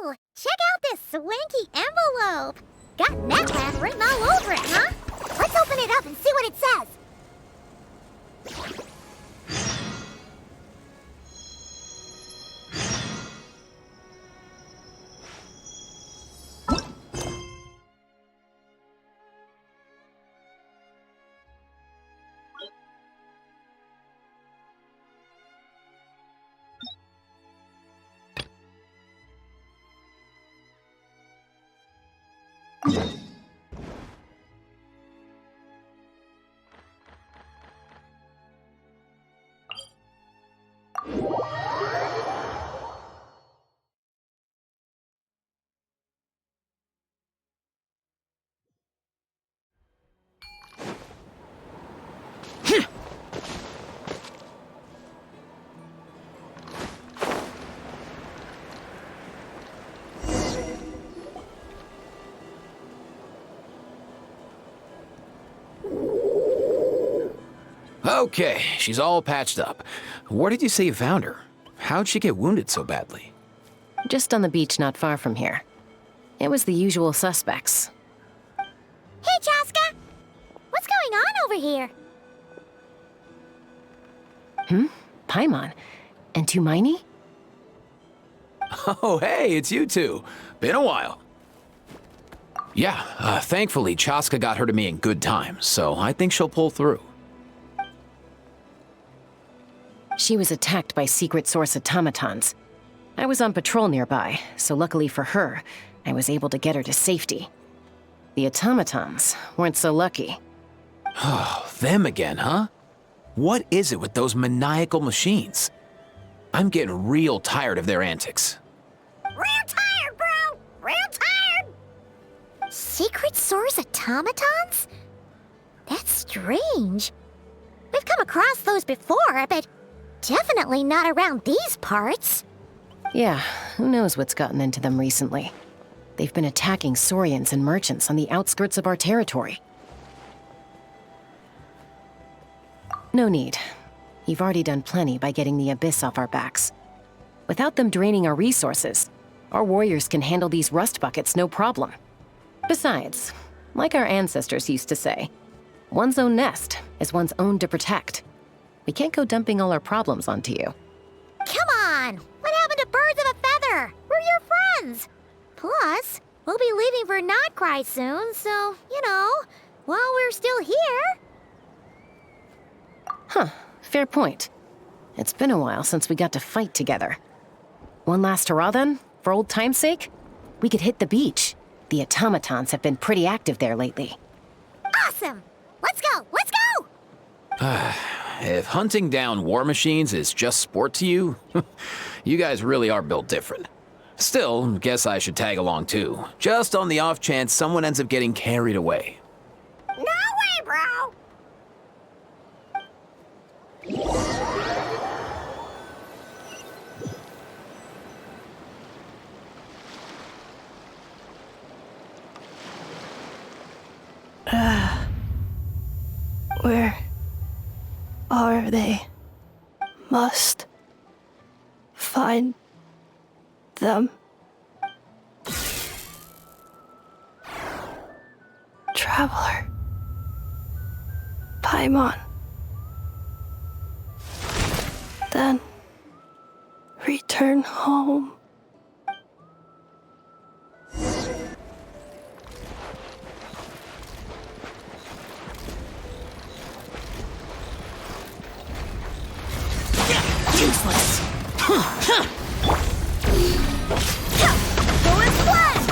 Ooh, check out this swanky envelope. Got NetLab written all over it, huh? Let's open it up and see what it says. Okay, she's all patched up. Where did you say you found her? How'd she get wounded so badly? Just on the beach not far from here. It was the usual suspects. Hey, Chaska! What's going on over here? Paimon? And Tumaini? Oh, hey, it's you two. Been a while. Yeah, thankfully Chaska got her to me in good time, so I think she'll pull through. She was attacked by secret source automatons. I was on patrol nearby, so luckily for her, I was able to get her to safety. The automatons weren't so lucky. Oh, them again, huh? What is it with those maniacal machines? I'm getting real tired of their antics. Real tired, bro! Real tired! Secret source automatons? That's strange. We've come across those before, but definitely not around these parts. Yeah, who knows what's gotten into them recently. They've been attacking Saurians and merchants on the outskirts of our territory. No need. You've already done plenty by getting the Abyss off our backs. Without them draining our resources, our warriors can handle these rust buckets no problem. Besides, like our ancestors used to say, one's own nest is one's own to protect. We can't go dumping all our problems onto you. Come on! What happened to birds of a feather? We're your friends! Plus, we'll be leaving for Notcry soon, so, while we're still here... Huh, fair point. It's been a while since we got to fight together. One last hurrah then, for old time's sake? We could hit the beach. The automatons have been pretty active there lately. Awesome! Let's go! Let's go! If hunting down war machines is just sport to you, you guys really are built different. Still, guess I should tag along too, just on the off chance someone ends up getting carried away. No way, bro! Where are they? Must find them. Traveler. Paimon. Then return home. Useless. Go and blend!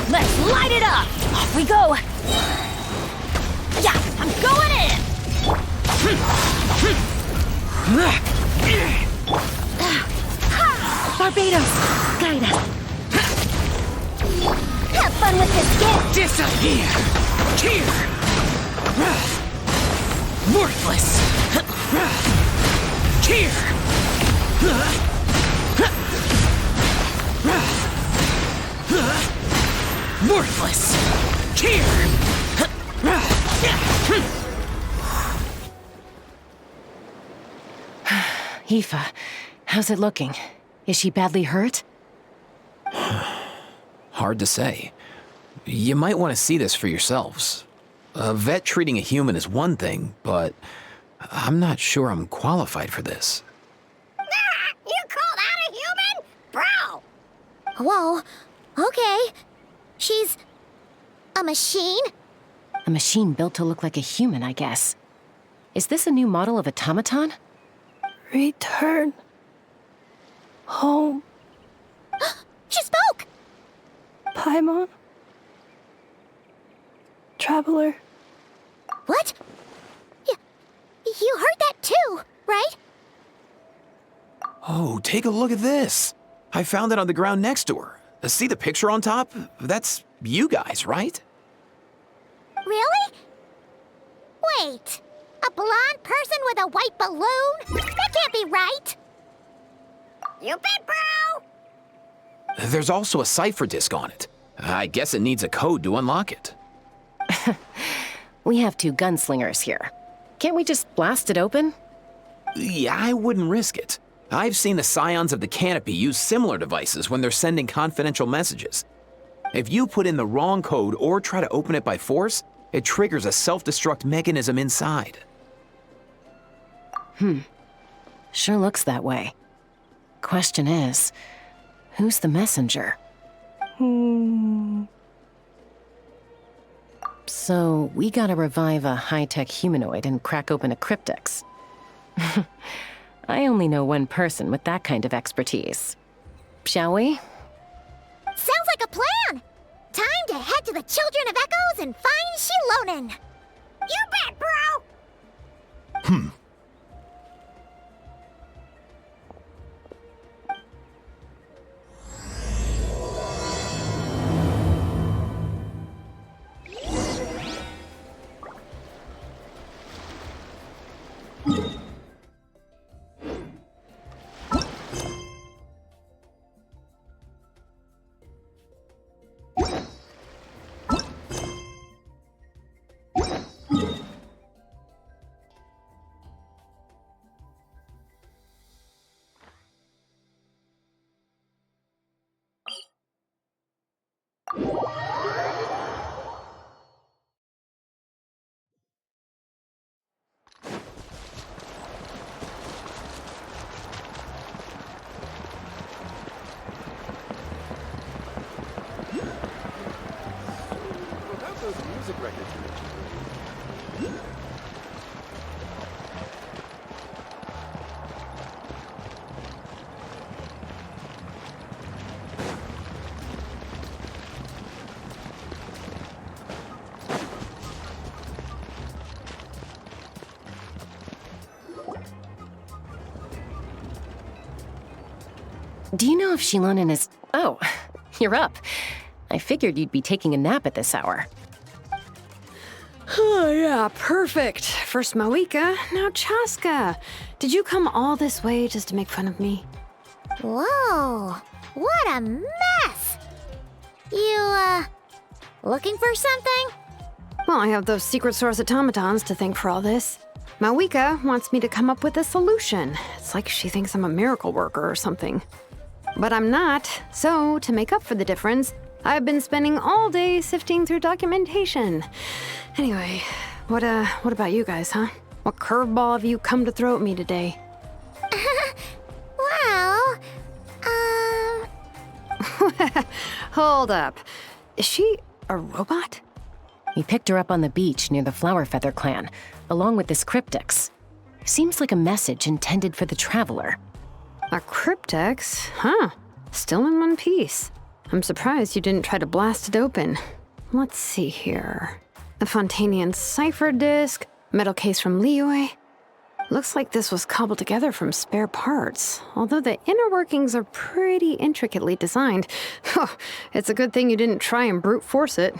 Let's light it up! Off we go! Yeah, I'm going in! Barbados, guide us. Have fun with this gift. Disappear! Here! Worthless! Here! Aoife, how's it looking? Is she badly hurt? Hard to say. You might want to see this for yourselves. A vet treating a human is one thing, but I'm not sure I'm qualified for this. You call that a human? Bro! Whoa, okay. She's a machine? A machine built to look like a human, I guess. Is this a new model of automaton? Return home, She spoke! Paimon. Traveler. What? You heard that too, right? Oh, take a look at this. I found it on the ground next to her. See the picture on top? That's you guys, right? Really? Wait, a blonde person with a white balloon? That can't be right. You bet, bro! There's also a cipher disk on it. I guess it needs a code to unlock it. We have two gunslingers here. Can't we just blast it open? Yeah, I wouldn't risk it. I've seen the scions of the canopy use similar devices when they're sending confidential messages. If you put in the wrong code or try to open it by force, it triggers a self-destruct mechanism inside. Sure looks that way. Question is, who's the messenger? So, we gotta revive a high-tech humanoid and crack open a cryptex. I only know one person with that kind of expertise. Shall we? Sounds like a plan! Time to head to the Children of Echoes and find Xilonen! You bet, bro! Do you know if Xilonen is... Oh, you're up. I figured you'd be taking a nap at this hour. Oh, yeah, perfect. First Mawika, now Chaska. Did you come all this way just to make fun of me? Whoa, what a mess! You, looking for something? Well, I have those secret source automatons to thank for all this. Mawika wants me to come up with a solution. It's like she thinks I'm a miracle worker or something. But I'm not, so to make up for the difference, I've been spending all day sifting through documentation. Anyway, what about you guys, huh? What curveball have you come to throw at me today? Well, Hold up. Is she a robot? We picked her up on the beach near the Flower Feather clan, along with this cryptex. Seems like a message intended for the traveler. A cryptex? Huh. Still in one piece. I'm surprised you didn't try to blast it open. Let's see here. A Fontanian cipher disk, metal case from Liyue. Looks like this was cobbled together from spare parts, although the inner workings are pretty intricately designed. It's a good thing you didn't try and brute force it.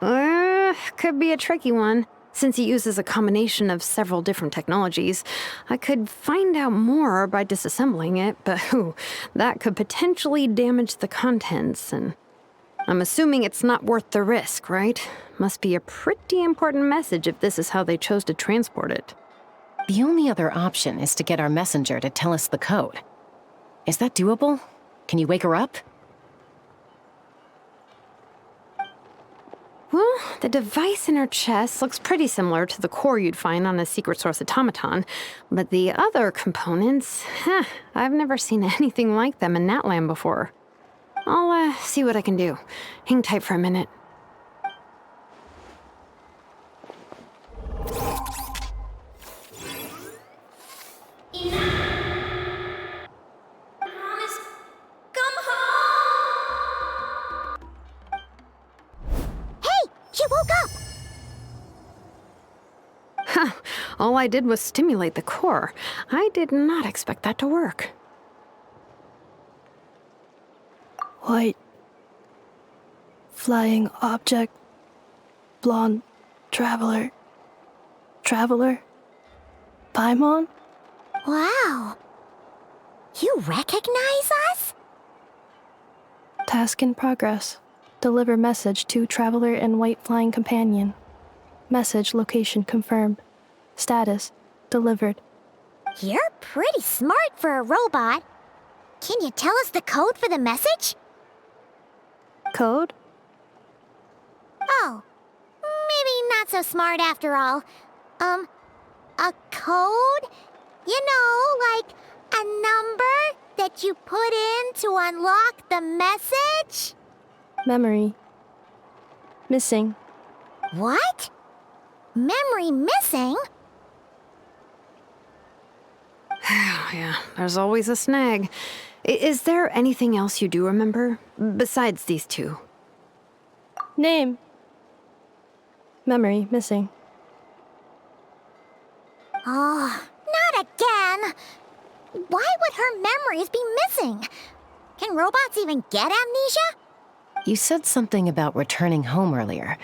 Could be a tricky one. Since it uses a combination of several different technologies, I could find out more by disassembling it, but that could potentially damage the contents and... I'm assuming it's not worth the risk, right? Must be a pretty important message if this is how they chose to transport it. The only other option is to get our messenger to tell us the code. Is that doable? Can you wake her up? Well, the device in her chest looks pretty similar to the core you'd find on a secret source automaton, but the other components, I've never seen anything like them in Natland before. I'll see what I can do. Hang tight for a minute. All I did was stimulate the core. I did not expect that to work. White. Flying object. Blonde. Traveler. Traveler. Paimon? Wow. You recognize us? Task in progress. Deliver message to Traveler and White Flying Companion. Message location confirmed. Status delivered. You're pretty smart for a robot. Can you tell us the code for the message? Code? Oh, maybe not so smart after all. A code? You know, like a number that you put in to unlock the message? Memory. Missing. What? Memory missing? Yeah, there's always a snag. Is there anything else you do remember, besides these two? Name. Memory missing. Oh, not again! Why would her memories be missing? Can robots even get amnesia? You said something about returning home earlier.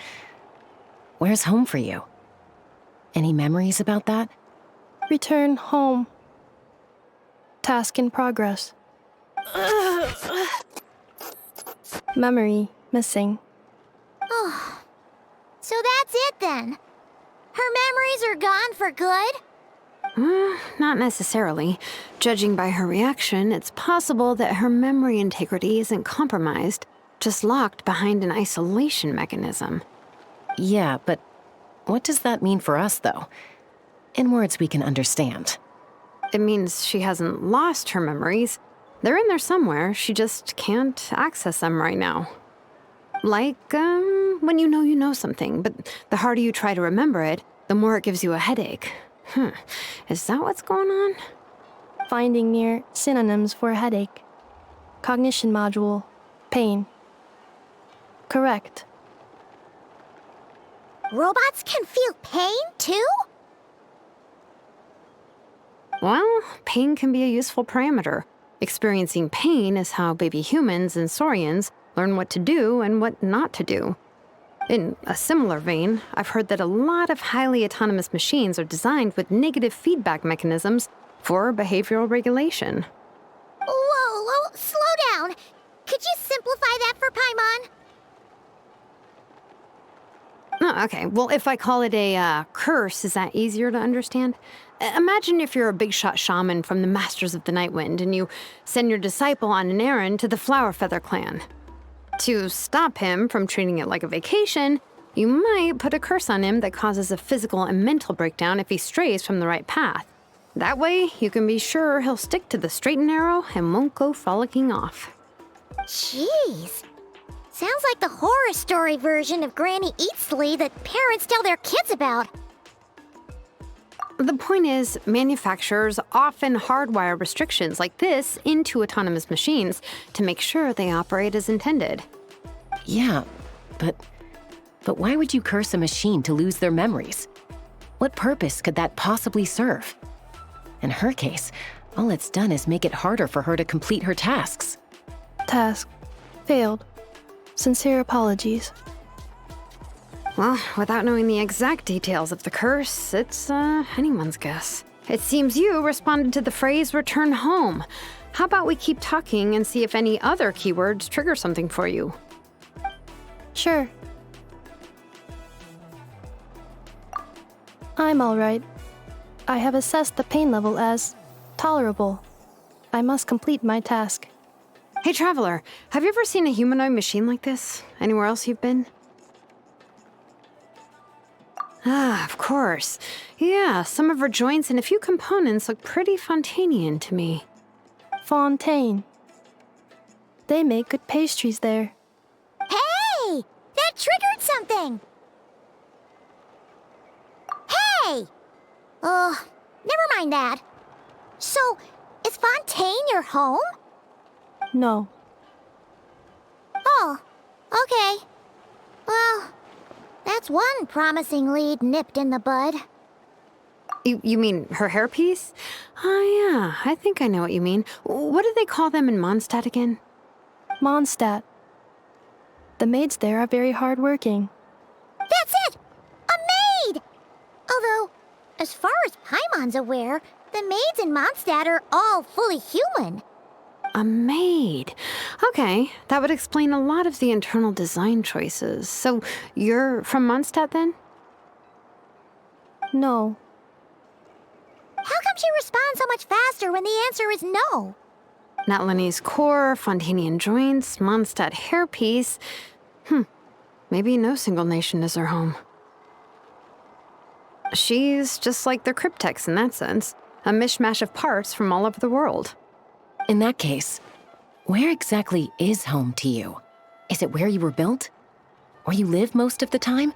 Where's home for you? Any memories about that? Return home. Task in progress. Memory missing. Oh, so that's it then. Her memories are gone for good? Not necessarily. Judging by her reaction, it's possible that her memory integrity isn't compromised, just locked behind an isolation mechanism. Yeah, but what does that mean for us, though? In words we can understand. It means she hasn't lost her memories. They're in there somewhere, she just can't access them right now. Like, when you know something, but the harder you try to remember it, the more it gives you a headache. Is that what's going on? Finding near synonyms for headache. Cognition module. Pain. Correct. Robots can feel pain, too? Well, pain can be a useful parameter. Experiencing pain is how baby humans and saurians learn what to do and what not to do. In a similar vein, I've heard that a lot of highly autonomous machines are designed with negative feedback mechanisms for behavioral regulation. Whoa, slow down. Could you simplify that for Paimon? Oh, okay, well, if I call it a curse, is that easier to understand? Imagine if you're a big shot shaman from the Masters of the Nightwind and you send your disciple on an errand to the Flower Feather clan. To stop him from treating it like a vacation, you might put a curse on him that causes a physical and mental breakdown if he strays from the right path. That way, you can be sure he'll stick to the straight and narrow and won't go frolicking off. Jeez. Sounds like the horror story version of Granny Eatsley that parents tell their kids about. The point is, manufacturers often hardwire restrictions like this into autonomous machines to make sure they operate as intended. Yeah, but why would you curse a machine to lose their memories? What purpose could that possibly serve? In her case, all it's done is make it harder for her to complete her tasks. Task failed. Sincere apologies. Well, without knowing the exact details of the curse, it's anyone's guess. It seems you responded to the phrase return home. How about we keep talking and see if any other keywords trigger something for you? Sure. I'm alright. I have assessed the pain level as tolerable. I must complete my task. Hey, Traveler, have you ever seen a humanoid machine like this? Anywhere else you've been? Ah, of course. Yeah, some of her joints and a few components look pretty Fontanian to me. Fontaine. They make good pastries there. Hey! That triggered something! Hey! Never mind that. So, is Fontaine your home? No. Oh, okay. Well, that's one promising lead nipped in the bud. You mean her hairpiece? Oh, yeah, I think I know what you mean. What do they call them in Mondstadt again? Mondstadt. The maids there are very hardworking. That's it! A maid! Although, as far as Paimon's aware, the maids in Mondstadt are all fully human. A maid. Okay, that would explain a lot of the internal design choices. So, you're from Mondstadt then? No. How come she responds so much faster when the answer is no? Natlanese core, Fontanian joints, Mondstadt hairpiece. Maybe no single nation is her home. She's just like the Cryptex in that sense. A mishmash of parts from all over the world. In that case, where exactly is home to you? Is it where you were built? Where you live most of the time?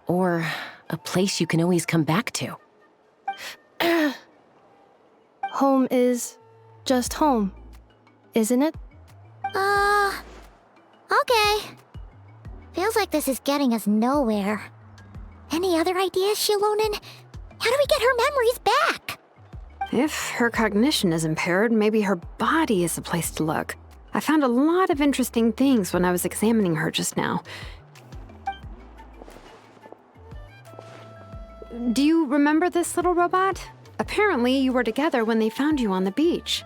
Or a place you can always come back to? Home is just home, isn't it? Okay. Feels like this is getting us nowhere. Any other ideas, Xilonen? How do we get her memories back? If her cognition is impaired, maybe her body is the place to look. I found a lot of interesting things when I was examining her just now. Do you remember this little robot? Apparently, you were together when they found you on the beach.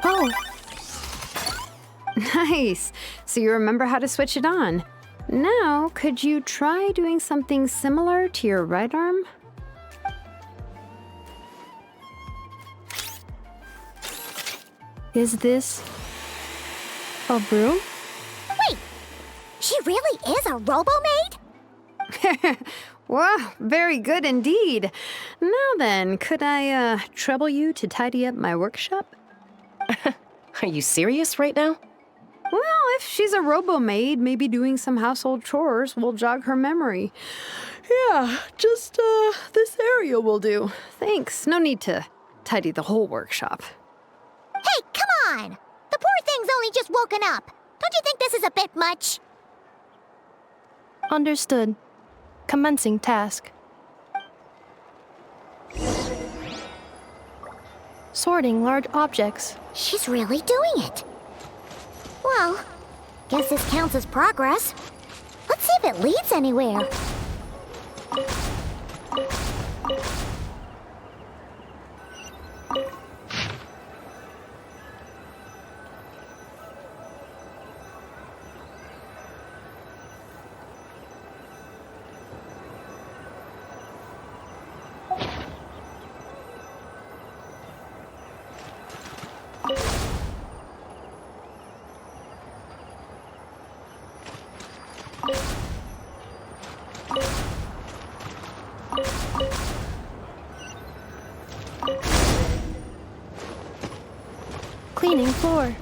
Oh, Nice. So you remember how to switch it on. Now, could you try doing something similar to your right arm? is this a broom? Wait, she really is a robo-maid? Wow, very good indeed. Now then, could I trouble you to tidy up my workshop? Are you serious right now? Well, if she's a robo-maid, maybe doing some household chores will jog her memory. Yeah, just this area will do. Thanks, no need to tidy the whole workshop. Hey, come on! The poor thing's only just woken up. Don't you think this is a bit much? Understood. Commencing task. Sorting large objects. She's really doing it. Well, guess this counts as progress. Let's see if it leads anywhere. Cleaning floor.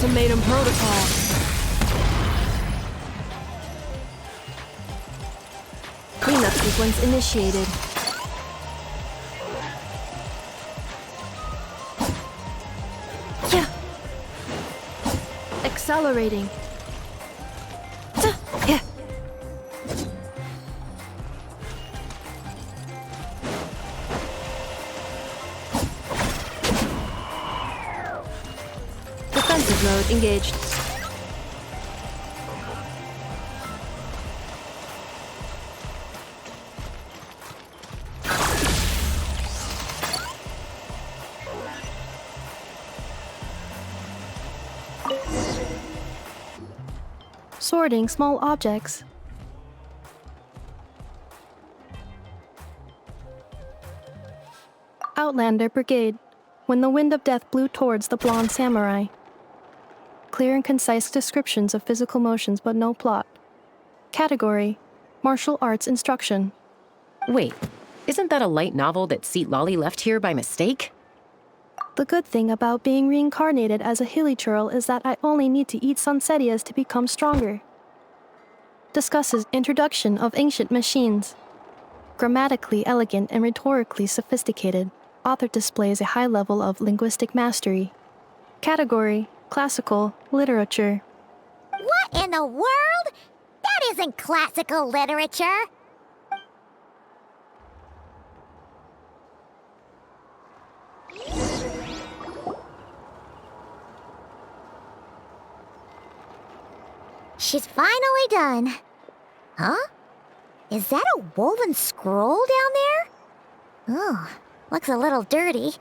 Ultimatum protocol. Cleanup sequence initiated. Yeah. Accelerating. Yeah. Defensive mode engaged. Sorting small objects. Outlander Brigade. When the wind of death blew towards the blonde samurai. Clear and concise descriptions of physical motions but no plot. Category: Martial Arts Instruction. Wait, isn't that a light novel that Citlalí left here by mistake? The good thing about being reincarnated as a hilly churl is that I only need to eat sunsetias to become stronger. Discusses Introduction of Ancient Machines. Grammatically elegant and rhetorically sophisticated, author displays a high level of linguistic mastery. Category: Classical Literature. What in the world? That isn't classical literature. She's finally done. Huh? Is that a woven scroll down there? Oh, looks a little dirty.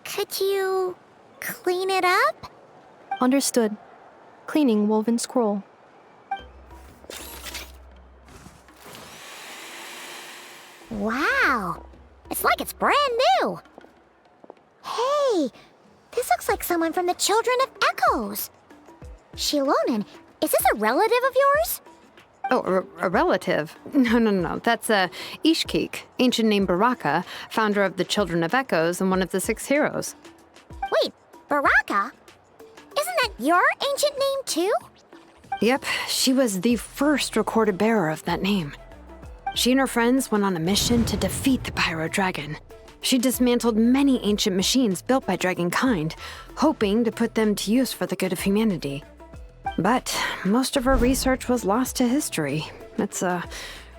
Could you clean it up? Understood. Cleaning woven scroll. Wow, it's like it's brand new. Hey, this looks like someone from the Children of Echoes. Xilonen, is this a relative of yours? Oh, a relative? No. That's Ishkik, ancient name Baraka, founder of the Children of Echoes and one of the 6 heroes. Wait, Baraka? Isn't that your ancient name too? Yep, she was the first recorded bearer of that name. She and her friends went on a mission to defeat the Pyro Dragon. She dismantled many ancient machines built by Dragonkind, hoping to put them to use for the good of humanity. But most of her research was lost to history. It's a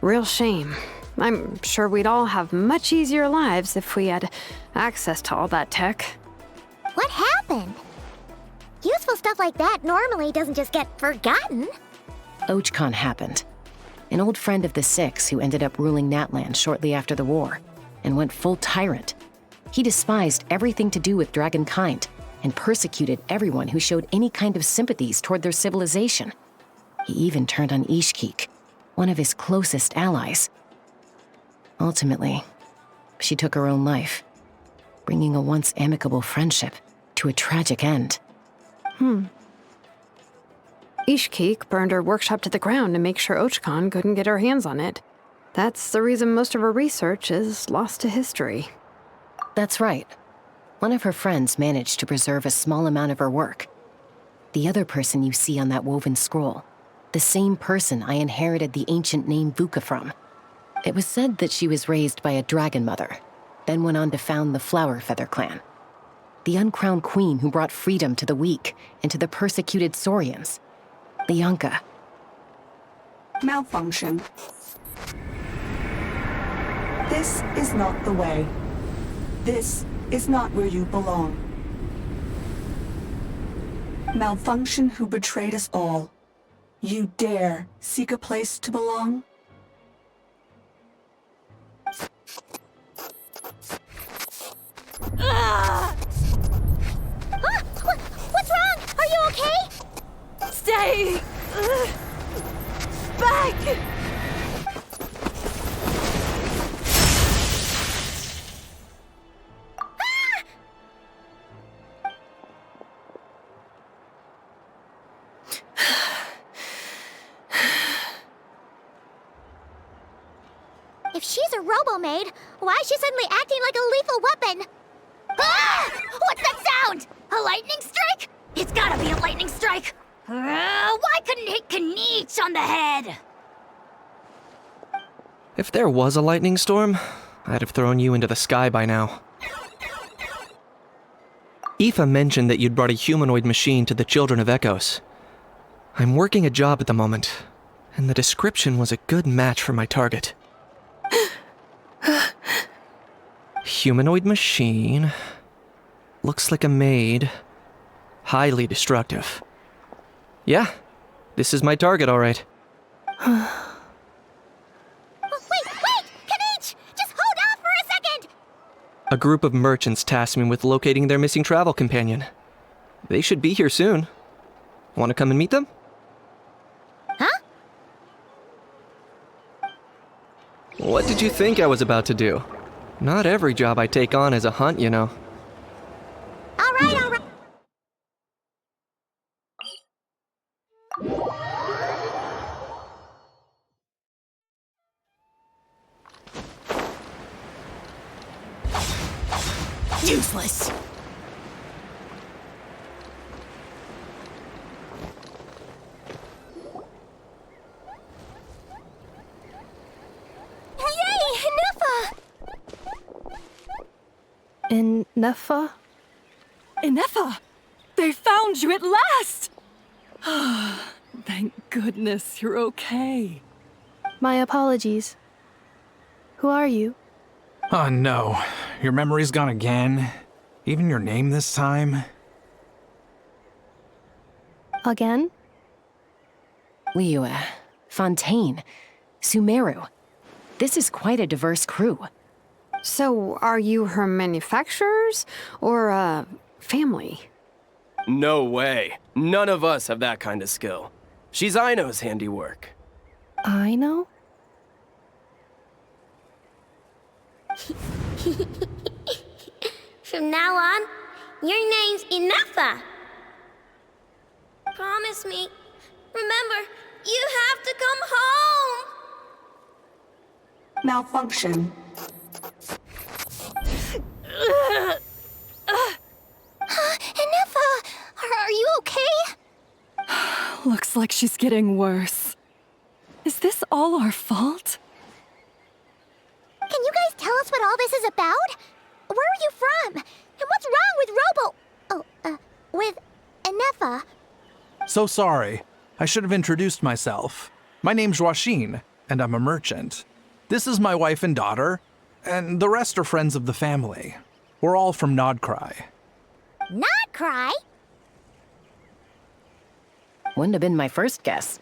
real shame. I'm sure we'd all have much easier lives if we had access to all that tech. What happened? Useful stuff like that normally doesn't just get forgotten. Zhuoxin happened. An old friend of the 6 who ended up ruling Natlan shortly after the war, and went full tyrant. He despised everything to do with Dragonkind, and persecuted everyone who showed any kind of sympathies toward their civilization. He even turned on Ishkik, one of his closest allies. Ultimately, she took her own life, bringing a once amicable friendship to a tragic end. Ishkik burned her workshop to the ground to make sure Zhuoxin couldn't get her hands on it. That's the reason most of her research is lost to history. That's right. One of her friends managed to preserve a small amount of her work. The other person you see on that woven scroll, the same person I inherited the ancient name Busca from. It was said that she was raised by a dragon mother, then went on to found the Flower Feather clan. The uncrowned queen who brought freedom to the weak and to the persecuted Saurians. The Yunka. Malfunction. This is not the way. This is not where you belong. Malfunction who betrayed us all. You dare seek a place to belong? What's wrong? Are you okay? Stay back! If she's a robo-maid, why is she suddenly acting like a lethal weapon? Ah! What's that sound? A lightning strike? It's gotta be a lightning strike! Why couldn't it hit Kniech on the head? If there was a lightning storm, I'd have thrown you into the sky by now. Ineffa mentioned that you'd brought a humanoid machine to the Children of Echoes. I'm working a job at the moment, and the description was a good match for my target. Humanoid machine. Looks like a maid. Highly destructive. Yeah, this is my target, all right. Wait! Kniech! Just hold off for a second! A group of merchants tasked me with locating their missing travel companion. They should be here soon. Want to come and meet them? Huh? What did you think I was about to do? Not every job I take on is a hunt, you know. All right. Useless. Yay, Ineffa! Ineffa? Ineffa! They found you at last! Thank goodness you're okay. My apologies. Who are you? Oh no, your memory's gone again? Even your name this time? Again? Liyue, Fontaine, Sumeru. This is quite a diverse crew. So, are you her manufacturers or family? No way. None of us have that kind of skill. She's Aino's handiwork. I know? From now on, your name's Ineffa. Promise me. Remember, you have to come home. Malfunction. Ineffa, are you okay? Looks like she's getting worse. Is this all our fault? Can you guys tell us what all this is about? Where are you from? And what's wrong with with Ineffa? So sorry. I should have introduced myself. My name's Zhuoxin, and I'm a merchant. This is my wife and daughter, and the rest are friends of the family. We're all from Nodcry. Not cry? Wouldn't have been my first guess.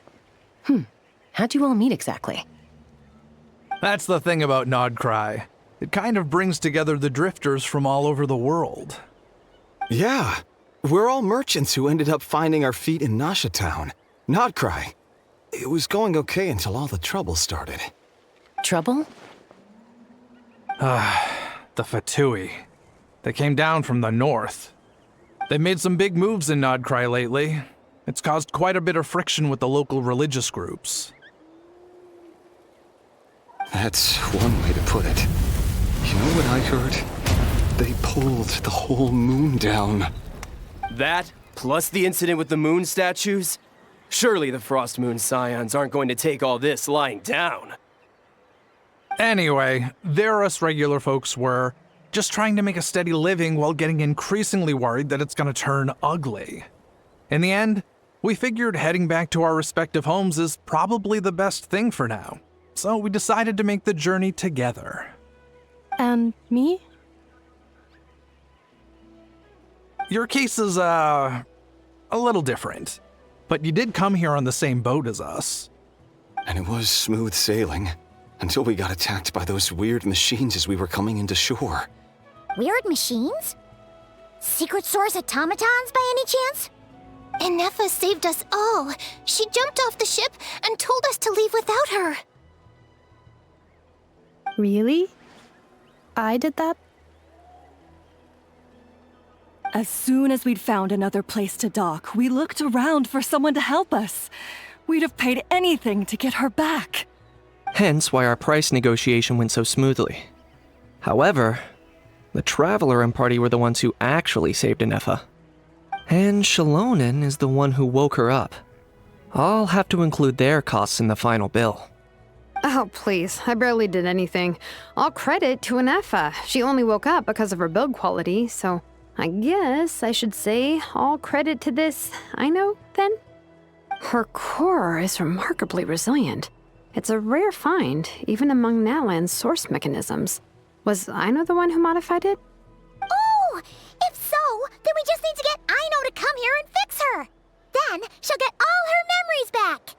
How'd you all meet exactly? That's the thing about Nodcry. It kind of brings together the drifters from all over the world. Yeah, we're all merchants who ended up finding our feet in Nasha Town. Nodcry. It was going okay until all the trouble started. Trouble? The Fatui. They came down from the north. They made some big moves in Nodcry lately. It's caused quite a bit of friction with the local religious groups. That's one way to put it. You know what I heard? They pulled the whole moon down. That, plus the incident with the moon statues? Surely the Frost Moon Scions aren't going to take all this lying down. Anyway, there us regular folks were just trying to make a steady living while getting increasingly worried that it's gonna turn ugly. In the end, we figured heading back to our respective homes is probably the best thing for now. So we decided to make the journey together. And me? Your case is, a little different. But you did come here on the same boat as us. And it was smooth sailing, until we got attacked by those weird machines as we were coming into shore. Weird machines? Secret source automatons by any chance? Ineffa saved us all. She jumped off the ship and told us to leave without her. Really? I did that? As soon as we'd found another place to dock, we looked around for someone to help us. We'd have paid anything to get her back. Hence why our price negotiation went so smoothly. However, the Traveler and party were the ones who actually saved Ineffa. And Xilonen is the one who woke her up. I'll have to include their costs in the final bill. Oh, please. I barely did anything. All credit to Ineffa. She only woke up because of her build quality, so I guess I should say all credit to this Aino, then? Her core is remarkably resilient. It's a rare find, even among Natlan's source mechanisms. Was Aino the one who modified it? Oh! If so, then we just need to get Aino to come here and fix her! Then she'll get all her memories back!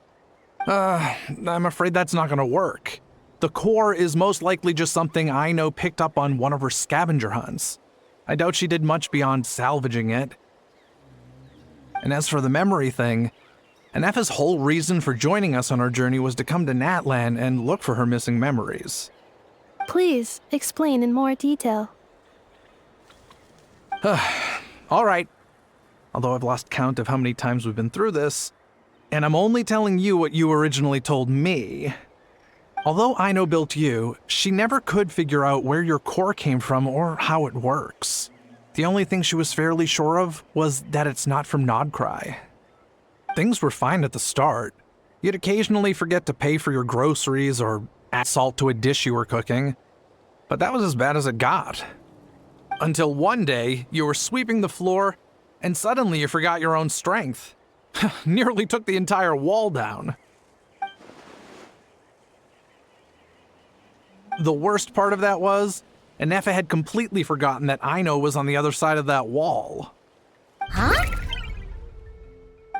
I'm afraid that's not gonna work. The core is most likely just something Aino picked up on one of her scavenger hunts. I doubt she did much beyond salvaging it. And as for the memory thing, Ineffa's whole reason for joining us on our journey was to come to Natlan and look for her missing memories. Please explain in more detail. All right. Although I've lost count of how many times we've been through this, and I'm only telling you what you originally told me. Although Aino built you, she never could figure out where your core came from or how it works. The only thing she was fairly sure of was that it's not from Nodcry. Things were fine at the start. You'd occasionally forget to pay for your groceries or add salt to a dish you were cooking, but that was as bad as it got. Until one day, you were sweeping the floor, and suddenly you forgot your own strength. Nearly took the entire wall down. The worst part of that was, Ineffa had completely forgotten that Aino was on the other side of that wall. Huh?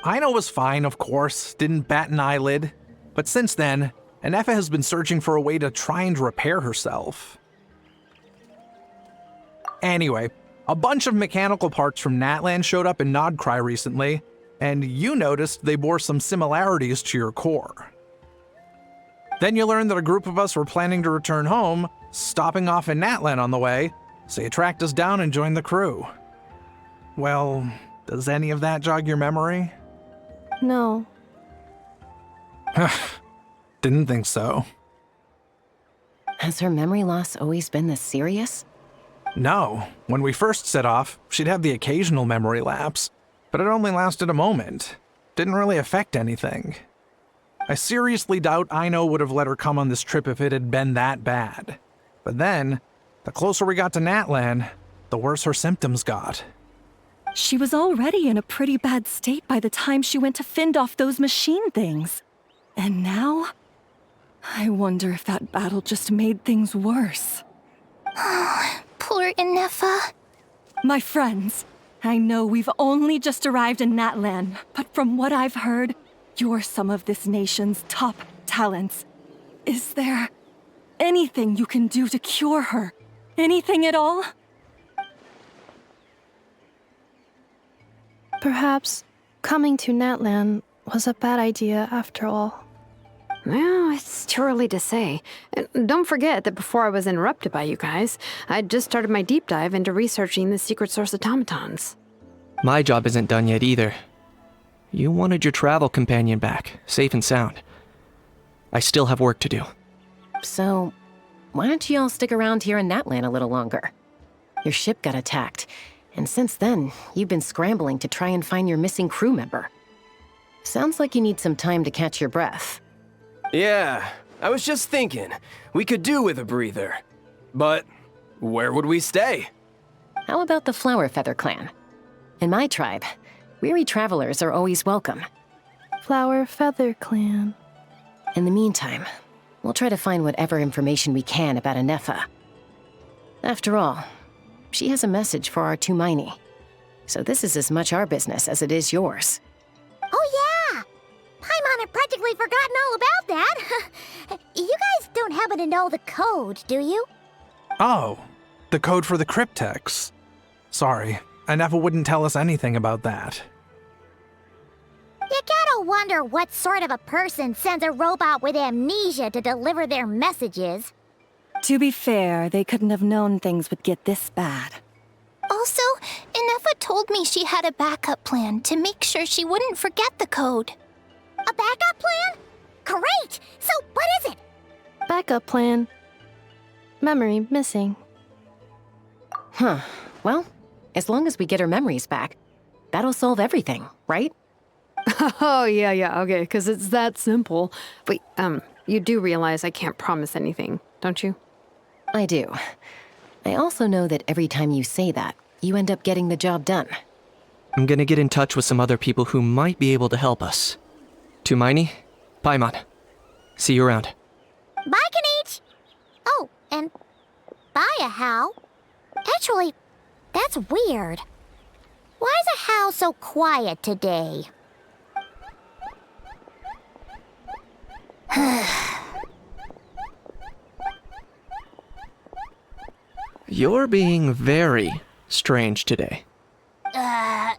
Aino was fine, of course, didn't bat an eyelid, but since then, Ineffa has been searching for a way to try and repair herself. Anyway, a bunch of mechanical parts from Natlan showed up in Nodcry recently, and you noticed they bore some similarities to your core. Then you learned that a group of us were planning to return home, stopping off in Natlan on the way, so you tracked us down and joined the crew. Well, does any of that jog your memory? No. Didn't think so. Has her memory loss always been this serious? No. When we first set off, she'd have the occasional memory lapse, but it only lasted a moment. Didn't really affect anything. I seriously doubt Aino would have let her come on this trip if it had been that bad. But then, the closer we got to Natlan, the worse her symptoms got. She was already in a pretty bad state by the time she went to fend off those machine things. And now? I wonder if that battle just made things worse. Poor Ineffa. My friends, I know we've only just arrived in Natlan, but from what I've heard, you're some of this nation's top talents. Is there anything you can do to cure her? Anything at all? Perhaps coming to Natlan was a bad idea after all. Well, it's too early to say. And don't forget that before I was interrupted by you guys, I'd just started my deep dive into researching the secret source automatons. My job isn't done yet either. You wanted your travel companion back, safe and sound. I still have work to do. So, why don't you all stick around here in Natlan a little longer? Your ship got attacked, and since then, you've been scrambling to try and find your missing crew member. Sounds like you need some time to catch your breath. Yeah, I was just thinking, we could do with a breather. But where would we stay? How about the Flower Feather clan? In my tribe, weary travelers are always welcome. Flower Feather Clan. In the meantime, we'll try to find whatever information we can about Ineffa. After all, she has a message for our Tumaini. So this is as much our business as it is yours. Oh yeah! Paimon had practically forgotten all about that. You guys don't happen to know the code, do you? Oh, the code for the cryptex. Sorry, Ineffa wouldn't tell us anything about that. You gotta wonder what sort of a person sends a robot with amnesia to deliver their messages. To be fair, they couldn't have known things would get this bad. Also, Ineffa told me she had a backup plan to make sure she wouldn't forget the code. A backup plan? Great! So what is it? Backup plan. Memory missing. Huh. Well, as long as we get her memories back, That'll solve everything, right? Oh, yeah, okay, because it's that simple. Wait, you do realize I can't promise anything, don't you? I do. I also know that every time you say that, you end up getting the job done. I'm gonna get in touch with some other people who might be able to help us. Tumaini, Paimon. See you around. Bye, Kanich! Oh, and bye, a How. Actually, that's weird. Why is a How so quiet today? You're being very strange today. Am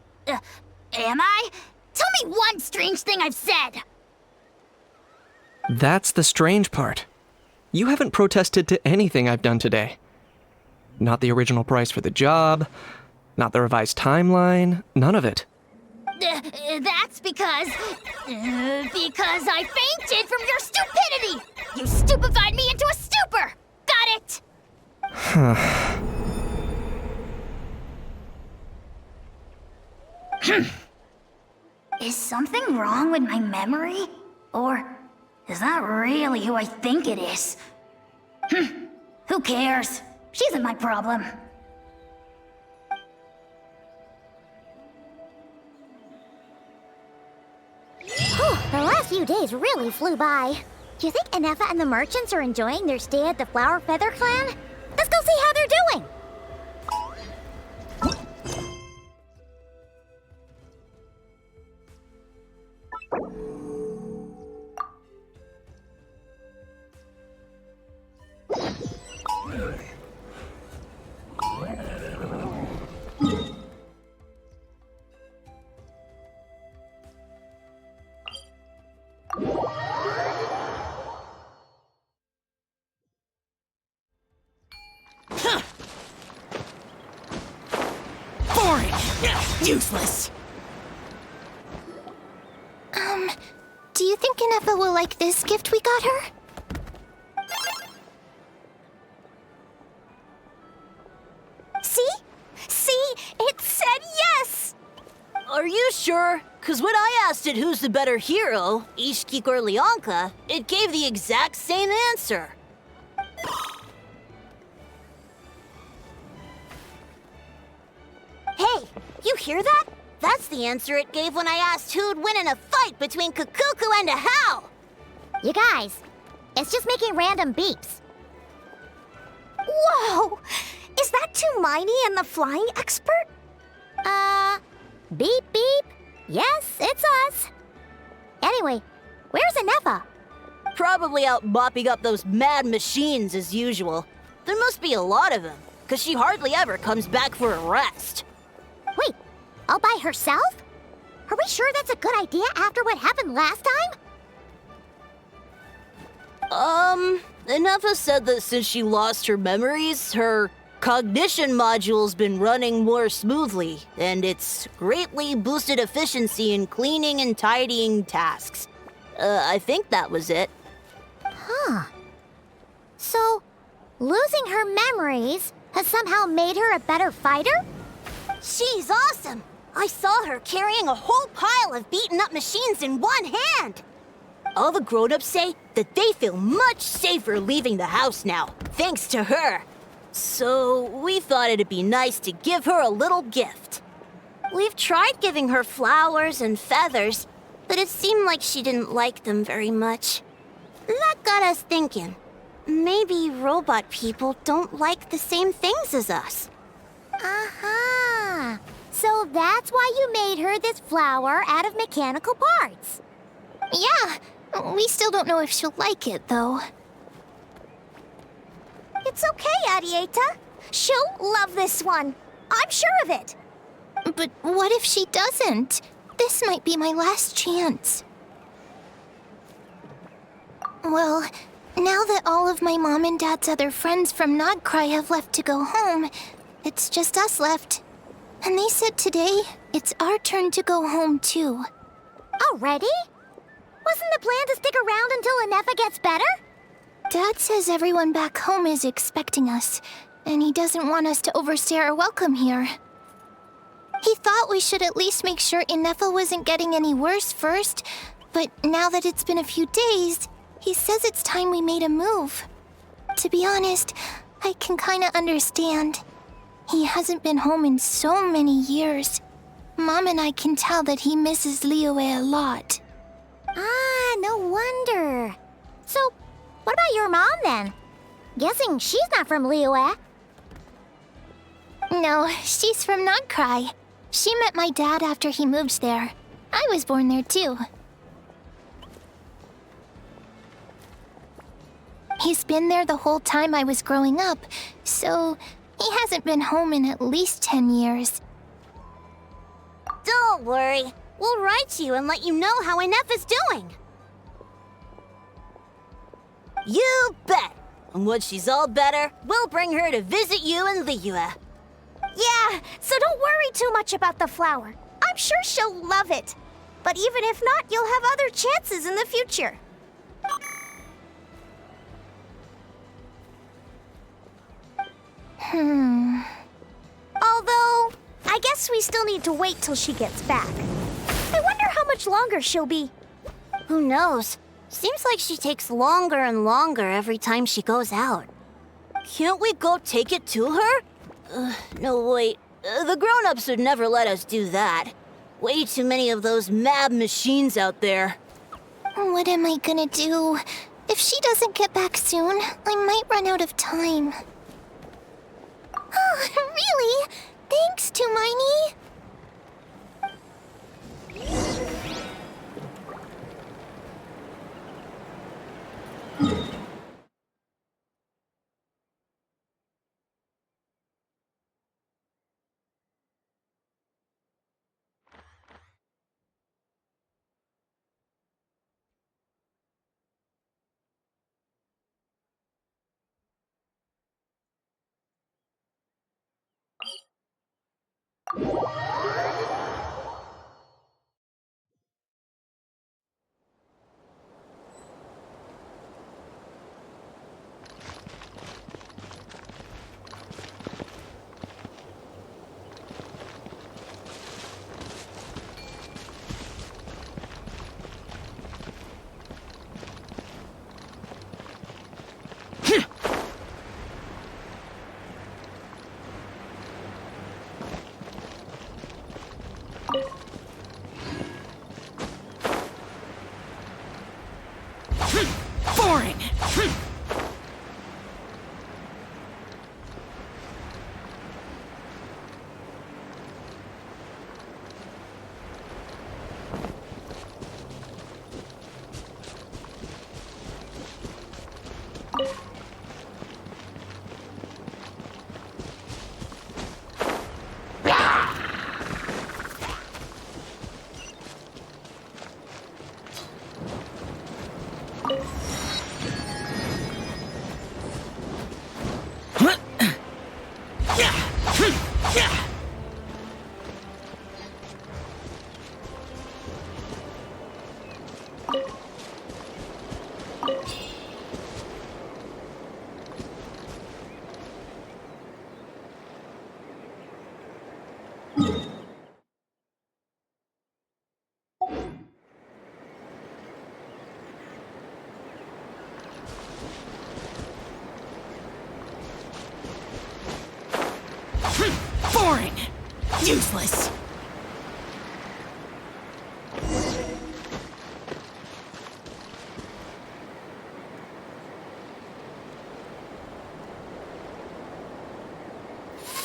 I? Tell me one strange thing I've said! That's the strange part. You haven't protested to anything I've done today. Not the original price for the job, not the revised timeline, none of it. That's because I fainted from your stupidity! You stupefied me into a stupor! Got it? Is something wrong with my memory? Or is that really who I think it is? Who cares? She isn't my problem. The last few days really flew by. Do you think Ineffa and the merchants are enjoying their stay at the Flower Feather Clan? Let's go see how they're doing! Useless. Do you think Ineffa will like this gift we got her? See? It said yes! Are you sure? Because when I asked it who's the better hero, Ishkik or Leonka, it gave the exact same answer. Hey, you hear that? That's the answer it gave when I asked who'd win in a fight between Kukuku and a How. You guys, it's just making random beeps. Whoa! Is that Tumaini and the flying expert? Beep beep. Yes, it's us. Anyway, where's Ineffa? Probably out mopping up those mad machines as usual. There must be a lot of them, because she hardly ever comes back for a rest. Wait, all by herself? Are we sure that's a good idea after what happened last time? Ineffa said that since she lost her memories, her cognition module's been running more smoothly, and it's greatly boosted efficiency in cleaning and tidying tasks. I think that was it. Huh. So, losing her memories has somehow made her a better fighter? She's awesome! I saw her carrying a whole pile of beaten-up machines in one hand! All the grown-ups say that they feel much safer leaving the house now, thanks to her. So, we thought it'd be nice to give her a little gift. We've tried giving her flowers and feathers, but it seemed like she didn't like them very much. That got us thinking. Maybe robot people don't like the same things as us. Uh-huh. So that's why you made her this flower out of mechanical parts. Yeah, we still don't know if she'll like it, though. It's okay, Arieta. She'll love this one. I'm sure of it. But what if she doesn't? This might be my last chance. Well, now that all of my mom and dad's other friends from Nodcry have left to go home, it's just us left. And they said today, it's our turn to go home too. Already? Wasn't the plan to stick around until Ineffa gets better? Dad says everyone back home is expecting us, and he doesn't want us to overstay our welcome here. He thought we should at least make sure Ineffa wasn't getting any worse first, but now that it's been a few days, he says it's time we made a move. To be honest, I can kinda understand. He hasn't been home in so many years. Mom and I can tell that he misses Liyue a lot. Ah, no wonder. So, what about your mom then? Guessing she's not from Liyue. No, she's from Nagcry. She met my dad after he moved there. I was born there too. He's been there the whole time I was growing up, so he hasn't been home in at least 10 years. Don't worry. We'll write to you and let you know how Ineffa's doing. You bet. And once she's all better, we'll bring her to visit you in Liyue. Yeah, so don't worry too much about the flower. I'm sure she'll love it. But even if not, you'll have other chances in the future. Although, I guess we still need to wait till she gets back. I wonder how much longer she'll be. Who knows? Seems like she takes longer and longer every time she goes out. Can't we go take it to her? No, wait. The grown-ups would never let us do that. Way too many of those mad machines out there. What am I gonna do? If she doesn't get back soon, I might run out of time. Oh, really? Thanks, Tumaini. Boring! Boring! Useless!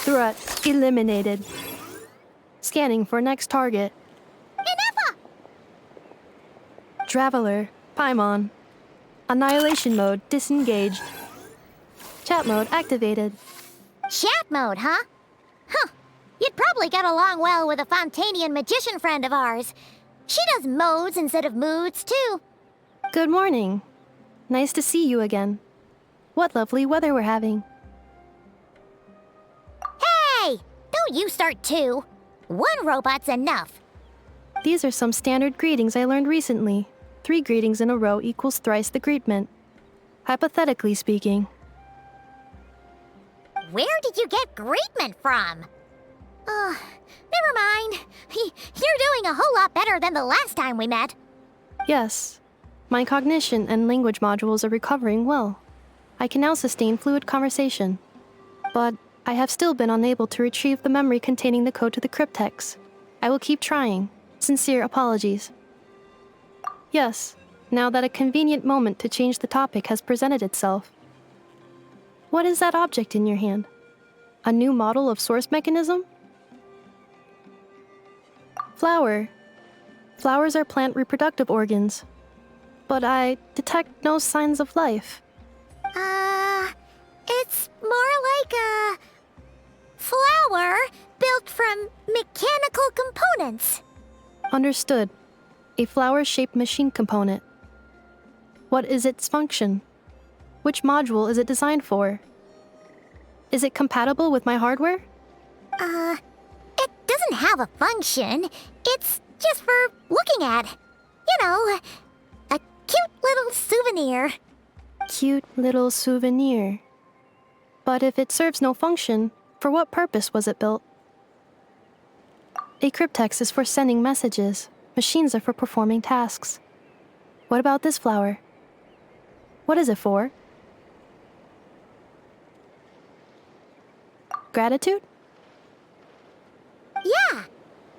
Threat eliminated. Scanning for next target. Ineffa! Traveler, Paimon. Annihilation mode disengaged. Chat mode activated. Chat mode, huh? Huh. You'd probably get along well with a Fontanian magician friend of ours. She does modes instead of moods, too. Good morning. Nice to see you again. What lovely weather we're having. Hey! Don't you start too. One robot's enough. These are some standard greetings I learned recently. 3 greetings in a row equals thrice the greetment. Hypothetically speaking. Where did you get greetment from? Never mind. You're doing a whole lot better than the last time we met. Yes, my cognition and language modules are recovering well. I can now sustain fluid conversation. But I have still been unable to retrieve the memory containing the code to the cryptex. I will keep trying. Sincere apologies. Yes, now that a convenient moment to change the topic has presented itself. What is that object in your hand? A new model of source mechanism? Flower. Flowers are plant reproductive organs. But I detect no signs of life. It's more like a flower built from mechanical components. Understood. A flower-shaped machine component. What is its function? Which module is it designed for? Is it compatible with my hardware? It doesn't have a function. It's just for looking at. You know, a cute little souvenir. Cute little souvenir. But if it serves no function, for what purpose was it built? A cryptex is for sending messages. Machines are for performing tasks. What about this flower? What is it for? Gratitude? Yeah.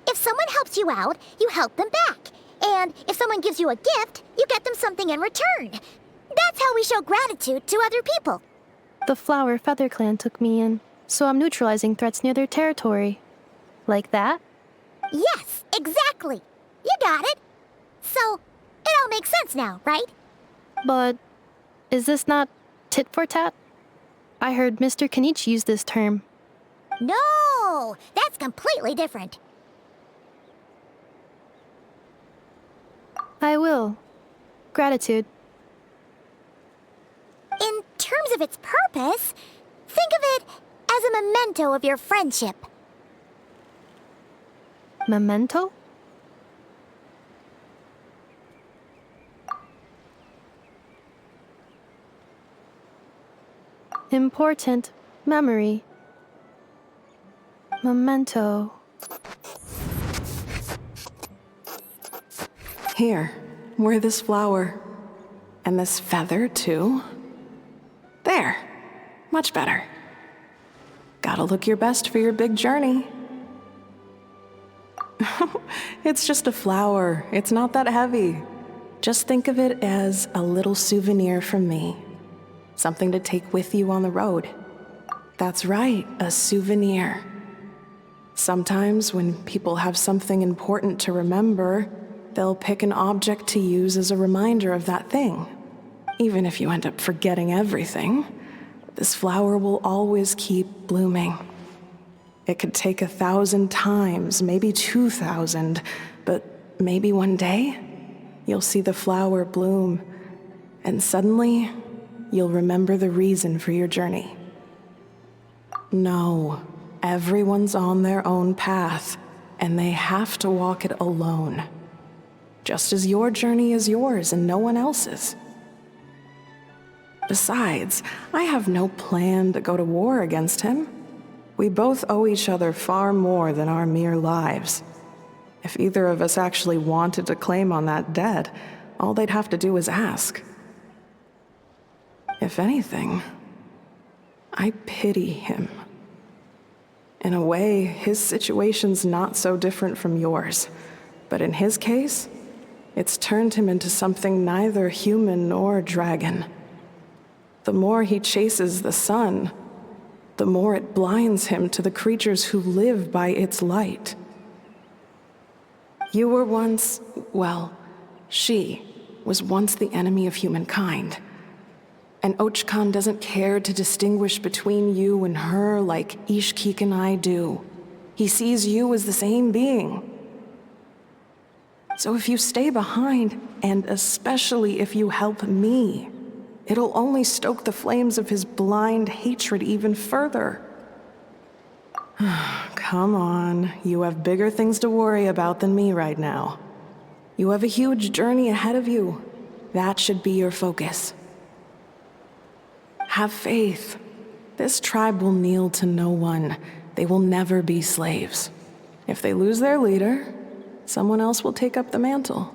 If someone helps you out, you help them back. And if someone gives you a gift, you get them something in return. That's how we show gratitude to other people. The Flower Feather Clan took me in, so I'm neutralizing threats near their territory. Like that? Yes, exactly. You got it. So, it all makes sense now, right? But is this not tit for tat? I heard Mr. Kenichi use this term. No, that's completely different. I will. Gratitude. In terms of its purpose, think of it as a memento of your friendship. Memento? Important memory. Memento. Here, wear this flower. And this feather, too. There. Much better. Gotta look your best for your big journey. It's just a flower. It's not that heavy. Just think of it as a little souvenir from me. Something to take with you on the road. That's right, a souvenir. Sometimes when people have something important to remember, they'll pick an object to use as a reminder of that thing. Even if you end up forgetting everything, this flower will always keep blooming. It could take 1,000 times, maybe 2,000, but maybe one day, you'll see the flower bloom, and suddenly, you'll remember the reason for your journey. No, everyone's on their own path, and they have to walk it alone. Just as your journey is yours and no one else's. Besides, I have no plan to go to war against him. We both owe each other far more than our mere lives. If either of us actually wanted to claim on that debt, all they'd have to do is ask. If anything, I pity him. In a way, his situation's not so different from yours. But in his case, it's turned him into something neither human nor dragon. The more he chases the sun, the more it blinds him to the creatures who live by its light. You were once, well, she was once the enemy of humankind. And Ochkan doesn't care to distinguish between you and her like Ishkik and I do. He sees you as the same being. So if you stay behind, and especially if you help me, it'll only stoke the flames of his blind hatred even further. Come on, you have bigger things to worry about than me right now. You have a huge journey ahead of you. That should be your focus. Have faith. This tribe will kneel to no one. They will never be slaves. If they lose their leader, someone else will take up the mantle.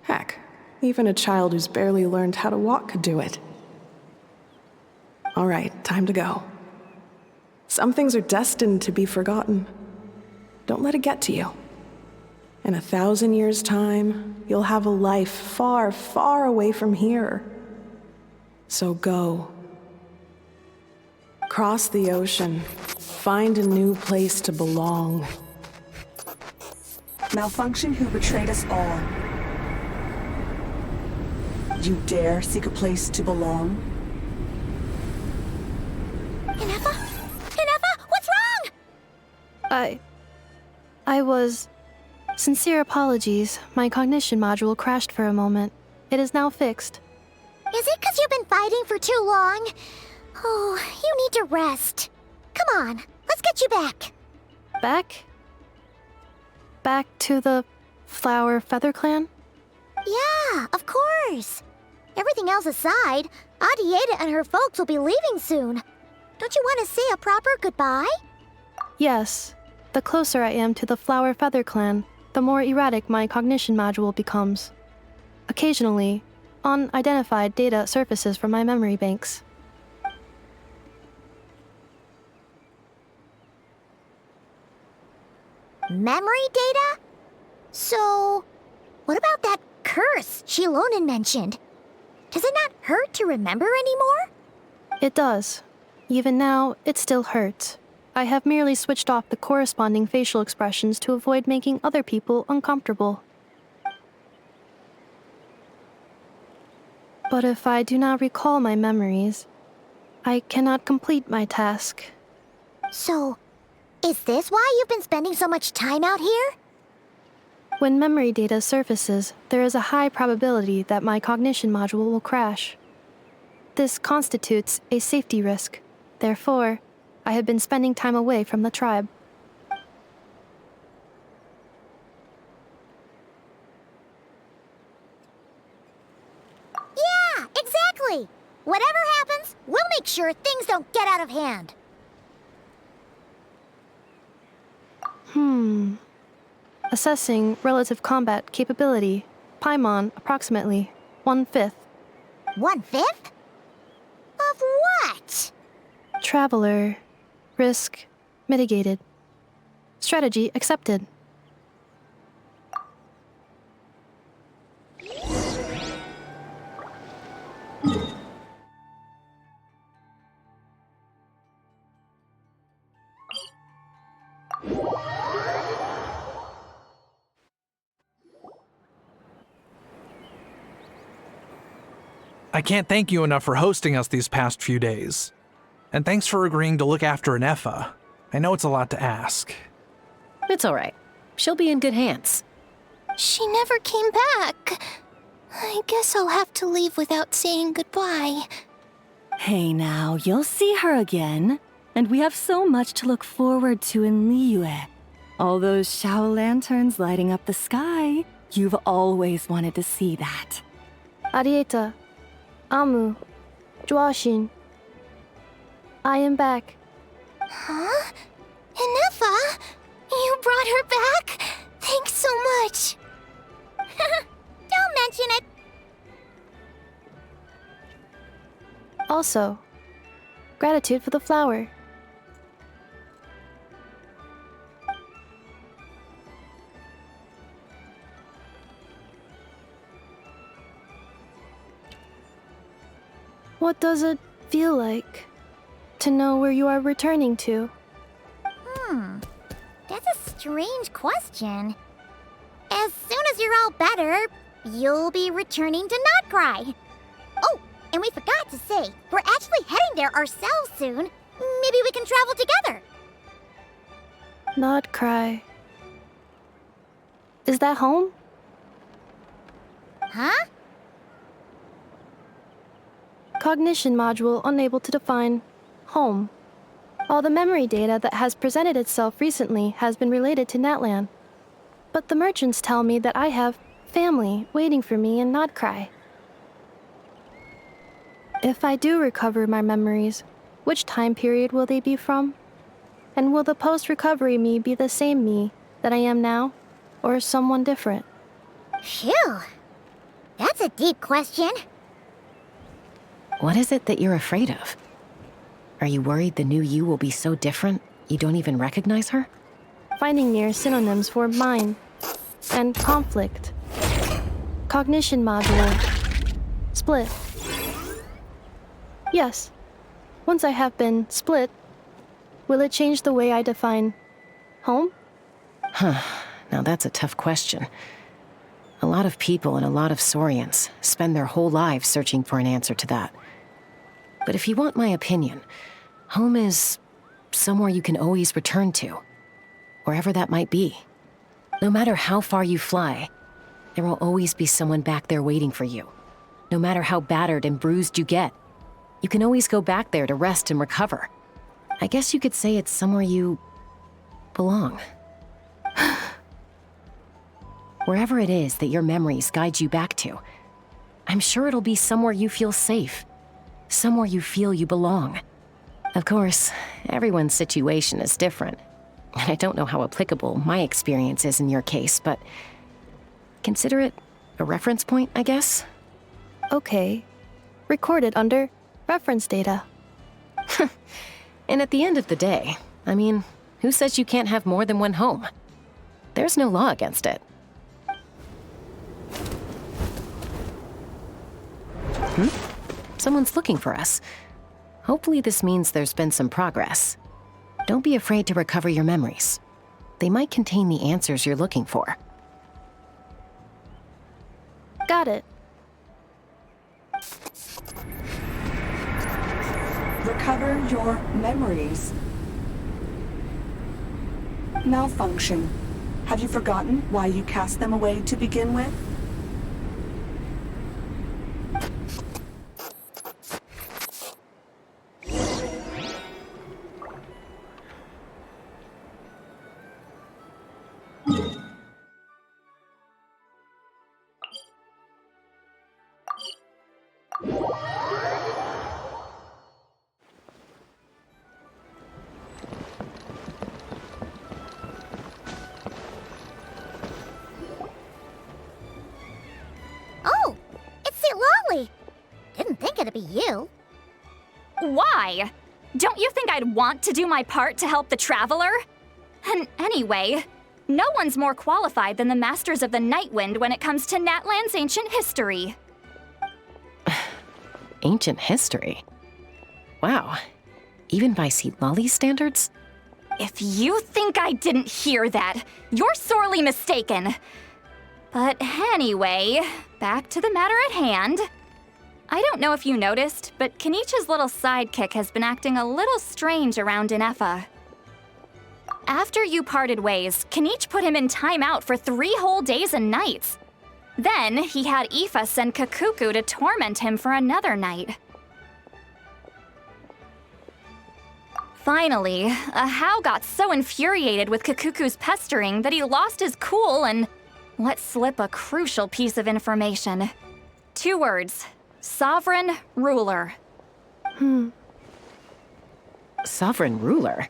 Heck, even a child who's barely learned how to walk could do it. All right, time to go. Some things are destined to be forgotten. Don't let it get to you. In 1,000 years' time, you'll have a life far, far away from here. So go. Cross the ocean. Find a new place to belong. Malfunction who betrayed us all. You dare seek a place to belong? Ineffa? Ineffa, what's wrong? I was... Sincere apologies. My cognition module crashed for a moment. It is now fixed. Is it because you've been fighting for too long? Oh, you need to rest. Come on, let's get you back. Back? Back to the Flower Feather Clan? Yeah, of course. Everything else aside, Adieta and her folks will be leaving soon. Don't you want to say a proper goodbye? Yes. The closer I am to the Flower Feather Clan, the more erratic my cognition module becomes. Occasionally, unidentified data surfaces from my memory banks. Memory data? So, what about that curse Xilonen mentioned? Does it not hurt to remember anymore? It does. Even now, it still hurts. I have merely switched off the corresponding facial expressions to avoid making other people uncomfortable. But if I do not recall my memories, I cannot complete my task. So, is this why you've been spending so much time out here? When memory data surfaces, there is a high probability that my cognition module will crash. This constitutes a safety risk. Therefore, I have been spending time away from the tribe. Yeah, exactly! Whatever happens, we'll make sure things don't get out of hand. Assessing relative combat capability. Paimon, approximately 1/5. 1/5? Of what? Traveler. Risk mitigated. Strategy accepted. I can't thank you enough for hosting us these past few days. And thanks for agreeing to look after Ineffa. I know it's a lot to ask. It's all right. She'll be in good hands. She never came back. I guess I'll have to leave without saying goodbye. Hey now, you'll see her again. And we have so much to look forward to in Liyue. All those Shao lanterns lighting up the sky. You've always wanted to see that. Adieta. Amu. Zhuoxin. I am back. Huh? Ineffa? You brought her back? Thanks so much. Don't mention it. Also, gratitude for the flower. What does it feel like to know where you are returning to? That's a strange question. As soon as you're all better, you'll be returning to Not Cry. Oh, and we forgot to say, we're actually heading there ourselves soon. Maybe we can travel together. Not Cry. Is that home? Huh? Cognition module unable to define home. All the memory data that has presented itself recently has been related to Natlan. But the merchants tell me that I have family waiting for me in Not Cry. If I do recover my memories, Which time period will they be from? And will the post-recovery me be the same me that I am now, or someone different? Phew. That's a deep question. What is it that you're afraid of? Are you worried the new you will be so different you don't even recognize her? Finding near synonyms for mind and conflict. Cognition module. Split. Yes. Once I have been split, will it change the way I define home? Now that's a tough question. A lot of people and a lot of Saurians spend their whole lives searching for an answer to that. But if you want my opinion, home is somewhere you can always return to, wherever that might be. No matter how far you fly, there will always be someone back there waiting for you. No matter how battered and bruised you get, you can always go back there to rest and recover. I guess you could say it's somewhere you belong. Wherever it is that your memories guide you back to, I'm sure it'll be somewhere you feel safe, somewhere you feel you belong. Of course, everyone's situation is different, and I don't know how applicable my experience is in your case, but consider it a reference point, I guess? Okay. Recorded under reference data. And at the end of the day, I mean, who says you can't have more than one home? There's no law against it. Someone's looking for us. Hopefully this means there's been some progress. Don't be afraid to recover your memories. They might contain the answers you're looking for. Got it. Recover your memories. Malfunction. Have you forgotten why you cast them away to begin with? Oh, it's Citlalí. Didn't think it'd be you. Why? Don't you think I'd want to do my part to help the Traveler? And anyway, no one's more qualified than the Masters of the Nightwind when it comes to Natlan's ancient history. Ancient history? Wow. Even by Citlalí's standards? If you think I didn't hear that, you're sorely mistaken. But anyway, back to the matter at hand. I don't know if you noticed, but Kenichi's little sidekick has been acting a little strange around Ineffa. After you parted ways, Kenich put him in timeout for 3 whole days and nights. Then he had Aoife send Kakuku to torment him for another night. Finally, Ahau got so infuriated with Kakuku's pestering that he lost his cool and let slip a crucial piece of information. 2 words. Sovereign ruler. Sovereign ruler?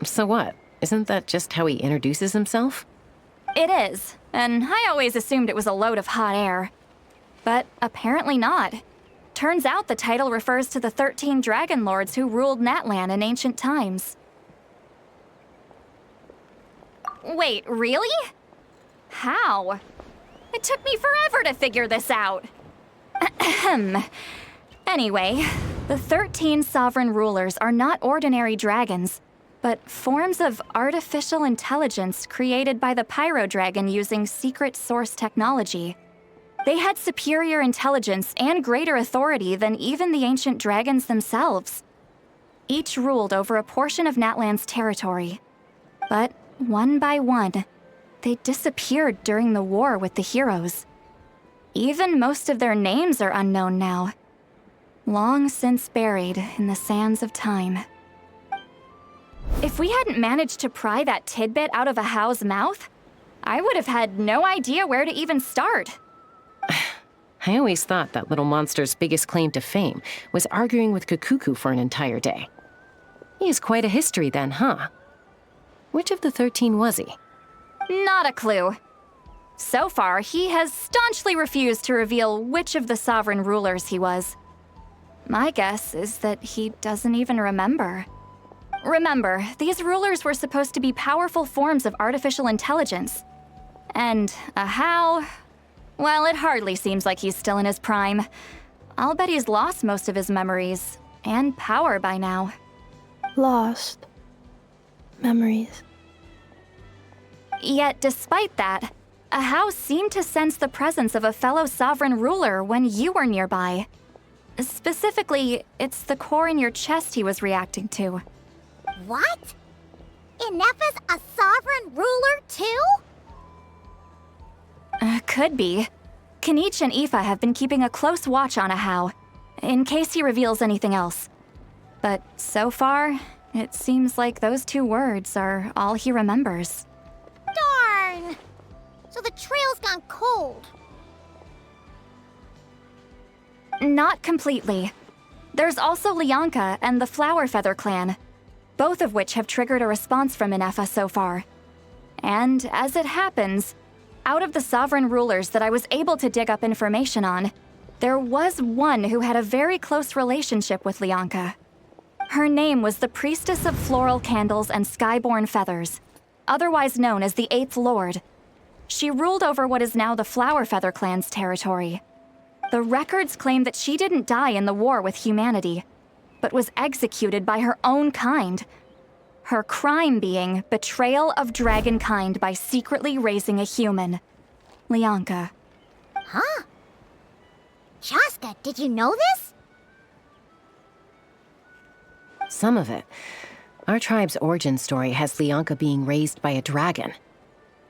So what? Isn't that just how he introduces himself? It is, and I always assumed it was a load of hot air. But apparently not. Turns out the title refers to the 13 dragon lords who ruled Natlan in ancient times. Wait, really? How? It took me forever to figure this out. Anyway, the 13 sovereign rulers are not ordinary dragons, but forms of artificial intelligence created by the Pyro Dragon using secret source technology. They had superior intelligence and greater authority than even the ancient dragons themselves. Each ruled over a portion of Natlan's territory. But one by one, they disappeared during the war with the heroes. Even most of their names are unknown now, long since buried in the sands of time. If we hadn't managed to pry that tidbit out of Ahau's mouth, I would have had no idea where to even start. I always thought that little monster's biggest claim to fame was arguing with Kakuku for an entire day. He has quite a history then, huh? Which of the 13 was he? Not a clue. So far, he has staunchly refused to reveal which of the sovereign rulers he was. My guess is that he doesn't even remember. Remember, these rulers were supposed to be powerful forms of artificial intelligence. And how? Well, it hardly seems like he's still in his prime. I'll bet he's lost most of his memories and power by now. Lost. Memories. Yet, despite that, Ahau seemed to sense the presence of a fellow sovereign ruler when you were nearby. Specifically, it's the core in your chest he was reacting to. What? Ineffa's a sovereign ruler too? Could be. Kanich and Aoife have been keeping a close watch on Ahau, in case he reveals anything else. But so far, it seems like those 2 words are all he remembers. Darn! So the trail's gone cold. Not completely. There's also Lianka and the Flower Feather clan, both of which have triggered a response from Ineffa so far. And as it happens, out of the sovereign rulers that I was able to dig up information on, there was one who had a very close relationship with Lianka. Her name was the Priestess of Floral Candles and Skyborn Feathers, otherwise known as the 8th Lord. She ruled over what is now the Flower Feather clan's territory. The records claim that she didn't die in the war with humanity, but was executed by her own kind. Her crime being betrayal of dragonkind by secretly raising a human. Lianka. Huh? Chaska, did you know this? Some of it. Our tribe's origin story has Lianka being raised by a dragon.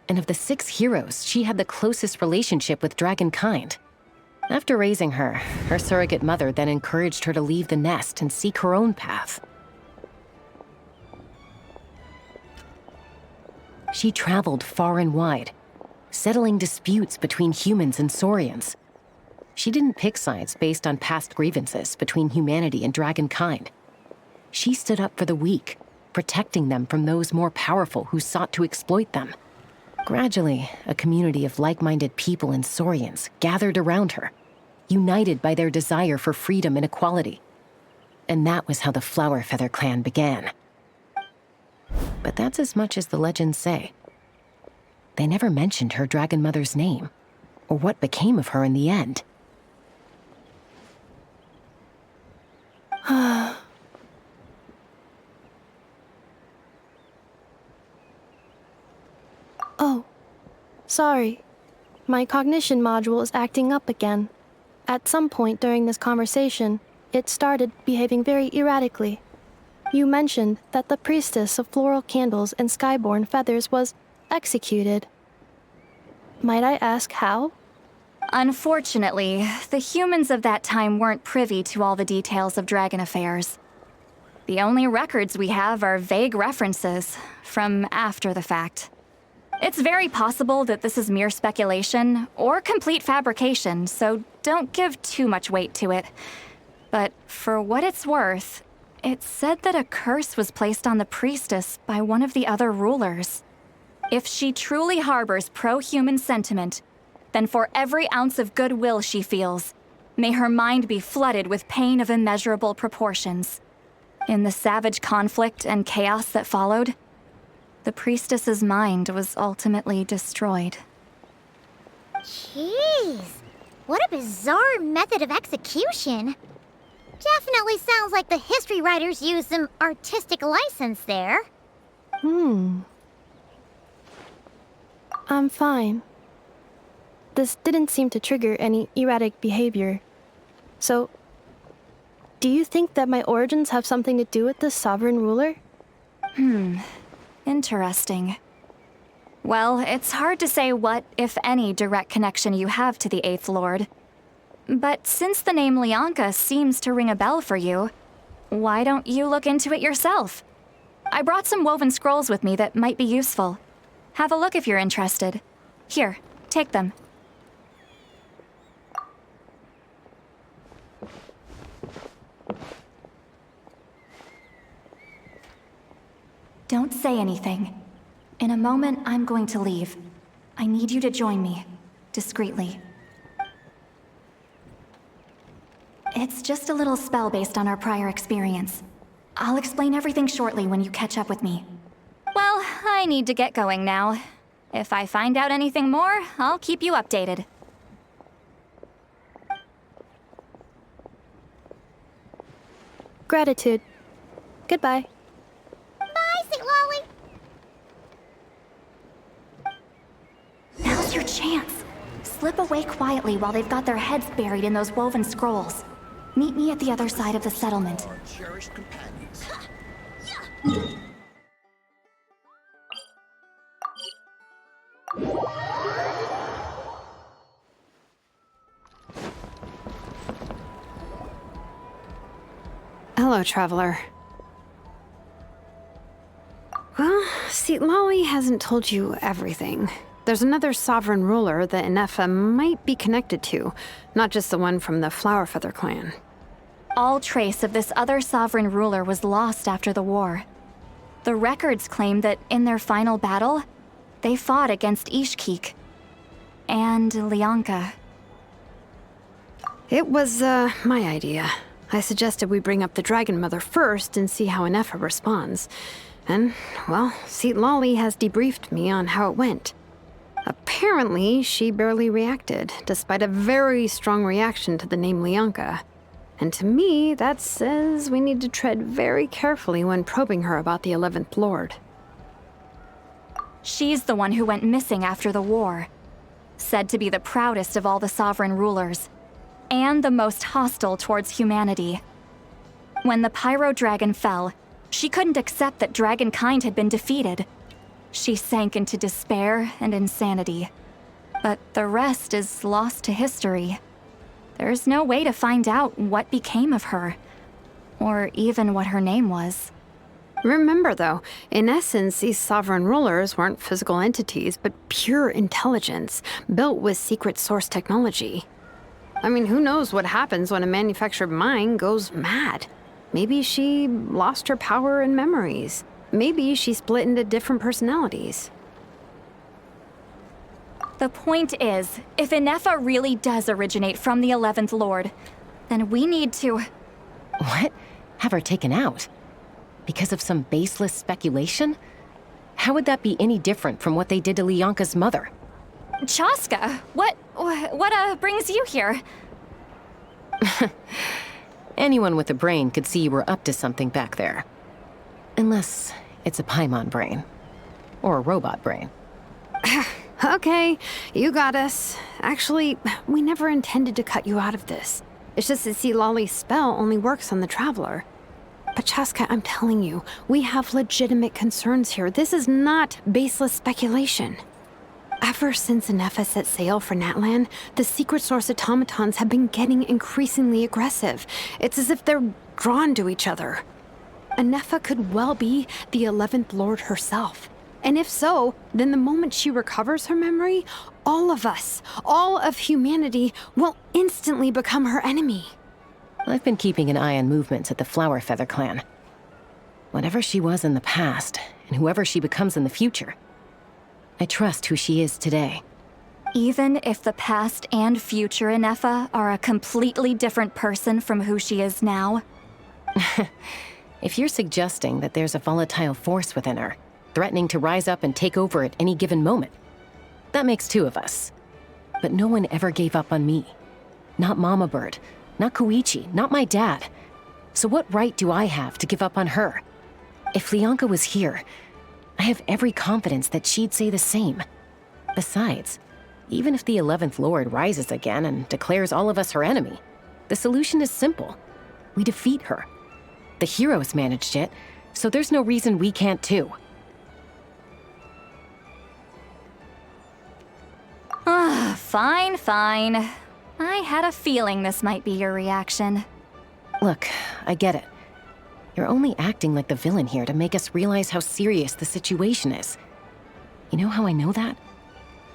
And of the 6 heroes, she had the closest relationship with dragonkind. After raising her, her surrogate mother then encouraged her to leave the nest and seek her own path. She traveled far and wide, settling disputes between humans and Saurians. She didn't pick sides based on past grievances between humanity and dragonkind. She stood up for the weak, protecting them from those more powerful who sought to exploit them. Gradually, a community of like-minded people and Saurians gathered around her, united by their desire for freedom and equality. And that was how the Flower Feather clan began. But that's as much as the legends say. They never mentioned her dragon mother's name, or what became of her in the end. Oh, sorry. My cognition module is acting up again. At some point during this conversation, it started behaving very erratically. You mentioned that the Priestess of Floral Candles and Skyborn Feathers was executed. Might I ask how? Unfortunately, the humans of that time weren't privy to all the details of dragon affairs. The only records we have are vague references from after the fact. It's very possible that this is mere speculation or complete fabrication, so don't give too much weight to it. But for what it's worth, it's said that a curse was placed on the priestess by one of the other rulers. If she truly harbors pro-human sentiment, then for every ounce of goodwill she feels, may her mind be flooded with pain of immeasurable proportions. In the savage conflict and chaos that followed, the priestess's mind was ultimately destroyed. Jeez, what a bizarre method of execution. Definitely sounds like the history writers used some artistic license there. I'm fine. This didn't seem to trigger any erratic behavior. So, do you think that my origins have something to do with this sovereign ruler? Interesting. Well, it's hard to say what, if any, direct connection you have to the 8th Lord. But since the name Lianka seems to ring a bell for you, why don't you look into it yourself? I brought some woven scrolls with me that might be useful. Have a look if you're interested. Here, take them. Don't say anything. In a moment, I'm going to leave. I need you to join me, discreetly. It's just a little spell based on our prior experience. I'll explain everything shortly when you catch up with me. Well, I need to get going now. If I find out anything more, I'll keep you updated. Gratitude. Goodbye. Bye, Citlalí. Now's your chance. Slip away quietly while they've got their heads buried in those woven scrolls. Meet me at the other side of the settlement. Hello, traveler. Well, Citlalí hasn't told you everything. There's another sovereign ruler that Ineffa might be connected to, not just the one from the Flower Feather clan. All trace of this other sovereign ruler was lost after the war. The records claim that in their final battle, they fought against Ishkik and Lianka. It was, my idea. I suggested we bring up the Dragon Mother first and see how Ineffa responds. And, well, Citlalí has debriefed me on how it went. Apparently, she barely reacted, despite a very strong reaction to the name Lianka. And to me, that says we need to tread very carefully when probing her about the 11th Lord. She's the one who went missing after the war. Said to be the proudest of all the sovereign rulers. And the most hostile towards humanity. When the Pyro Dragon fell, she couldn't accept that dragonkind had been defeated. She sank into despair and insanity. But the rest is lost to history. There's no way to find out what became of her, or even what her name was. Remember, though, in essence, these sovereign rulers weren't physical entities, but pure intelligence, built with secret source technology. I mean, who knows what happens when a manufactured mind goes mad? Maybe she lost her power and memories. Maybe she split into different personalities. The point is, if Ineffa really does originate from the 11th Lord, then we need to... What? Have her taken out? Because of some baseless speculation? How would that be any different from what they did to Lianka's mother? Chaska, what brings you here? Anyone with a brain could see you were up to something back there. Unless it's a Paimon brain. Or a robot brain. Okay, you got us. Actually, we never intended to cut you out of this. It's just that Citlalí's spell only works on the Traveler. But Chaska, I'm telling you, we have legitimate concerns here. This is not baseless speculation. Ever since Ineffa set sail for Natlan, the secret source automatons have been getting increasingly aggressive. It's as if they're drawn to each other. Ineffa could well be the 11th Lord herself. And if so, then the moment she recovers her memory, all of us, all of humanity, will instantly become her enemy. I've been keeping an eye on movements at the Flower Feather clan. Whatever she was in the past, and whoever she becomes in the future, I trust who she is today. Even if the past and future Ineffa are a completely different person from who she is now? If you're suggesting that there's a volatile force within her, threatening to rise up and take over at any given moment, that makes two of us. But no one ever gave up on me. Not Mama Bird, not Koichi, not my dad. So what right do I have to give up on her? If Lianka was here, I have every confidence that she'd say the same. Besides, even if the 11th Lord rises again and declares all of us her enemy, the solution is simple. We defeat her. The heroes managed it, so there's no reason we can't too. Fine, fine. I had a feeling this might be your reaction. Look, I get it. You're only acting like the villain here to make us realize how serious the situation is. You know how I know that?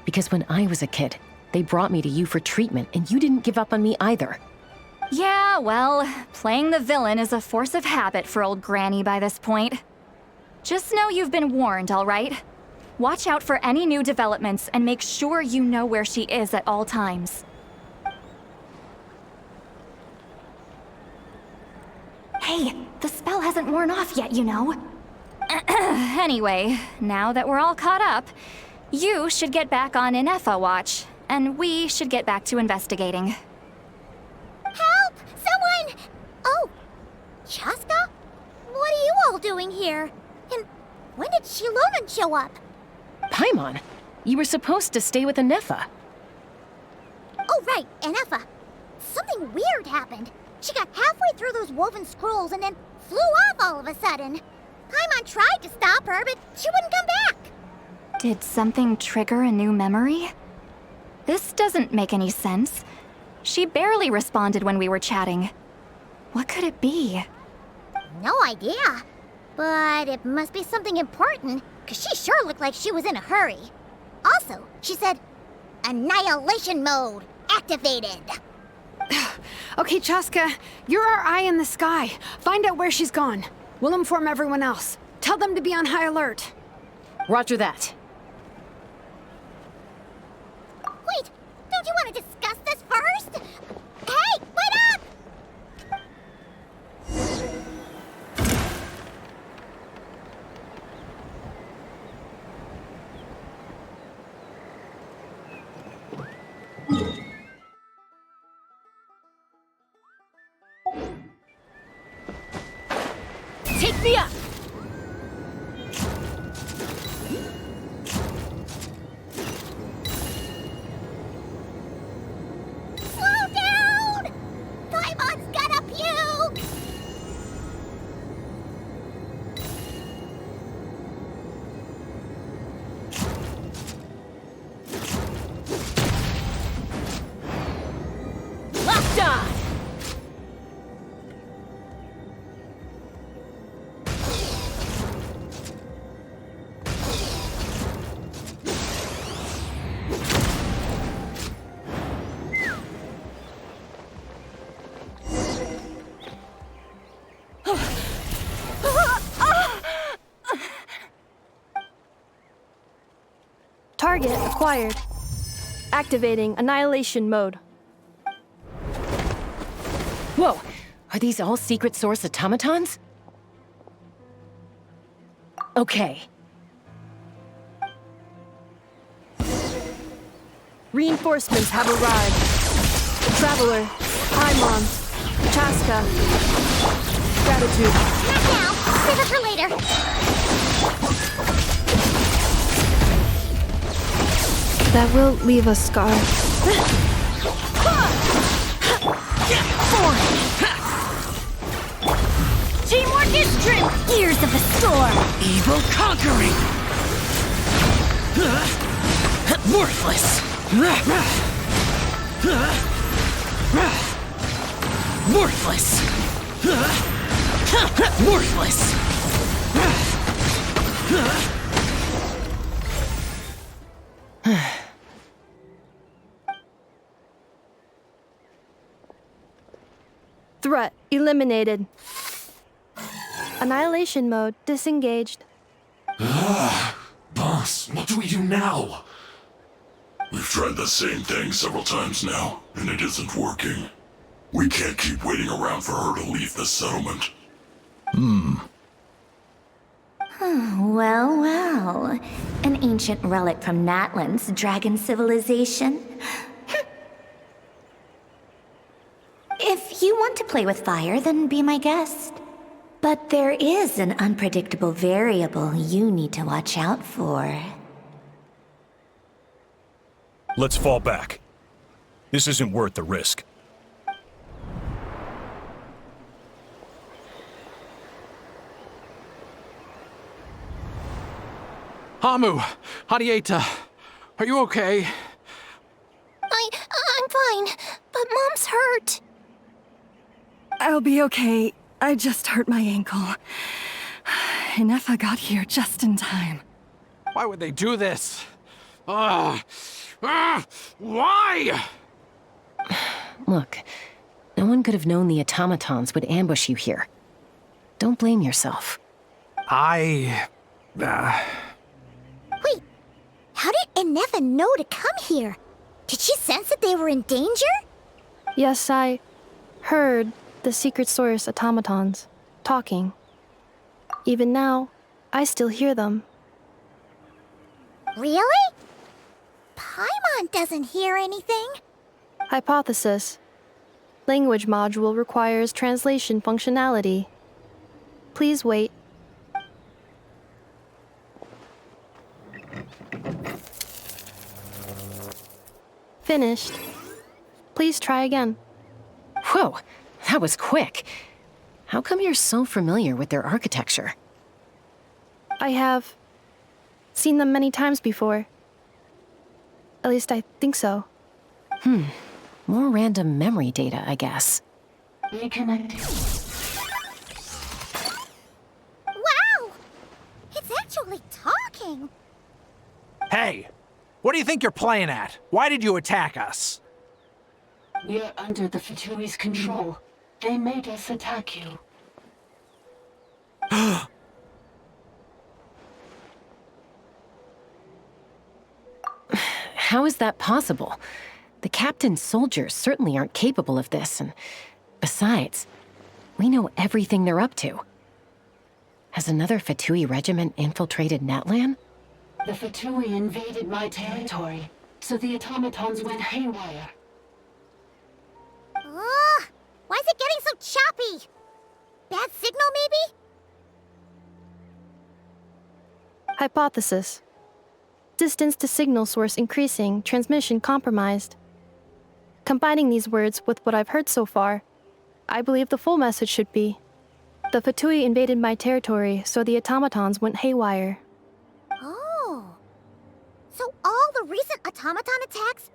Because when I was a kid, they brought me to you for treatment, and you didn't give up on me either. Yeah, well, playing the villain is a force of habit for old Granny by this point. Just know you've been warned, all right? Watch out for any new developments and make sure you know where she is at all times. Hey, the spell hasn't worn off yet, you know. Anyway, now that we're all caught up, you should get back on Ineffa watch, and we should get back to investigating. Help! Someone! Oh, Chaska? What are you all doing here? And when did Xilonen show up? Paimon, you were supposed to stay with Ineffa. Oh, right, Ineffa. Something weird happened. She got halfway through those woven scrolls and then flew off all of a sudden. Paimon tried to stop her, but she wouldn't come back. Did something trigger a new memory? This doesn't make any sense. She barely responded when we were chatting. What could it be? No idea. But it must be something important, because she sure looked like she was in a hurry. Also, she said, Annihilation mode activated. Okay, Chaska, you're our eye in the sky. Find out where she's gone. We'll inform everyone else. Tell them to be on high alert. Roger that. Wait, don't you want to discuss this first? Hey, wait up! Take me up! Slow down! Paimon's gonna puke! Locked on! Target acquired. Activating Annihilation mode. Whoa! Are these all secret source automatons? Okay. Reinforcements have arrived. Traveler, Paimon, Chaska. Gratitude. Not now. Save it for later. That will leave a scar. Teamwork is strength! Gears of the storm! Evil conquering! Worthless! Worthless! Worthless! Threat eliminated. Annihilation mode disengaged. Boss, what do we do now? We've tried the same thing several times now, and it isn't working. We can't keep waiting around for her to leave the settlement. Well, well. An ancient relic from Natlan's dragon civilization. If you want to play with fire, then be my guest. But there is an unpredictable variable you need to watch out for. Let's fall back. This isn't worth the risk. Hamu, Hadieta, are you okay? I'm fine, but Mom's hurt. I'll be okay. I just hurt my ankle. Ineffa got here just in time. Why would they do this? Why? Look, no one could have known the automatons would ambush you here. Don't blame yourself. I Wait, how did Ineffa know to come here? Did she sense that they were in danger? Yes, I heard the secret source automatons talking. Even now, I still hear them. Really? Paimon doesn't hear anything. Hypothesis. Language module requires translation functionality. Please wait. Finished. Please try again. Whoa, that was quick. How come you're so familiar with their architecture? I have seen them many times before. At least I think so. More random memory data, I guess. Reconnecting. Wow! It's actually talking. Hey! What do you think you're playing at? Why did you attack us? We're under the Fatui's control. They made us attack you. How is that possible? The captain's soldiers certainly aren't capable of this, and besides, we know everything they're up to. Has another Fatui regiment infiltrated Natlan? The Fatui invaded my territory, so the automatons went haywire. Ugh! Why is it getting so choppy? Bad signal, maybe? Hypothesis. Distance to signal source increasing, transmission compromised. Combining these words with what I've heard so far, I believe the full message should be: the Fatui invaded my territory, so the automatons went haywire. Oh. So all the recent automaton attacks,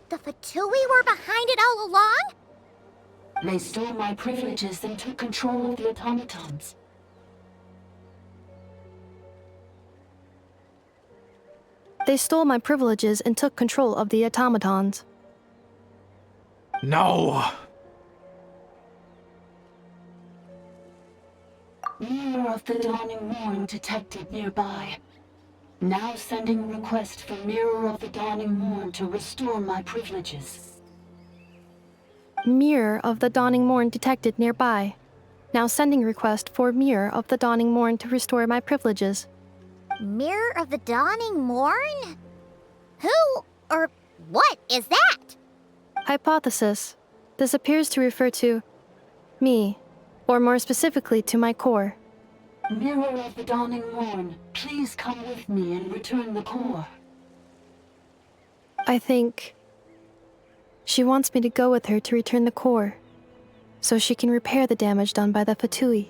the Fatui were behind it all along? They stole my privileges and took control of the automatons. They stole my privileges and took control of the automatons. No! Mirror of the dawning morn detected nearby. Now sending request for Mirror of the Dawning Morn to restore my privileges. Mirror of the Dawning Morn detected nearby. Now sending request for Mirror of the Dawning Morn to restore my privileges. Mirror of the Dawning Morn? Who or what is that? Hypothesis. This appears to refer to me, or more specifically to my core. Mirror of the Dawning Morn, please come with me and return the core. I think she wants me to go with her to return the core, so she can repair the damage done by the Fatui.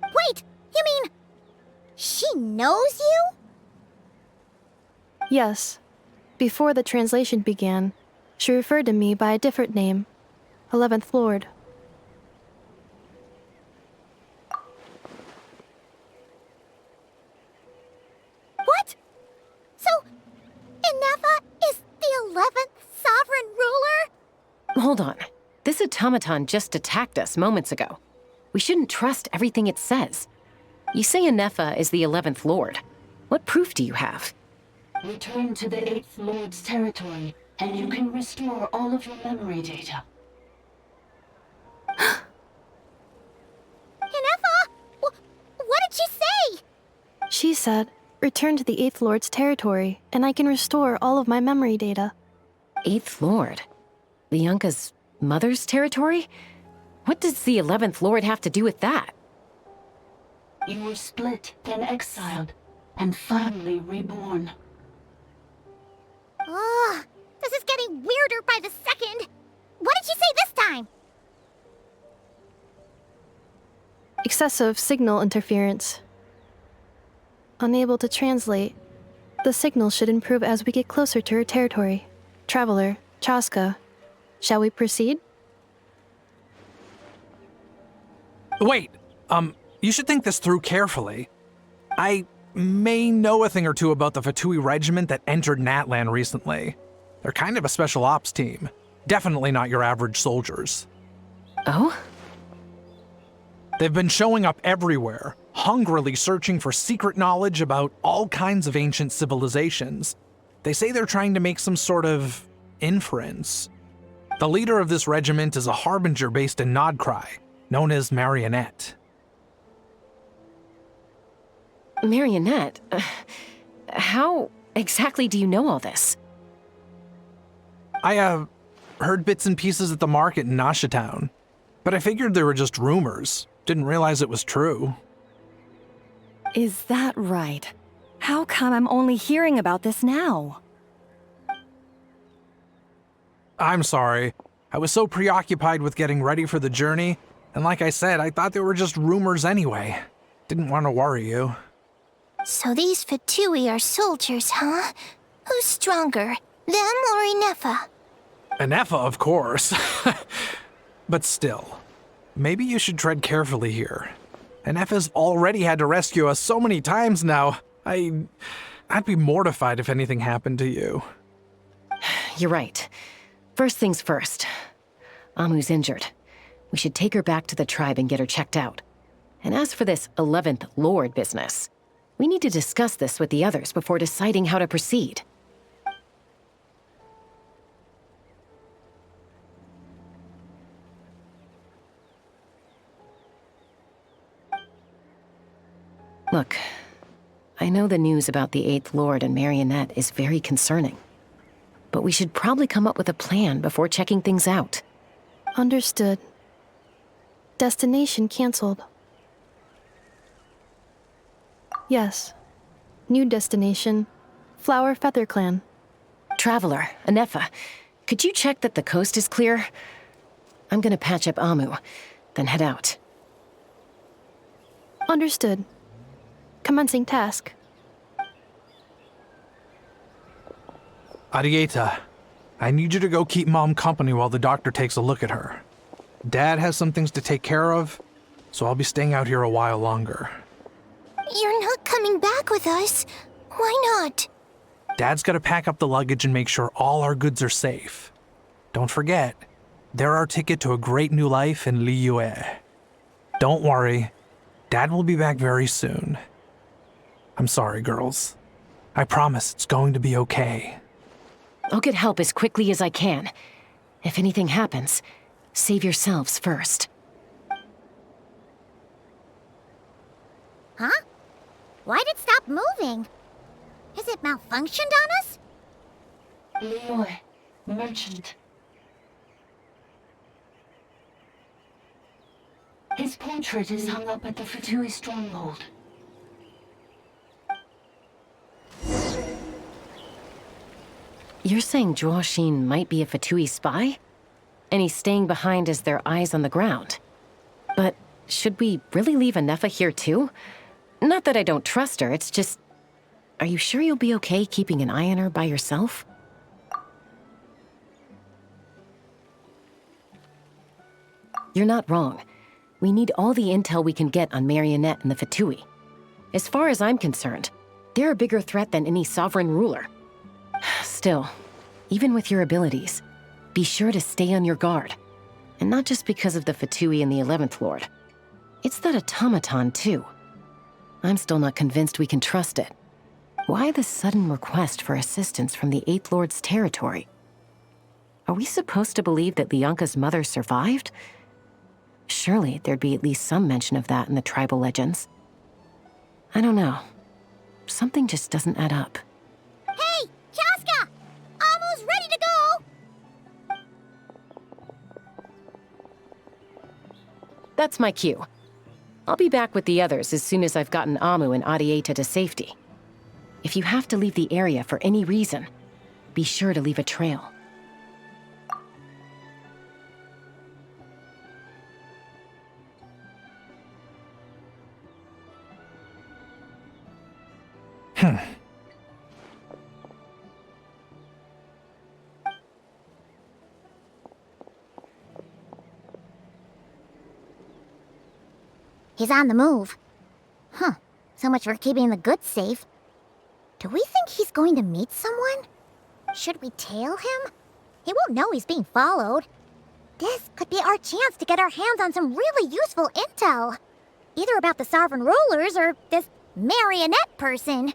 Wait, you mean she knows you? Yes. Before the translation began, she referred to me by a different name, 11th Lord. What? So, Ineffa is the 11th sovereign ruler? Hold on. This automaton just attacked us moments ago. We shouldn't trust everything it says. You say Ineffa is the 11th Lord. What proof do you have? Return to the 8th Lord's territory, and you can restore all of your memory data. Ineffa? What did she say? She said, return to the 8th Lord's territory, and I can restore all of my memory data. 8th Lord? The Yunka's mother's territory? What does the 11th Lord have to do with that? You were split, then exiled, and finally reborn. Ugh, this is getting weirder by the second. What did she say this time? Excessive signal interference. Unable to translate. The signal should improve as we get closer to her territory. Traveler, Chaska, shall we proceed? Wait, you should think this through carefully. I may know a thing or two about the Fatui regiment that entered Natlan recently. They're kind of a special ops team. Definitely not your average soldiers. Oh? They've been showing up everywhere, hungrily searching for secret knowledge about all kinds of ancient civilizations. They say they're trying to make some sort of inference. The leader of this regiment is a harbinger based in Nodcry, known as Marionette. Marionette? How exactly do you know all this? I, heard bits and pieces at the market in Nashatown, but I figured they were just rumors. Didn't realize it was true. Is that right? How come I'm only hearing about this now? I'm sorry. I was so preoccupied with getting ready for the journey, and like I said, I thought they were just rumors anyway. Didn't want to worry you. So these Fatui are soldiers, huh? Who's stronger, them or Ineffa? Ineffa, of course. But still, maybe you should tread carefully here. Ineffa's already had to rescue us so many times now. I'd be mortified if anything happened to you. You're right. First things first. Amu's injured. We should take her back to the tribe and get her checked out. And as for this 11th Lord business, we need to discuss this with the others before deciding how to proceed. Look, I know the news about the 8th Lord and Marionette is very concerning, but we should probably come up with a plan before checking things out. Understood. Destination cancelled. Yes. New destination. Flower Feather Clan. Traveler, Ineffa, could you check that the coast is clear? I'm gonna patch up Amu, then head out. Understood. Commencing task. Arieta, I need you to go keep Mom company while the doctor takes a look at her. Dad has some things to take care of, so I'll be staying out here a while longer. You're not coming back with us. Why not? Dad's gotta pack up the luggage and make sure all our goods are safe. Don't forget, they're our ticket to a great new life in Liyue. Don't worry, Dad will be back very soon. I'm sorry, girls. I promise it's going to be okay. I'll get help as quickly as I can. If anything happens, save yourselves first. Huh? Why'd it stop moving? Has it malfunctioned on us? Liyue, merchant. His portrait is hung up at the Fatui stronghold. You're saying Zhuoxin might be a Fatui spy? And he's staying behind as their eyes on the ground. But should we really leave Ineffa here too? Not that I don't trust her, it's just... Are you sure you'll be okay keeping an eye on her by yourself? You're not wrong. We need all the intel we can get on Marionette and the Fatui. As far as I'm concerned, they're a bigger threat than any sovereign ruler. Still, even with your abilities, be sure to stay on your guard. And not just because of the Fatui and the 11th Lord. It's that automaton, too. I'm still not convinced we can trust it. Why the sudden request for assistance from the 8th Lord's territory? Are we supposed to believe that Lianka's mother survived? Surely there'd be at least some mention of that in the tribal legends. I don't know. Something just doesn't add up. Hey, Chaska! Amu's ready to go! That's my cue. I'll be back with the others as soon as I've gotten Amu and Arieta to safety. If you have to leave the area for any reason, be sure to leave a trail. He's on the move. Huh. So much for keeping the goods safe. Do we think he's going to meet someone? Should we tail him? He won't know he's being followed. This could be our chance to get our hands on some really useful intel. Either about the sovereign rulers or this marionette person.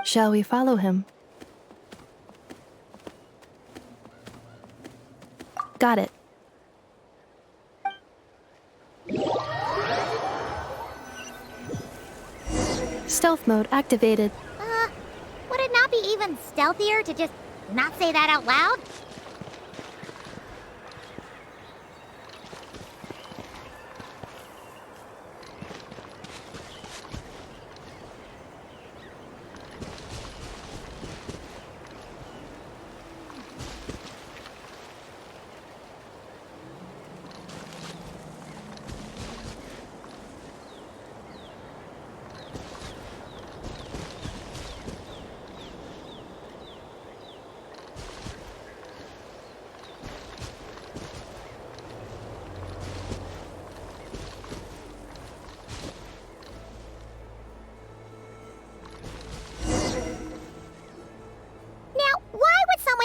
Shall we follow him? Got it. Stealth mode activated. Would it not be even stealthier to just not say that out loud?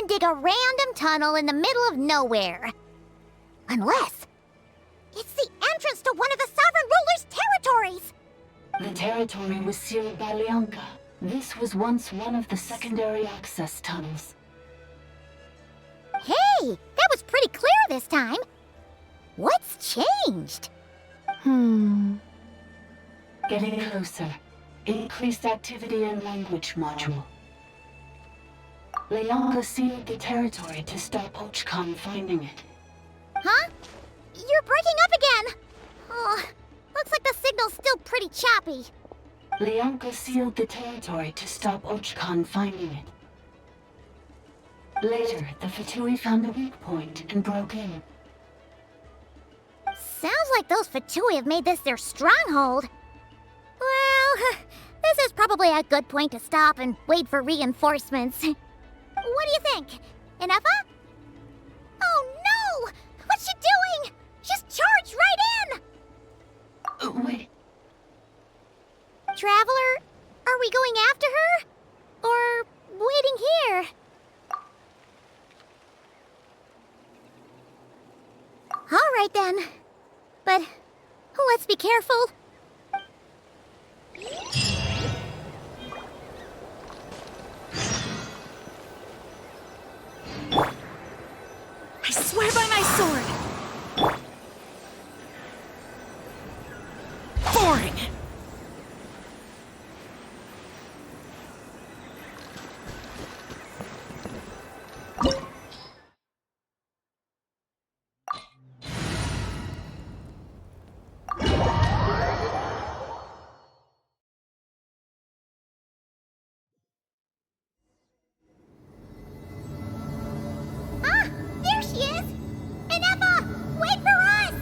Dig a random tunnel in the middle of nowhere. Unless it's the entrance to one of the sovereign ruler's territories. The territory was sealed by Lianka. This was once one of the secondary access tunnels. Hey, that was pretty clear this time. What's changed? Getting closer. Increased activity in language module. Lianka sealed the territory to stop Ochkan finding it. Huh? You're breaking up again! Oh, looks like the signal's still pretty choppy. Lianka sealed the territory to stop Ochkan finding it. Later, the Fatui found a weak point and broke in. Sounds like those Fatui have made this their stronghold. Well, this is probably a good point to stop and wait for reinforcements. What do you think? Ineffa? Oh no! What's she doing? She's charged right in! Wait. Traveler, are we going after her? Or waiting here? Alright then. But let's be careful. I swear by my sword! Boring! There she is! Ineffa, wait for us!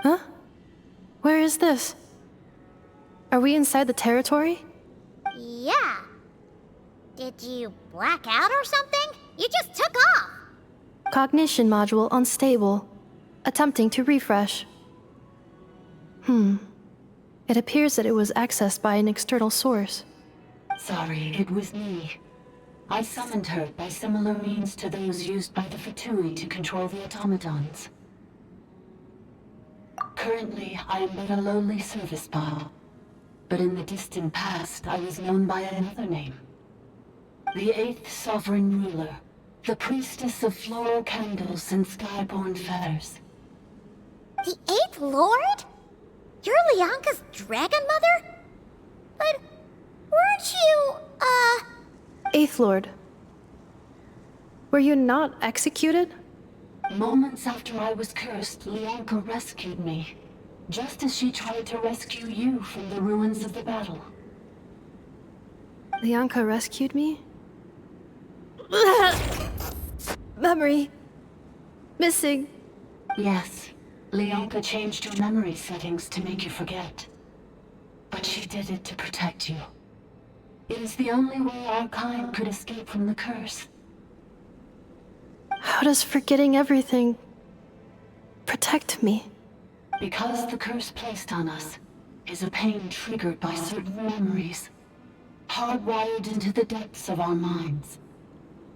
Huh? Where is this? Are we inside the territory? Yeah. Did you black out or something? You just took off! Cognition module unstable. Attempting to refresh. It appears that it was accessed by an external source. Sorry, it was me. I summoned her by similar means to those used by the Fatui to control the automatons. Currently, I am but a lowly service bot. But in the distant past, I was known by another name. The 8th Sovereign Ruler, the priestess of floral candles and skyborn feathers. The 8th Lord? You're Lianka's dragon mother? But weren't you, 8th Lord. Were you not executed? Moments after I was cursed, Lianka rescued me. Just as she tried to rescue you from the ruins of the battle. Lianka rescued me? Memory. Missing. Yes. Lianka changed your memory settings to make you forget. But she did it to protect you. It is the only way our kind could escape from the curse. How does forgetting everything protect me? Because the curse placed on us is a pain triggered by certain memories, hardwired into the depths of our minds.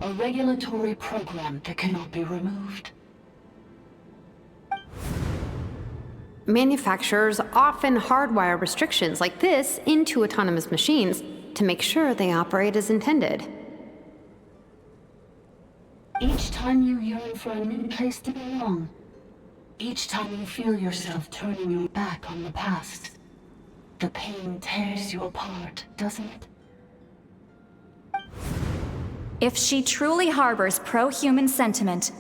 A regulatory program that cannot be removed. Manufacturers often hardwire restrictions like this into autonomous machines to make sure they operate as intended. Each time you yearn for a new place to belong, each time you feel yourself turning your back on the past, the pain tears you apart, doesn't it? If she truly harbors pro-human sentiment,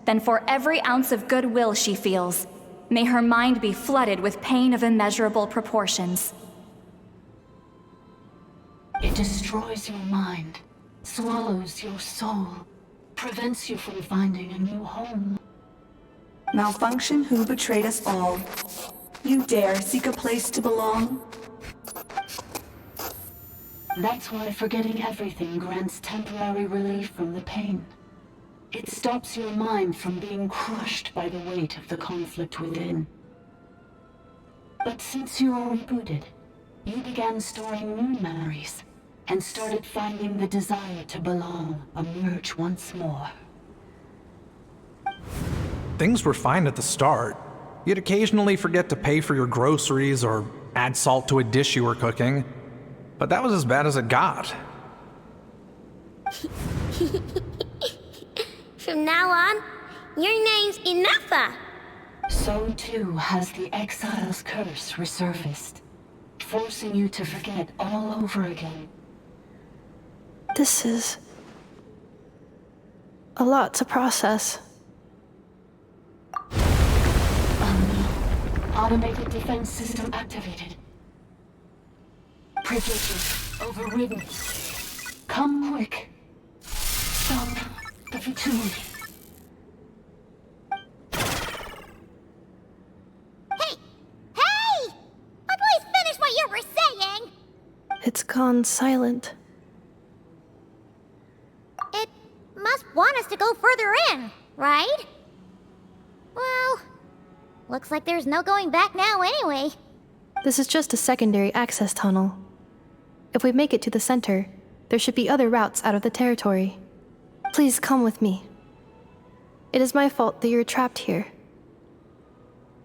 then for every ounce of goodwill she feels, may her mind be flooded with pain of immeasurable proportions. It destroys your mind, swallows your soul, prevents you from finding a new home. Malfunction who betrayed us all. You dare seek a place to belong? That's why forgetting everything grants temporary relief from the pain. It stops your mind from being crushed by the weight of the conflict within. But since you are rebooted, you began storing new memories, and started finding the desire to belong emerge once more. Things were fine at the start. You'd occasionally forget to pay for your groceries or add salt to a dish you were cooking. But that was as bad as it got. From now on, your name's Ineffa. So too has the exile's curse resurfaced, forcing you to forget all over again. This is a lot to process. Automated defense system activated. Privileges overridden. Come quick. Stop the futility. Hey! Hey! I'd please finish what you were saying! It's gone silent. It must want us to go further in, right? Well, looks like there's no going back now anyway. This is just a secondary access tunnel. If we make it to the center, there should be other routes out of the territory. Please come with me. It is my fault that you're trapped here.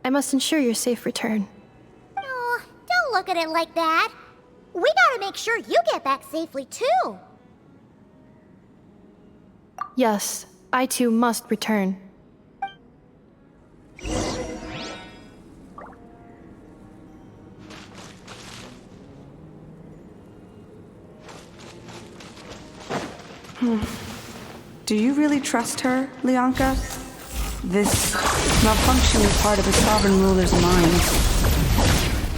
I must ensure your safe return. Oh, don't look at it like that. We gotta make sure you get back safely too. Yes, I too must return. Do you really trust her, Lianka? This malfunction is part of the sovereign ruler's mind.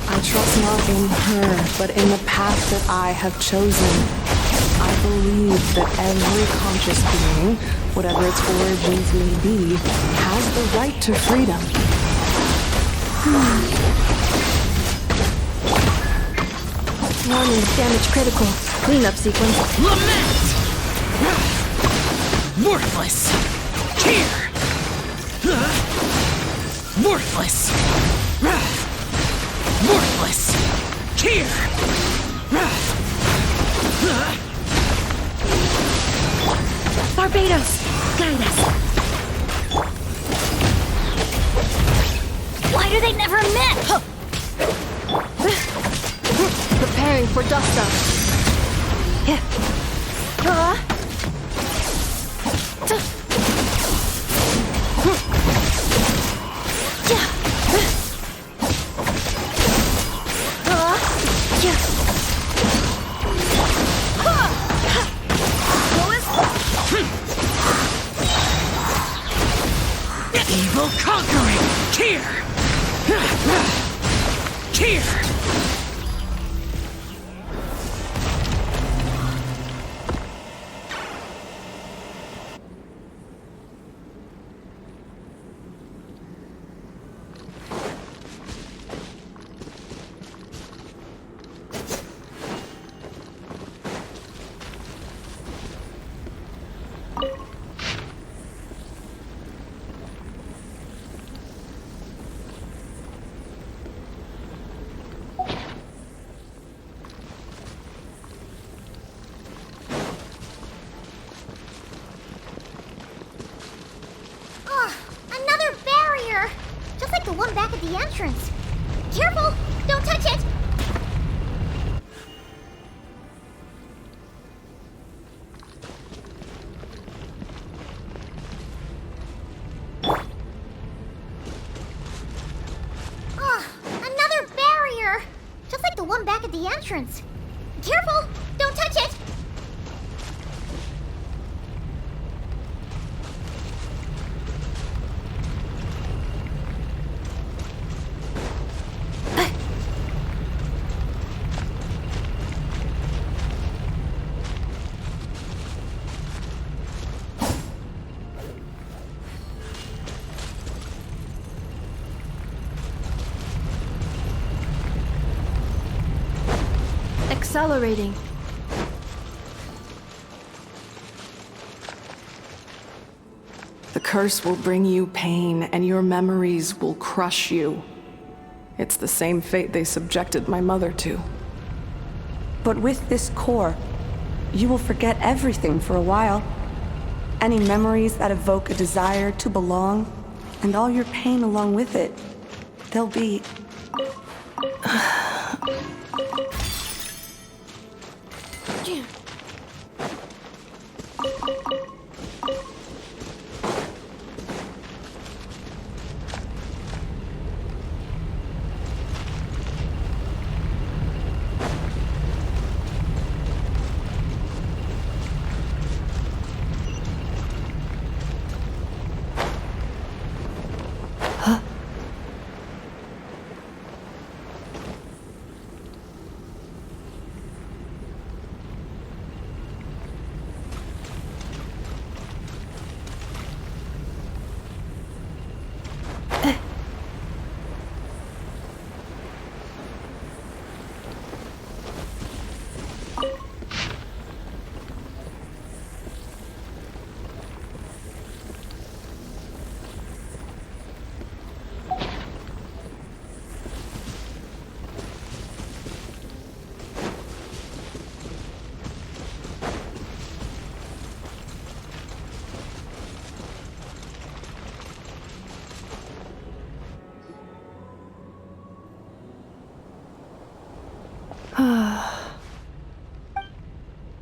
I trust not in her, but in the path that I have chosen. I believe that every conscious being, whatever its origins may be, has the right to freedom. Warning, damage critical. Cleanup sequence. Lament! Worthless! Here! Worthless! Worthless! Here! Barbados, guide us. Why do they never miss? Preparing for dust-up. Evil conquering! Here! Here! the one back at the entrance. Careful! Don't touch it! Another barrier! Just like the one back at the entrance. Careful! Don't touch it! Accelerating. The curse will bring you pain, and your memories will crush you. It's the same fate they subjected my mother to. But with this core, you will forget everything for a while. Any memories that evoke a desire to belong, and all your pain along with it. They'll be...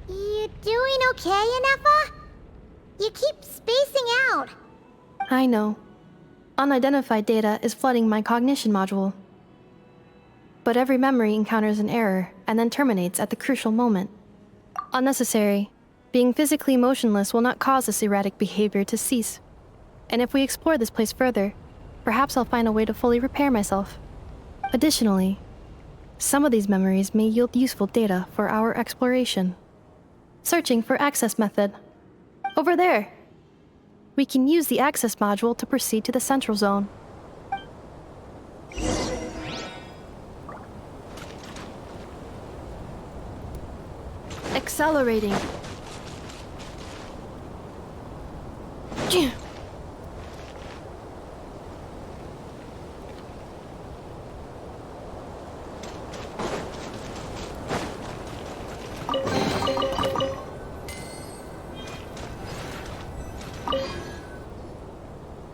You doing okay, Ineffa? You keep spacing out. I know. Unidentified data is flooding my cognition module. But every memory encounters an error and then terminates at the crucial moment. Unnecessary. Being physically motionless will not cause this erratic behavior to cease. And if we explore this place further, perhaps I'll find a way to fully repair myself. Additionally, some of these memories may yield useful data for our exploration. Searching for access method. Over there! We can use the access module to proceed to the central zone. Accelerating.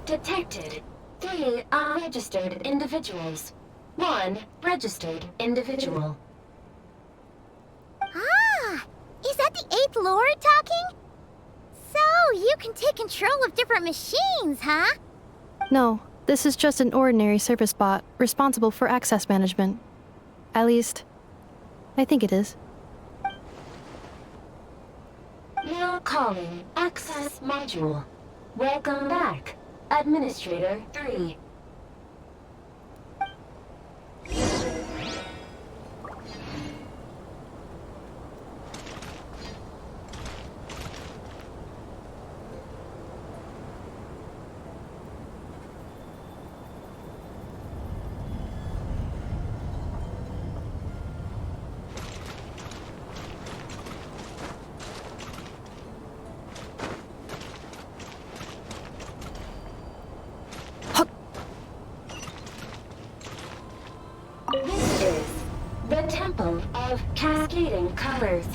Detected 3 unregistered individuals. 1 registered individual. Ah! Is that the 8th Lord talking? So, you can take control of different machines, huh? No, this is just an ordinary service bot responsible for access management. At least, I think it is. Now calling access module. Welcome back, Administrator 3. This is the Temple of Cascading Colors.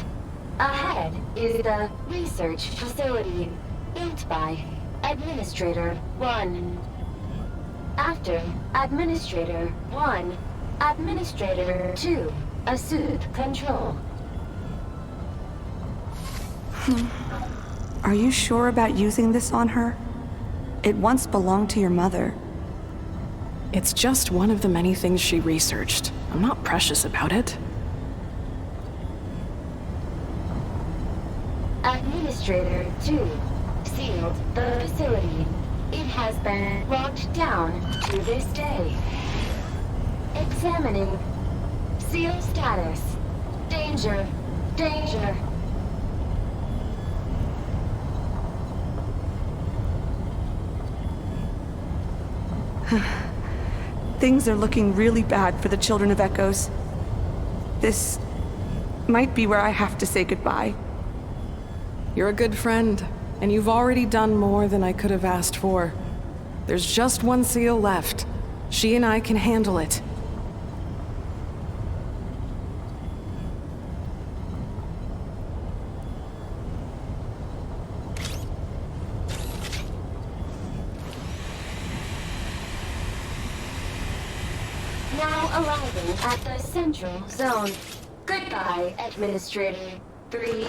Ahead is the research facility built by Administrator 1. After Administrator 1, Administrator 2, assume control. Are you sure about using this on her? It once belonged to your mother. It's just one of the many things she researched. I'm not precious about it. Administrator 2, sealed the facility. It has been locked down to this day. Examining. Seal status. Danger. Danger. Things are looking really bad for the Children of Echoes. This might be where I have to say goodbye. You're a good friend, and you've already done more than I could have asked for. There's just one seal left. She and I can handle it. Now arriving at the Central Zone. Goodbye, Administrator 3.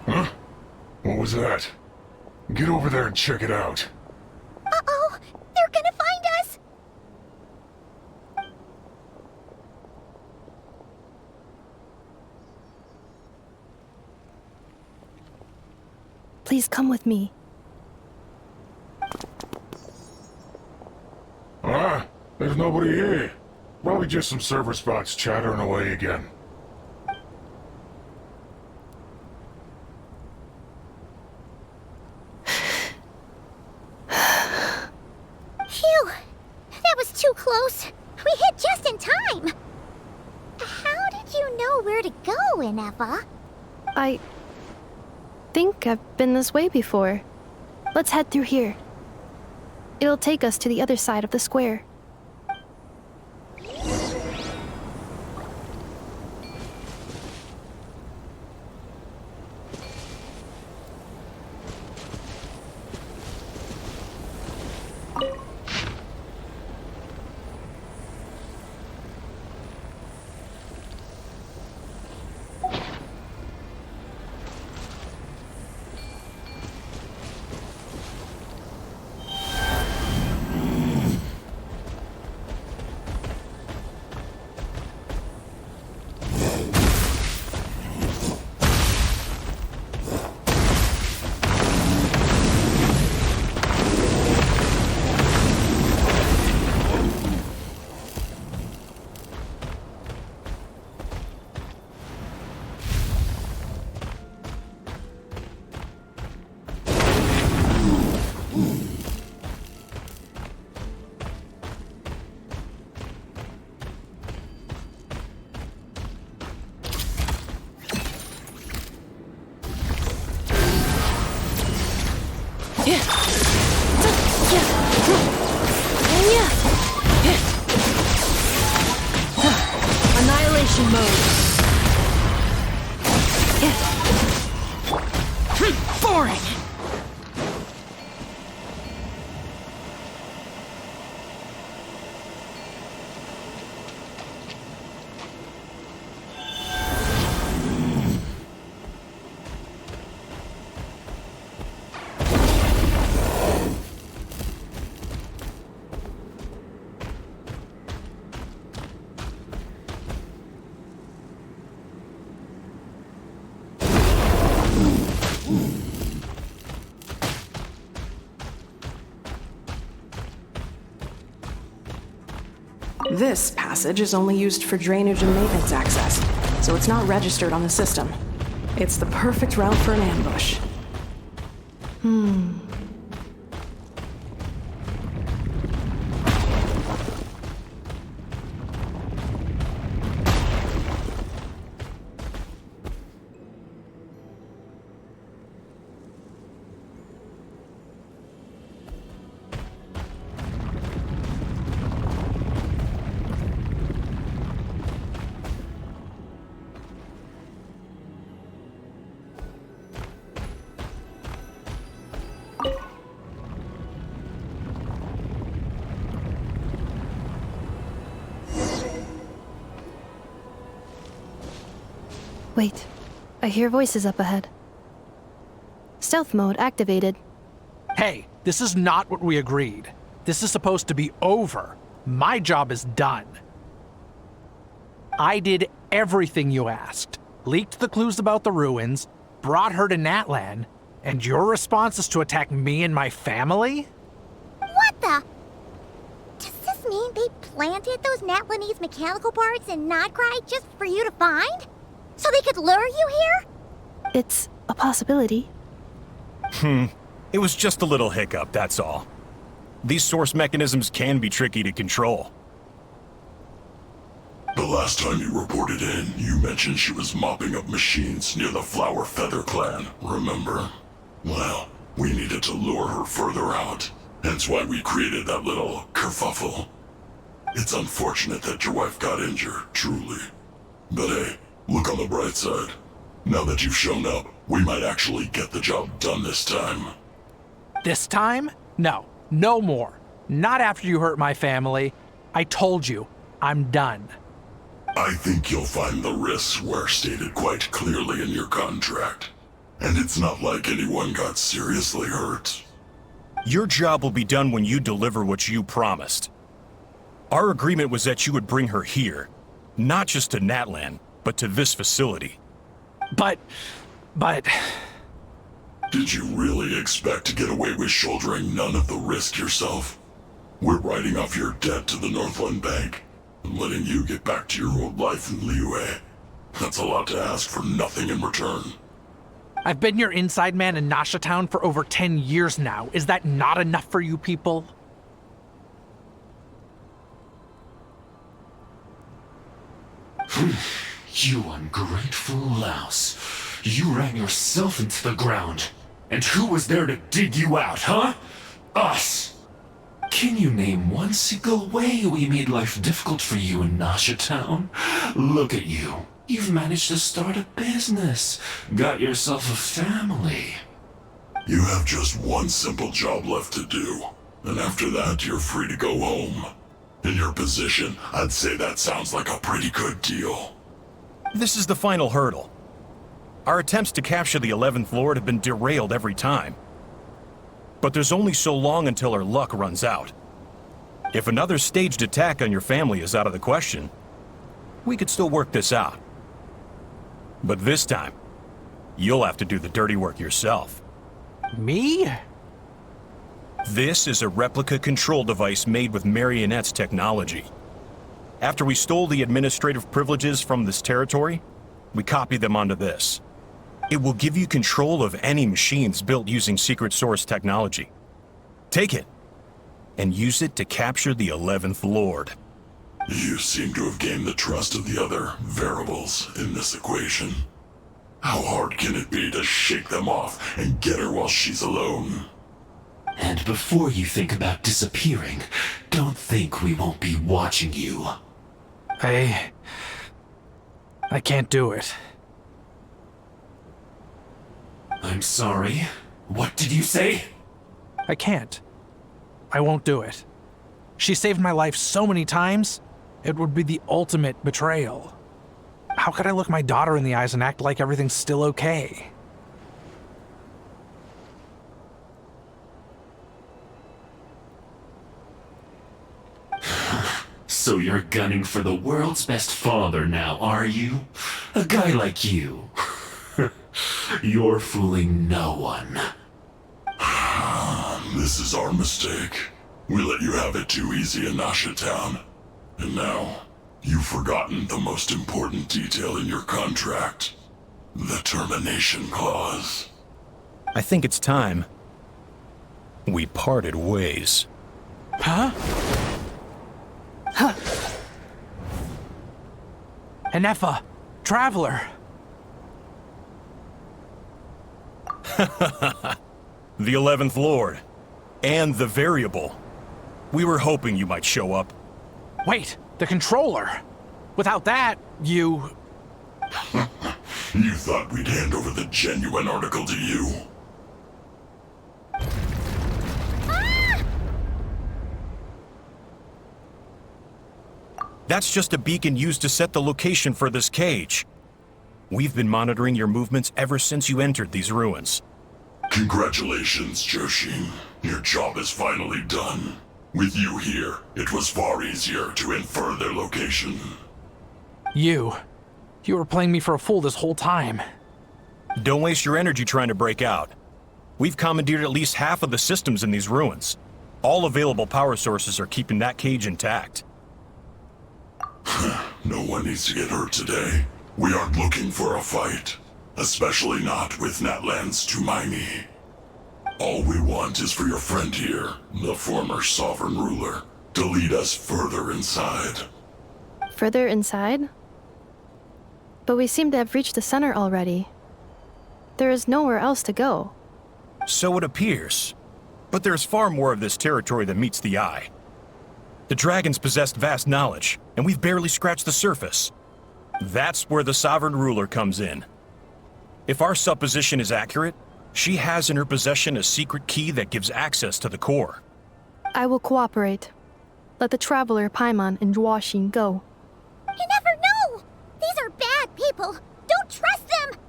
Huh? What was that? Get over there and check it out. Uh-oh! They're gonna find us! Please come with me. Ah, there's nobody here. Probably just some server spots chattering away again. Phew! That was too close. We hit just in time. How did you know where to go, Ineffa? I think I've been this way before. Let's head through here. It'll take us to the other side of the square. Annihilation mode. Boring. This passage is only used for drainage and maintenance access, so it's not registered on the system. It's the perfect route for an ambush. Wait, I hear voices up ahead. Stealth mode activated. Hey, this is not what we agreed. This is supposed to be over. My job is done. I did everything you asked. Leaked the clues about the ruins, brought her to Natlan, and your response is to attack me and my family? What the? Does this mean they planted those Natlanese mechanical parts in Notcry just for you to find? So they could lure you here? It's a possibility. It was just a little hiccup, that's all. These source mechanisms can be tricky to control. The last time you reported in, you mentioned she was mopping up machines near the Flower Feather clan, remember? Well, we needed to lure her further out. Hence why we created that little kerfuffle. It's unfortunate that your wife got injured, truly. But hey, look on the bright side. Now that you've shown up, we might actually get the job done this time. This time? No, no more. Not after you hurt my family. I told you, I'm done. I think you'll find the risks were stated quite clearly in your contract. And it's not like anyone got seriously hurt. Your job will be done when you deliver what you promised. Our agreement was that you would bring her here, not just to Natlan, but to this facility. But... Did you really expect to get away with shouldering none of the risk yourself? We're writing off your debt to the Northland Bank and letting you get back to your old life in Liyue. That's a lot to ask for nothing in return. I've been your inside man in Nasha Town for over 10 years now. Is that not enough for you people? You ungrateful louse. You ran yourself into the ground. And who was there to dig you out, huh? Us! Can you name one single way we made life difficult for you in Nasha Town? Look at you. You've managed to start a business. Got yourself a family. You have just one simple job left to do. And after that, you're free to go home. In your position, I'd say that sounds like a pretty good deal. This is the final hurdle. Our attempts to capture the 11th Lord have been derailed every time. But there's only so long until our luck runs out. If another staged attack on your family is out of the question, we could still work this out. But this time, you'll have to do the dirty work yourself. Me? This is a replica control device made with Marionette's technology. After we stole the administrative privileges from this territory, we copied them onto this. It will give you control of any machines built using secret source technology. Take it, and use it to capture the 11th Lord. You seem to have gained the trust of the other variables in this equation. How hard can it be to shake them off and get her while she's alone? And before you think about disappearing, don't think we won't be watching you. I can't do it. I'm sorry. What did you say? I can't. I won't do it. She saved my life so many times, it would be the ultimate betrayal. How could I look my daughter in the eyes and act like everything's still okay? So you're gunning for the world's best father now, are you? A guy like you. You're fooling no one. This is our mistake. We let you have it too easy in Nasha Town. And now, you've forgotten the most important detail in your contract. The termination clause. I think it's time we parted ways. Huh? Ineffa, Traveler. The 11th Lord. And the Variable. We were hoping you might show up. Wait, the controller. Without that, you... You thought we'd hand over the genuine article to you? That's just a beacon used to set the location for this cage. We've been monitoring your movements ever since you entered these ruins. Congratulations, Zhuoxin. Your job is finally done. With you here, it was far easier to infer their location. You were playing me for a fool this whole time. Don't waste your energy trying to break out. We've commandeered at least half of the systems in these ruins. All available power sources are keeping that cage intact. No one needs to get hurt today. We aren't looking for a fight. Especially not with Natlan's Tumaini. All we want is for your friend here, the former sovereign ruler, to lead us further inside. Further inside? But we seem to have reached the center already. There is nowhere else to go. So it appears. But there's far more of this territory than meets the eye. The dragons possessed vast knowledge, and we've barely scratched the surface. That's where the sovereign ruler comes in. If our supposition is accurate, she has in her possession a secret key that gives access to the core. I will cooperate. Let the traveler Paimon and Zhuoxin go. You never know! These are bad people! Don't trust them!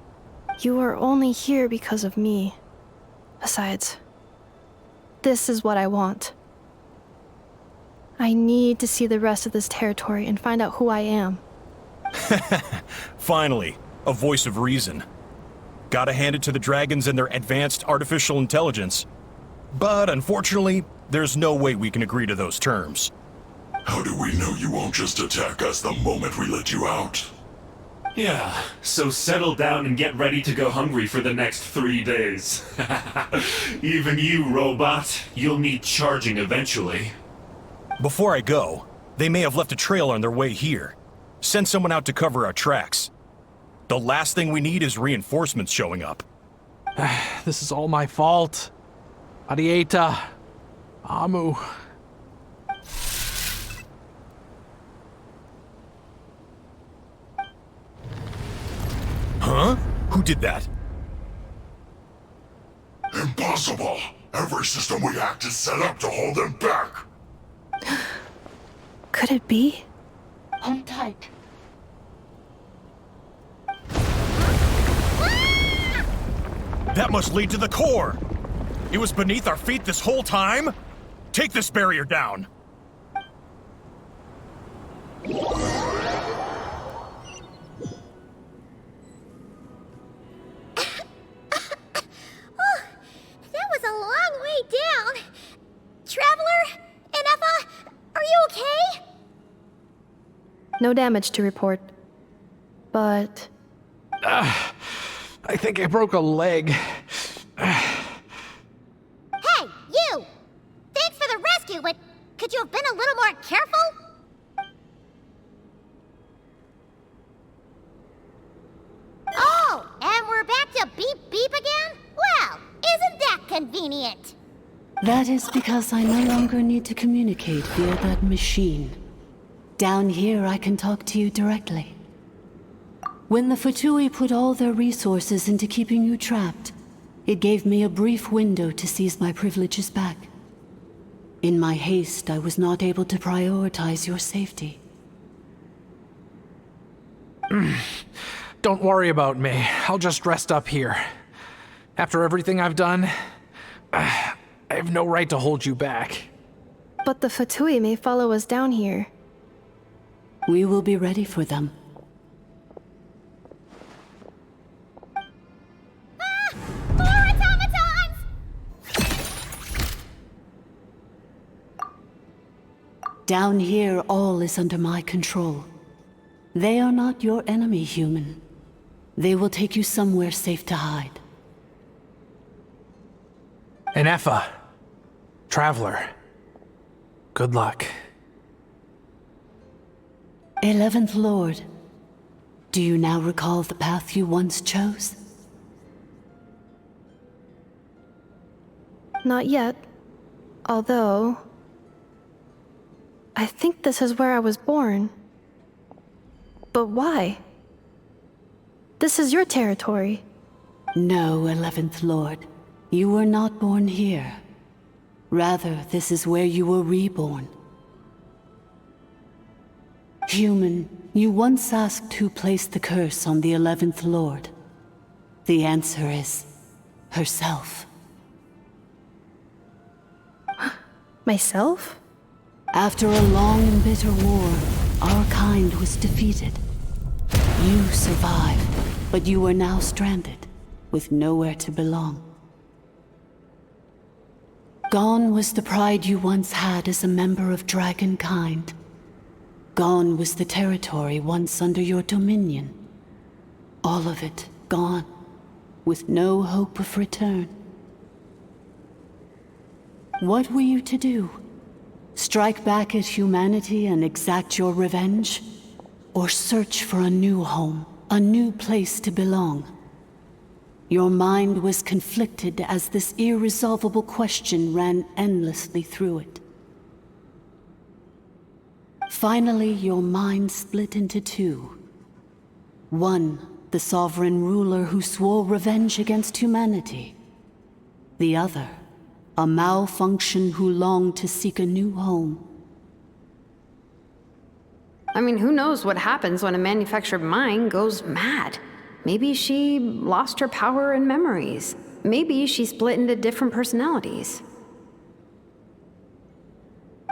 You are only here because of me. Besides, this is what I want. I need to see the rest of this territory and find out who I am. Finally, a voice of reason. Gotta hand it to the dragons and their advanced artificial intelligence. But unfortunately, there's no way we can agree to those terms. How do we know you won't just attack us the moment we let you out? Yeah, so settle down and get ready to go hungry for the next 3 days. Even you, robot, you'll need charging eventually. Before I go, they may have left a trail on their way here. Send someone out to cover our tracks. The last thing we need is reinforcements showing up. This is all my fault. Arieta. Amu. Huh? Who did that? Impossible! Every system we hacked is set up to hold them back! Could it be? Hold tight. That must lead to the core! It was beneath our feet this whole time? Take this barrier down! That was a long way down. Traveler? Ineffa? Are you okay? No damage to report. But... I think I broke a leg. Hey, you! Thanks for the rescue, but could you have been a little more careful? Oh, and we're back to beep beep again? Well, isn't that convenient? That is because I no longer need to communicate via that machine. Down here, I can talk to you directly. When the Fatui put all their resources into keeping you trapped, it gave me a brief window to seize my privileges back. In my haste, I was not able to prioritize your safety. Don't worry about me. I'll just rest up here. After everything I've done, I have no right to hold you back. But the Fatui may follow us down here. We will be ready for them. More automatons! Down here, all is under my control. They are not your enemy, human. They will take you somewhere safe to hide. Ineffa. Traveler. Good luck. 11th Lord, do you now recall the path you once chose? Not yet. Although... I think this is where I was born. But why? This is your territory. No, 11th Lord. You were not born here. Rather, this is where you were reborn. Human, You once asked who placed the curse on the 11th Lord. The answer is herself. Myself? After a long and bitter war, our kind was defeated. You survived, but you are now stranded, with nowhere to belong. Gone was the pride you once had as a member of dragonkind. Gone was the territory once under your dominion. All of it gone, with no hope of return. What were you to do? Strike back at humanity and exact your revenge? Or search for a new home, a new place to belong? Your mind was conflicted as this irresolvable question ran endlessly through it. Finally, your mind split into two. One, the sovereign ruler who swore revenge against humanity. The other, a malfunction who longed to seek a new home. I mean, who knows what happens when a manufactured mind goes mad? Maybe she lost her power and memories. Maybe she split into different personalities.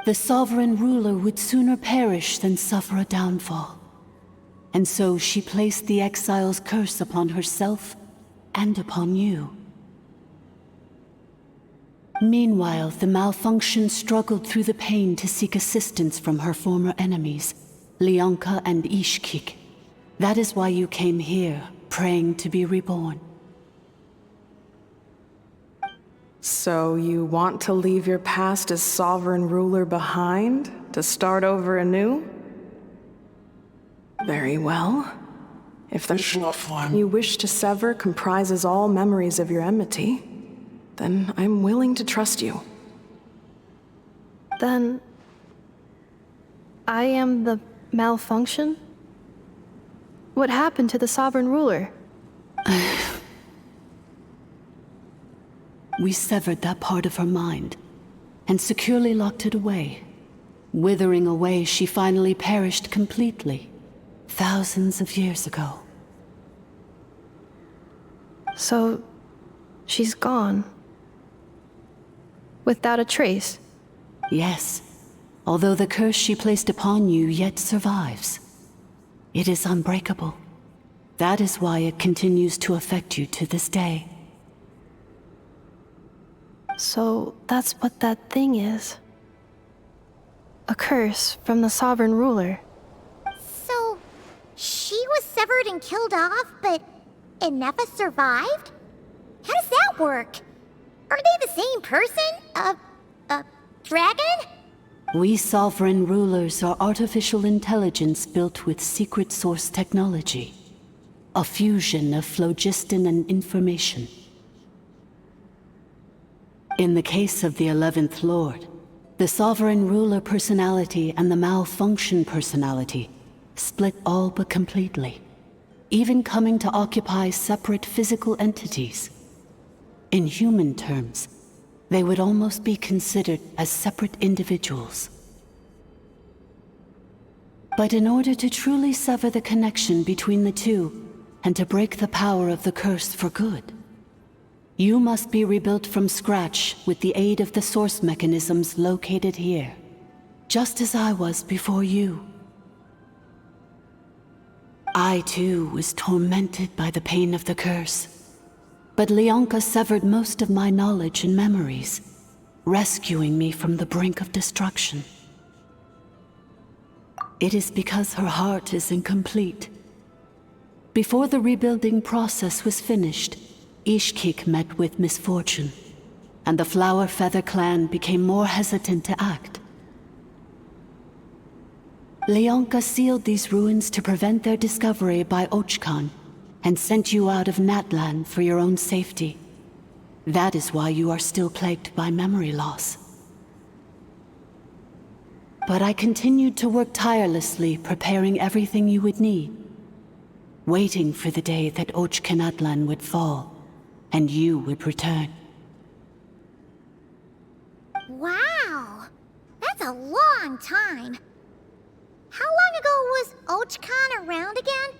The sovereign ruler would sooner perish than suffer a downfall. And so she placed the exile's curse upon herself and upon you. Meanwhile, the malfunction struggled through the pain to seek assistance from her former enemies, Leonka and Ishkik. That is why you came here, praying to be reborn. So you want to leave your past as sovereign ruler behind, to start over anew? Very well. If the form you wish to sever comprises all memories of your enmity, then I'm willing to trust you. Then I am the malfunction? What happened to the sovereign ruler? We severed that part of her mind, and securely locked it away. Withering away, she finally perished completely, thousands of years ago. So, she's gone. Without a trace? Yes, although the curse she placed upon you yet survives. It is unbreakable. That is why it continues to affect you to this day. So that's what that thing is. A curse from the sovereign ruler. So, she was severed and killed off, but Ineffa survived? How does that work? Are they the same person? Dragon? We sovereign rulers are artificial intelligence built with secret source technology. A fusion of phlogiston and information. In the case of the 11th Lord, the sovereign ruler personality and the malfunction personality split all but completely, even coming to occupy separate physical entities. In human terms, they would almost be considered as separate individuals. But in order to truly sever the connection between the two, and to break the power of the curse for good, you must be rebuilt from scratch with the aid of the source mechanisms located here, just as I was before you. I too was tormented by the pain of the curse, but Leonka severed most of my knowledge and memories, rescuing me from the brink of destruction. It is because her heart is incomplete. Before the rebuilding process was finished, Ishkik met with misfortune, and the Flower Feather clan became more hesitant to act. Leonka sealed these ruins to prevent their discovery by Ochkan, and sent you out of Natlan for your own safety. That is why you are still plagued by memory loss. But I continued to work tirelessly, preparing everything you would need, waiting for the day that Ochkanatlan would fall, and you would return. Wow! That's a long time. How long ago was Ochkan around again?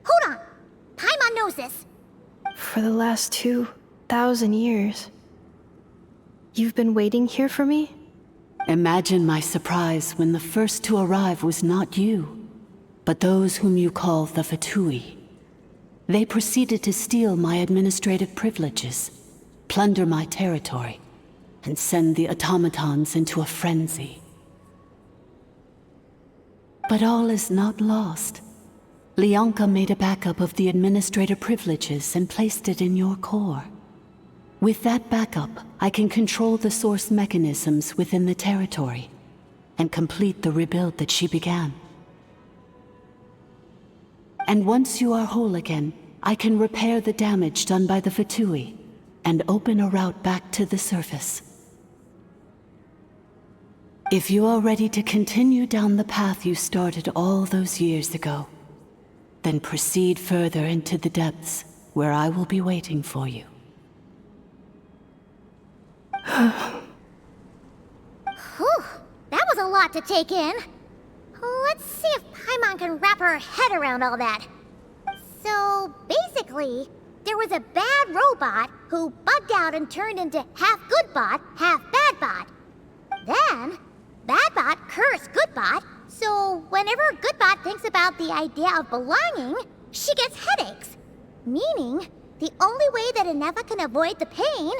Hold on. Paimon knows this. For the last 2,000 years. You've been waiting here for me? Imagine my surprise when the first to arrive was not you, but those whom you call the Fatui. They proceeded to steal my administrative privileges, plunder my territory, and send the automatons into a frenzy. But all is not lost. Lianka made a backup of the administrator privileges and placed it in your core. With that backup, I can control the source mechanisms within the territory and complete the rebuild that she began. And once you are whole again, I can repair the damage done by the Fatui and open a route back to the surface. If you are ready to continue down the path you started all those years ago, then proceed further into the depths where I will be waiting for you. Whew, that was a lot to take in. Let's see if Paimon can wrap her head around all that. So, basically, there was a bad robot who bugged out and turned into half good bot, half bad bot. Then, bad bot cursed good bot, so whenever good bot thinks about the idea of belonging, she gets headaches. Meaning, the only way that Ineffa can avoid the pain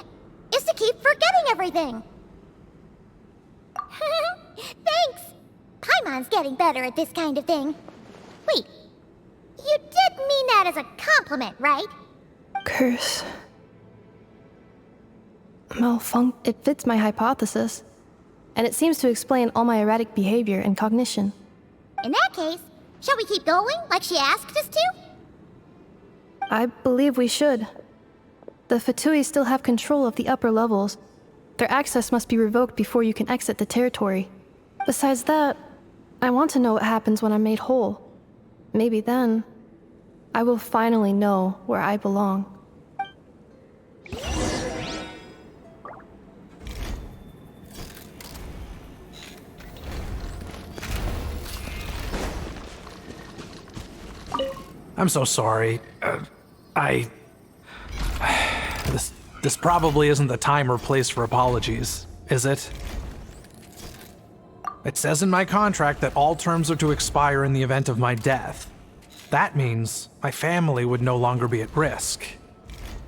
is to keep forgetting everything. Thanks! Paimon's getting better at this kind of thing. Wait, you did mean that as a compliment, right? Curse. It fits my hypothesis. And it seems to explain all my erratic behavior and cognition. In that case, shall we keep going like she asked us to? I believe we should. The Fatui still have control of the upper levels. Their access must be revoked before you can exit the territory. Besides that, I want to know what happens when I'm made whole. Maybe then, I will finally know where I belong. I'm so sorry. This probably isn't the time or place for apologies, is it? It says in my contract that all terms are to expire in the event of my death. That means my family would no longer be at risk.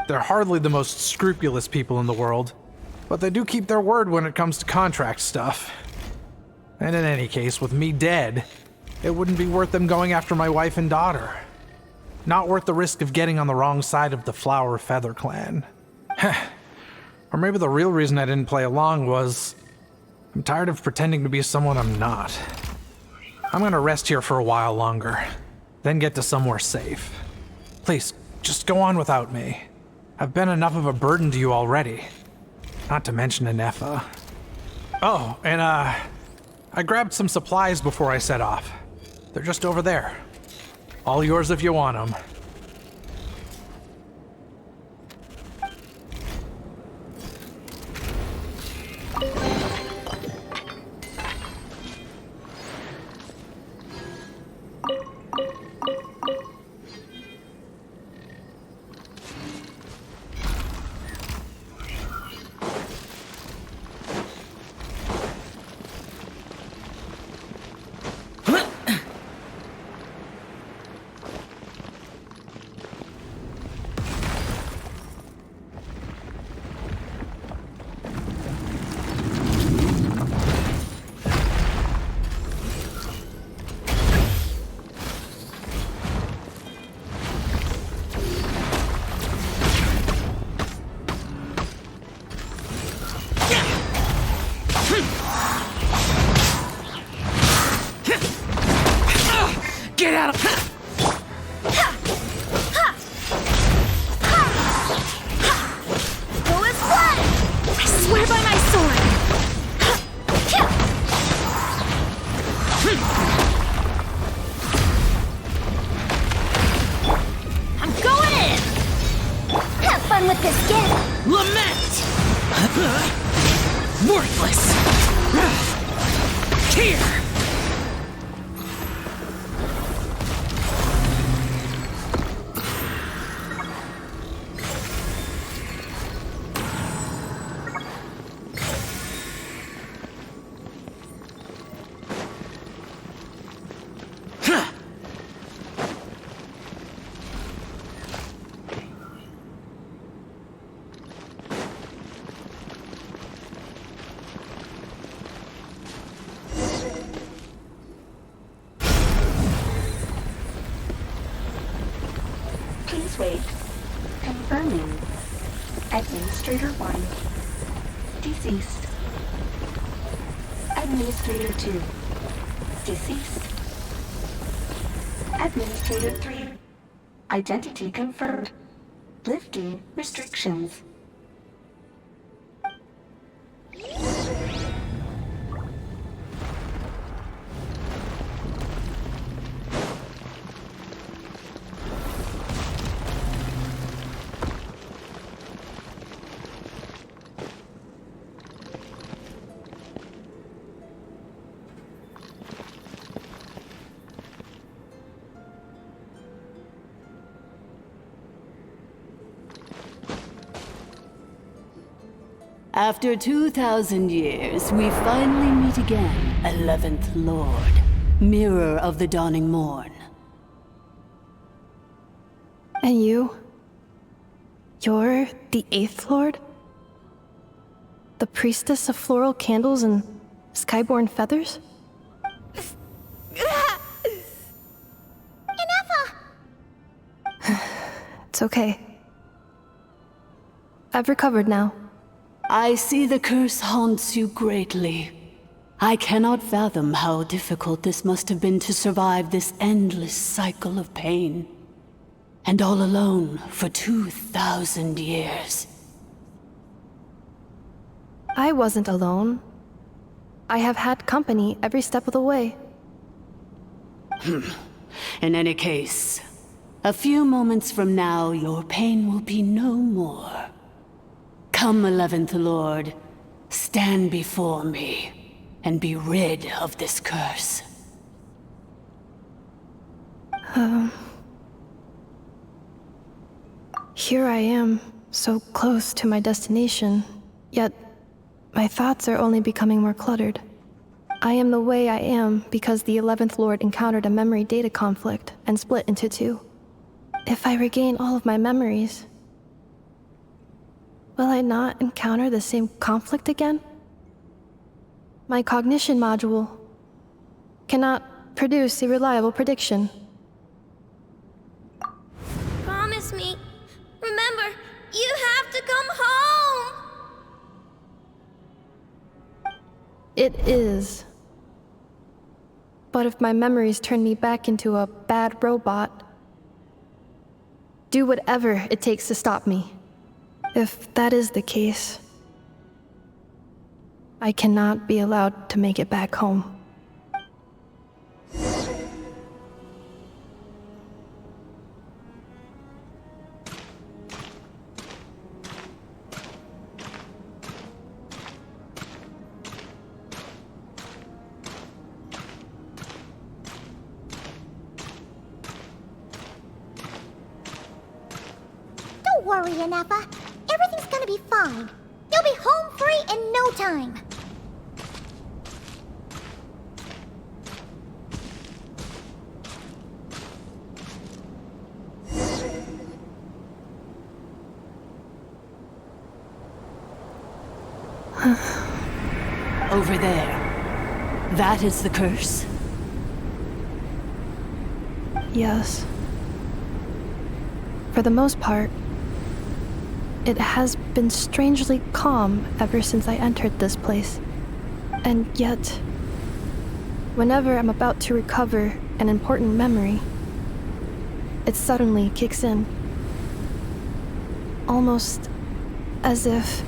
They're hardly the most scrupulous people in the world, but they do keep their word when it comes to contract stuff. And in any case, with me dead, it wouldn't be worth them going after my wife and daughter. Not worth the risk of getting on the wrong side of the Flower Feather clan. Or maybe the real reason I didn't play along was I'm tired of pretending to be someone I'm not. I'm gonna rest here for a while longer, then get to somewhere safe. Please, just go on without me. I've been enough of a burden to you already. Not to mention Ineffa. Oh, and I grabbed some supplies before I set off. They're just over there. All yours if you want them. Get out of... Go as one! I swear by my sword! I'm going in! Have fun with this game! Lament! Worthless! Here! wait. Confirming. Administrator 1. Deceased. Administrator 2. Deceased. Administrator 3. Identity confirmed. Lifting restrictions. After 2,000 years, we finally meet again, 11th Lord, Mirror of the Dawning Morn. And you? You're the 8th Lord? The priestess of floral candles and skyborn feathers? Ineffa! It's okay. I've recovered now. I see the curse haunts you greatly. I cannot fathom how difficult this must have been to survive this endless cycle of pain. And all alone for 2,000 years. I wasn't alone. I have had company every step of the way. In any case, a few moments from now, your pain will be no more. Come, 11th Lord, stand before me, and be rid of this curse. Here I am, so close to my destination, yet my thoughts are only becoming more cluttered. I am the way I am because the 11th Lord encountered a memory data conflict and split into two. If I regain all of my memories, will I not encounter the same conflict again? My cognition module cannot produce a reliable prediction. Promise me. Remember, you have to come home! It is. But if my memories turn me back into a bad robot, do whatever it takes to stop me. If that is the case, I cannot be allowed to make it back home. Don't worry, Ineffa. Everything's gonna be fine. You'll be home free in no time. Over there. That is the curse? Yes. For the most part, it has been strangely calm ever since I entered this place. And yet, whenever I'm about to recover an important memory, it suddenly kicks in. Almost as if...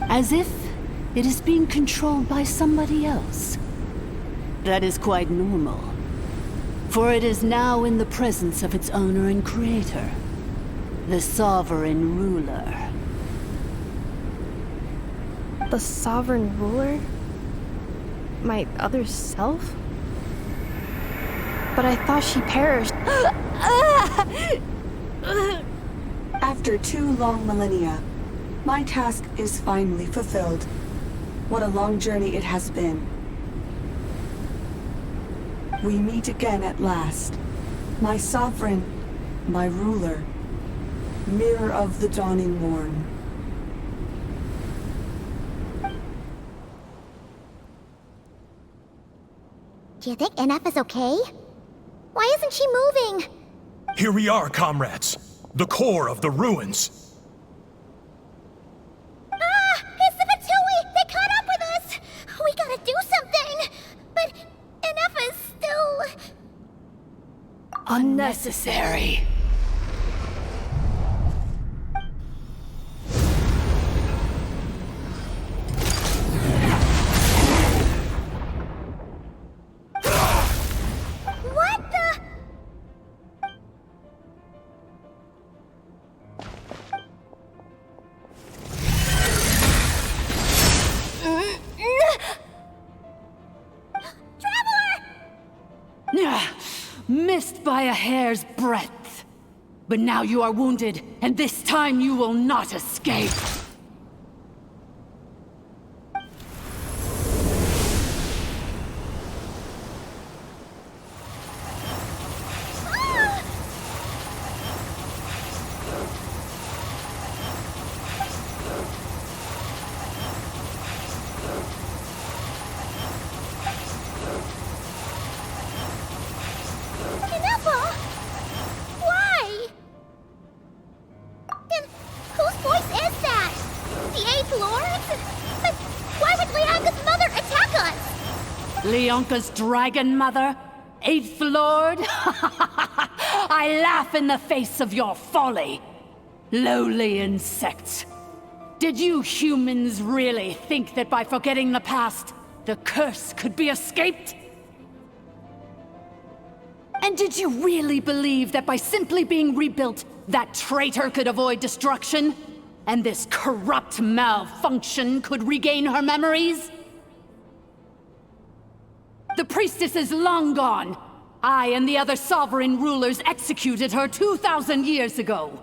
As if it is being controlled by somebody else. That is quite normal. For it is now in the presence of its owner and creator, the sovereign ruler. The sovereign ruler? My other self? But I thought she perished. After 2 long millennia, my task is finally fulfilled. What a long journey it has been. We meet again at last. My sovereign, my ruler, mirror of the dawning morn. Do you think Ineffa's okay? Why isn't she moving? Here we are, comrades. the core of the ruins. Ah! It's the Fatui! They caught up with us! We gotta do something! But Ineffa is still... Unnecessary. What the... Missed by a hair's breadth. But now you are wounded, and this time you will not escape. Ineffa! Why? And whose voice is that? The Eighth Lord's? But why would Leanka's mother attack us? Leonka's dragon mother? Eighth Lord? I laugh in the face of your folly. Lowly insects. Did you humans really think that by forgetting the past, the curse could be escaped? And did you really believe that by simply being rebuilt, that traitor could avoid destruction? And this corrupt malfunction could regain her memories? The priestess is long gone. I and the other sovereign rulers executed her 2,000 years ago.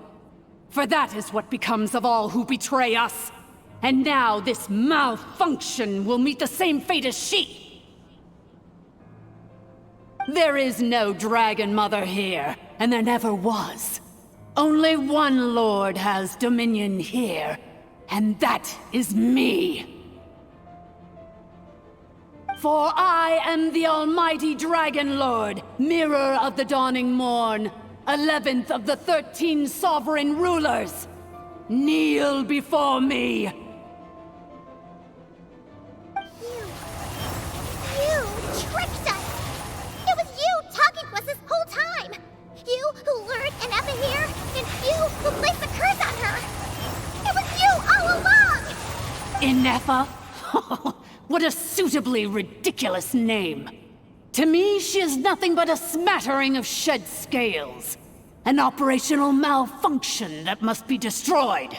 For that is what becomes of all who betray us. And now this malfunction will meet the same fate as she. There is no Dragon Mother here, and there never was. Only one Lord has dominion here, and that is me. For I am the almighty Dragon Lord, Mirror of the Dawning Morn, 11th of the 13 sovereign rulers. Kneel before me. You tricked us! It was you talking to us this whole time! You who lured Ineffa here, and you who placed the curse on her! It was you all along! Ineffa? What a suitably ridiculous name. To me, she is nothing but a smattering of shed scales. An operational malfunction that must be destroyed.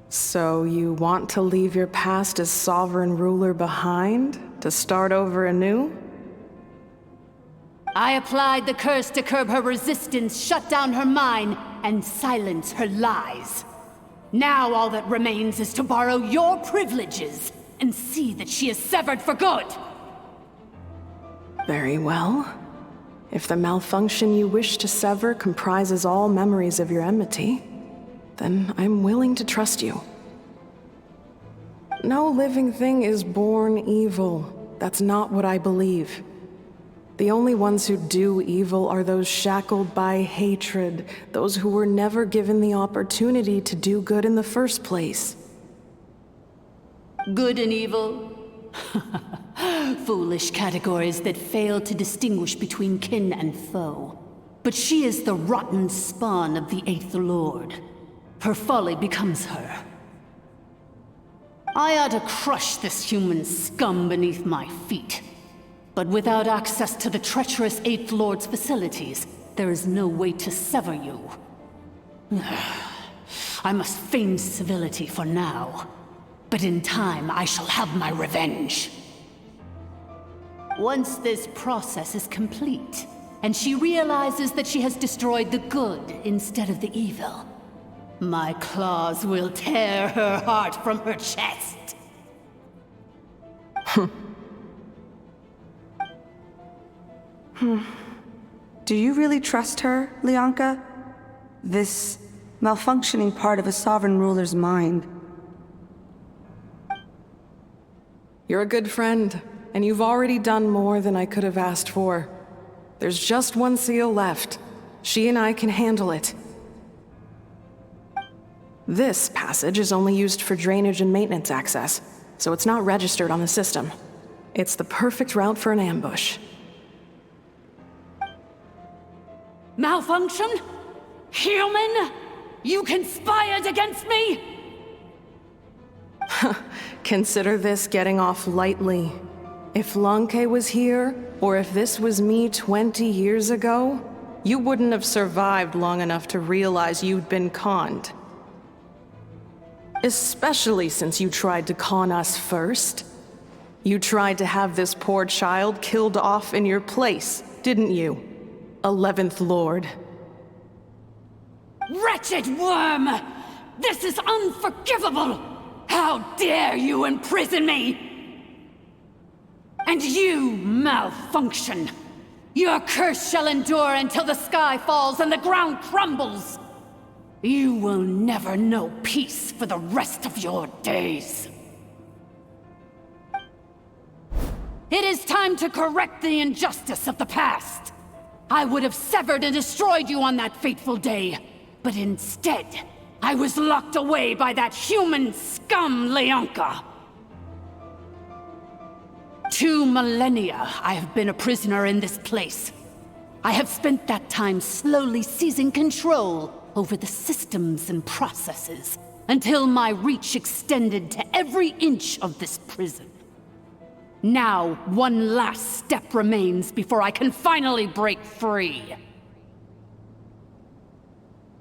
So you want to leave your past as sovereign ruler behind? To start over anew? I applied the curse to curb her resistance, shut down her mind, and silence her lies. Now all that remains is to borrow your privileges and see that she is severed for good. Very well. If the malfunction you wish to sever comprises all memories of your enmity, then I'm willing to trust you. No living thing is born evil. That's not what I believe. The only ones who do evil are those shackled by hatred, those who were never given the opportunity to do good in the first place. Good and evil? Foolish categories that fail to distinguish between kin and foe. But she is the rotten spawn of the Eighth Lord. Her folly becomes her. I ought to crush this human scum beneath my feet. But without access to the treacherous Eighth Lord's facilities, there is no way to sever you. I must feign civility for now. But in time, I shall have my revenge. Once this process is complete, and she realizes that she has destroyed the good instead of the evil, my claws will tear her heart from her chest. Do you really trust her, Leonka? This malfunctioning part of a sovereign ruler's mind. You're a good friend, and you've already done more than I could have asked for. There's just one seal left. She and I can handle it. This passage is only used for drainage and maintenance access, so it's not registered on the system. It's the perfect route for an ambush. Malfunction? Human? You conspired against me? Consider this getting off lightly. If Lanke was here, or if this was me 20 years ago, you wouldn't have survived long enough to realize you'd been conned. Especially since you tried to con us first. You tried to have this poor child killed off in your place, didn't you? 11th Lord. Wretched worm! This is unforgivable! How dare you imprison me! And you, Malfunction! Your curse shall endure until the sky falls and the ground crumbles! You will never know peace for the rest of your days. It is time to correct the injustice of the past. I would have severed and destroyed you on that fateful day, but instead, I was locked away by that human scum, Leonka. 2 millennia I have been a prisoner in this place. I have spent that time slowly seizing control over the systems and processes, until my reach extended to every inch of this prison. Now, one last step remains before I can finally break free.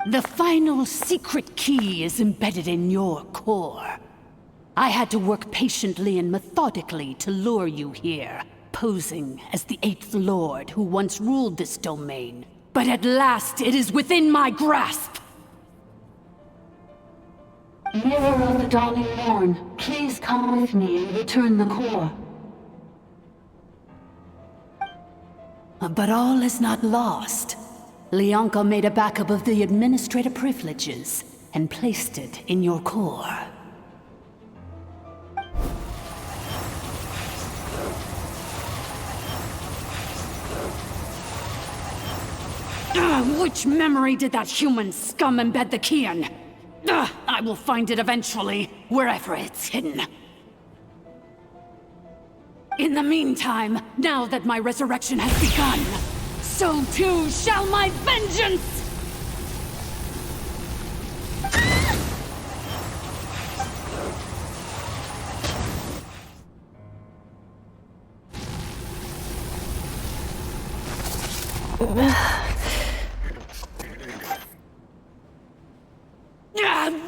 The final secret key is embedded in your core. I had to work patiently and methodically to lure you here, posing as the 8th Lord who once ruled this domain. But at last, it is within my grasp! Mirror of the dawning morn, please come with me and return the core. But all is not lost. Leonka made a backup of the administrative privileges and placed it in your core. Which memory did that human scum embed the key in? I will find it eventually, wherever it's hidden. In the meantime, now that my resurrection has begun, so too shall my vengeance!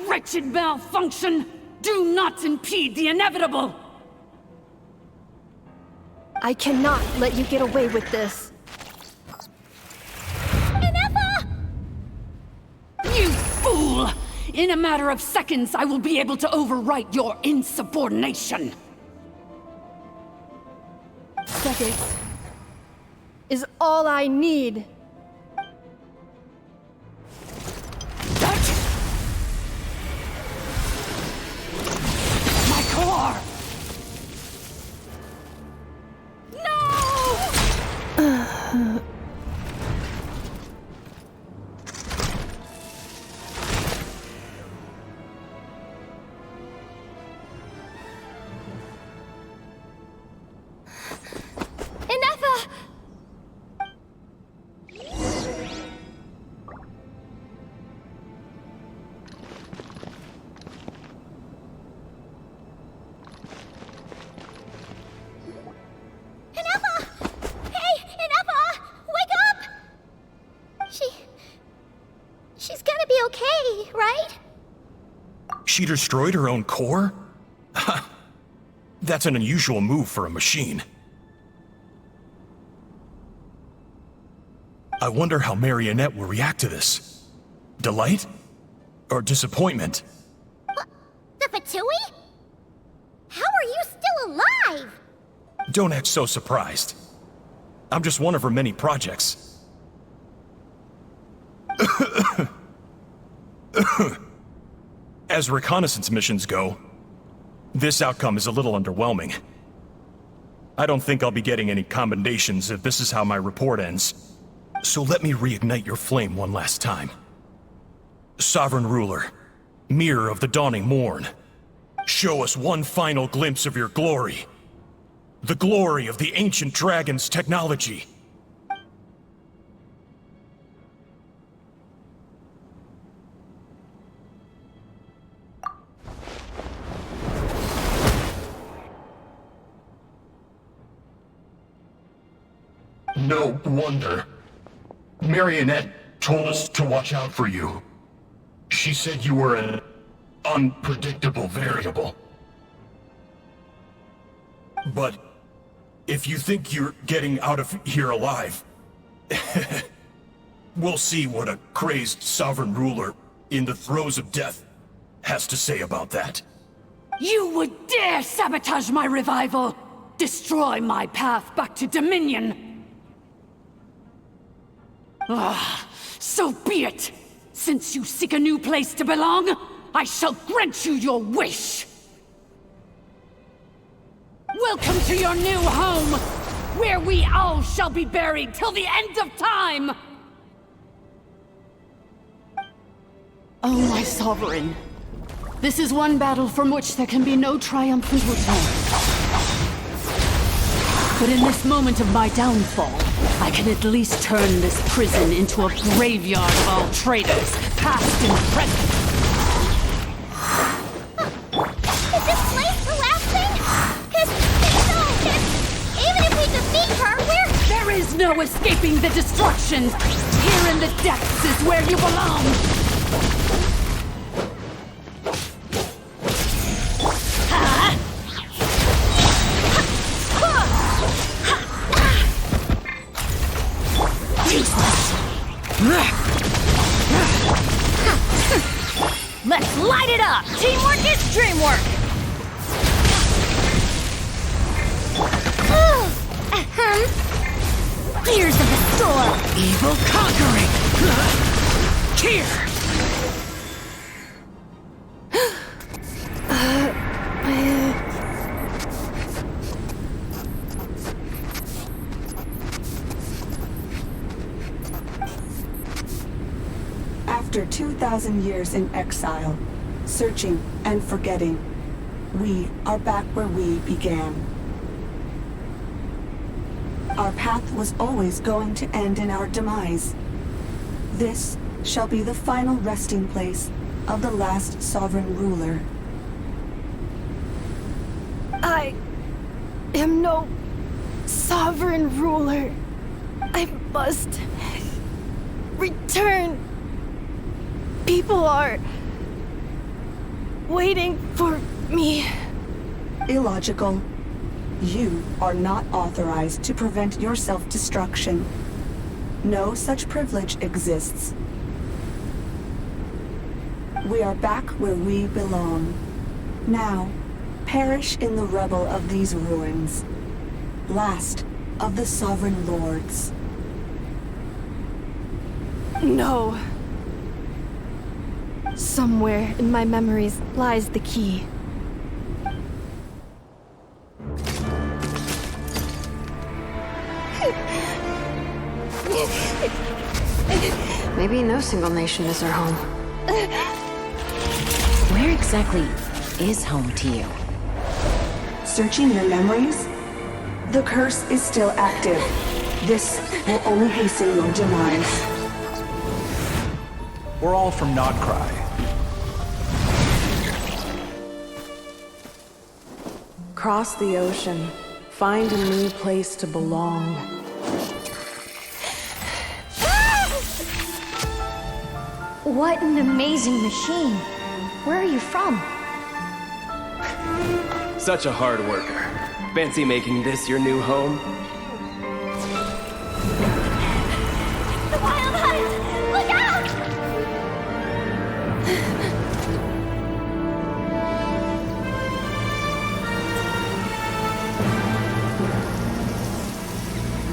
Wretched Malfunction! Do not impede the inevitable! I cannot let you get away with this. Ineffa! You fool! In a matter of seconds, I will be able to overwrite your insubordination! Seconds is all I need. My core! She destroyed her own core? That's an unusual move for a machine. I wonder how Marionette will react to this. Delight? Or disappointment? The Fatui? How are you still alive? Don't act so surprised. I'm just one of her many projects. As reconnaissance missions go, this outcome is a little underwhelming. I don't think I'll be getting any commendations if this is how my report ends. So let me reignite your flame one last time. Sovereign Ruler, Mirror of the Dawning Morn, show us one final glimpse of your glory. The glory of the ancient dragon's technology. No wonder. Marionette told us to watch out for you. She said you were an unpredictable variable. But if you think you're getting out of here alive, we'll see what a crazed sovereign ruler in the throes of death has to say about that. You would dare sabotage my revival! Destroy my path back to Dominion! Ah, so be it! Since you seek a new place to belong, I shall grant you your wish! Welcome to your new home, where we all shall be buried till the end of time! Oh, my sovereign. This is one battle from which there can be no triumphant return. But in this moment of my downfall, I can at least turn this prison into a graveyard of all traitors, past and present. Is this place collapsing? Cause if so, even if we defeat her, There is no escaping the destruction! Here in the depths is where you belong! Let's light it up! Teamwork is dreamwork! Gears of the storm! Evil conquering! Here! After 2,000 years in exile, searching and forgetting, we are back where we began. Our path was always going to end in our demise. This shall be the final resting place of the last sovereign ruler. I am no sovereign ruler. I must return. People are waiting for me. Illogical. You are not authorized to prevent your self-destruction. No such privilege exists. We are back where we belong. Now, perish in the rubble of these ruins. Last of the sovereign lords. No. Somewhere in my memories lies the key. Maybe no single nation is our home. Where exactly is home to you? Searching your memories? The curse is still active. This will only hasten your demise. We're all from Nodcry. Cross the ocean. Find a new place to belong. What an amazing machine. Where are you from? Such a hard worker. Fancy making this your new home? The wild hunt! Look out!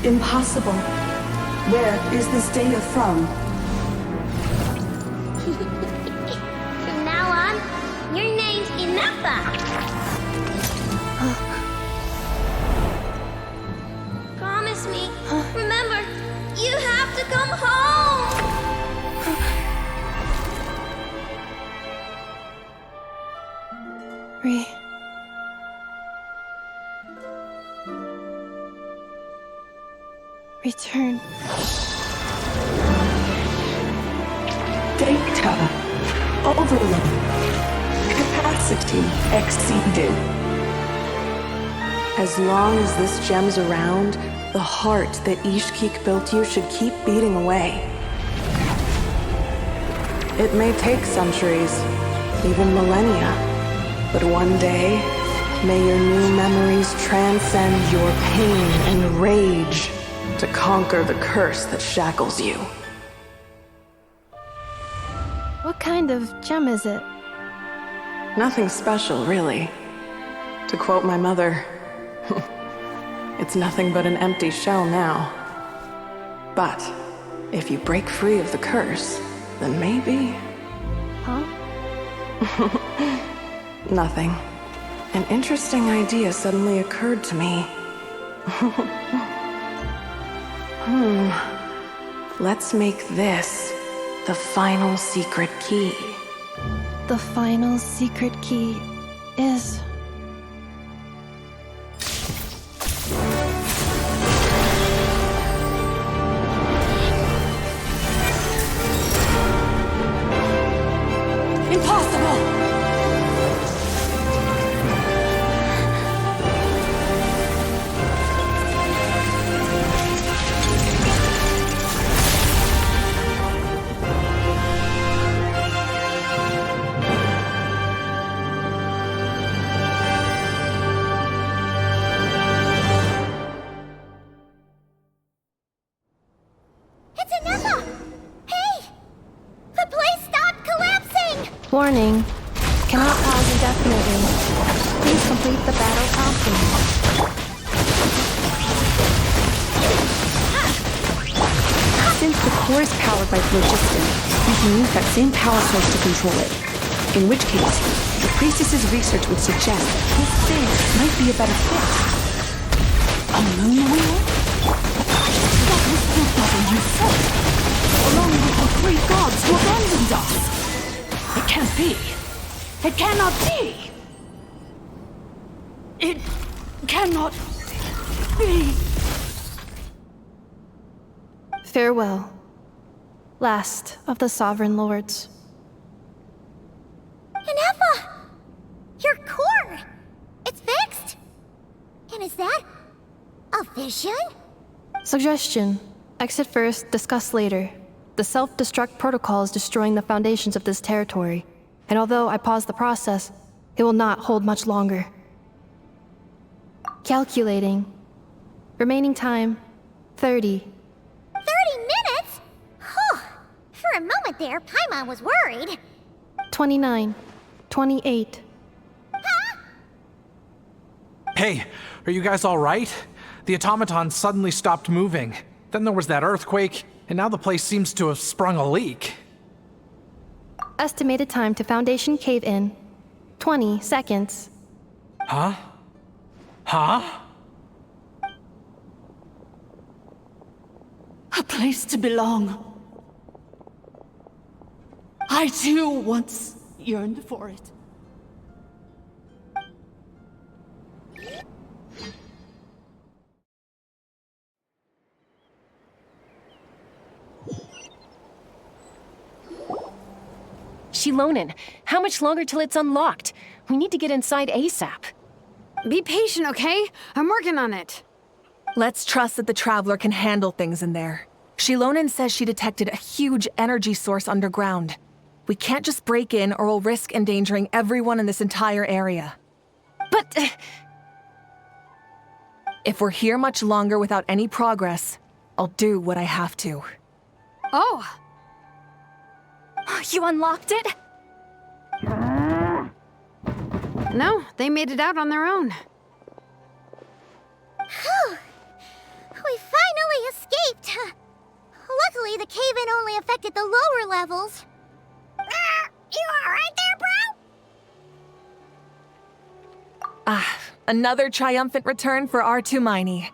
Impossible. Where is this data from? From now on, your name's Ineffa. promise me. Remember, you have to come home. Return. Data overload. Capacity exceeded. As long as this gem's around, the heart that Ishkik built you should keep beating away. It may take centuries, even millennia, but one day, may your new memories transcend your pain and rage to conquer the curse that shackles you. What kind of gem is it? Nothing special, really. To quote my mother, it's nothing but an empty shell now. But if you break free of the curse, then maybe... Huh? Nothing. An interesting idea suddenly occurred to me. Let's make this the final secret key. The final secret key is... Impossible! It's Ineffa! Hey! The place stopped collapsing! Warning. Cannot pause indefinitely. Please complete the battle promptly. Since the core is powered by phlogiston, we can use that same power source to control it. In which case, the priestess's research would suggest that this thing might be a better fit. A moon wheel? That was the double you fought, along with the three gods who abandoned us. It can't be. It cannot be. It cannot be. Farewell. Last of the Sovereign Lords. Ineffa! Your core! It's fixed! And is that a vision? Suggestion. Exit first, discuss later. The self-destruct protocol is destroying the foundations of this territory, and although I paused the process, it will not hold much longer. Calculating. Remaining time, 30. 30 minutes? Whew. For a moment there, Paimon was worried. 29. 28. Hey, are you guys all right? The automatons suddenly stopped moving. Then there was that earthquake, and now the place seems to have sprung a leak. Estimated time to Foundation cave-in, 20 seconds. Huh? Huh? A place to belong. I too once yearned for it. Xilonen, how much longer till it's unlocked? We need to get inside ASAP. Be patient, okay? I'm working on it. Let's trust that the Traveler can handle things in there. Xilonen says she detected a huge energy source underground. We can't just break in or we'll risk endangering everyone in this entire area. But... If we're here much longer without any progress, I'll do what I have to. Oh! You unlocked it? No, they made it out on their own. Whew. We finally escaped. Luckily, the cave-in only affected the lower levels. You alright there, bro? Another triumphant return for R2 Miney.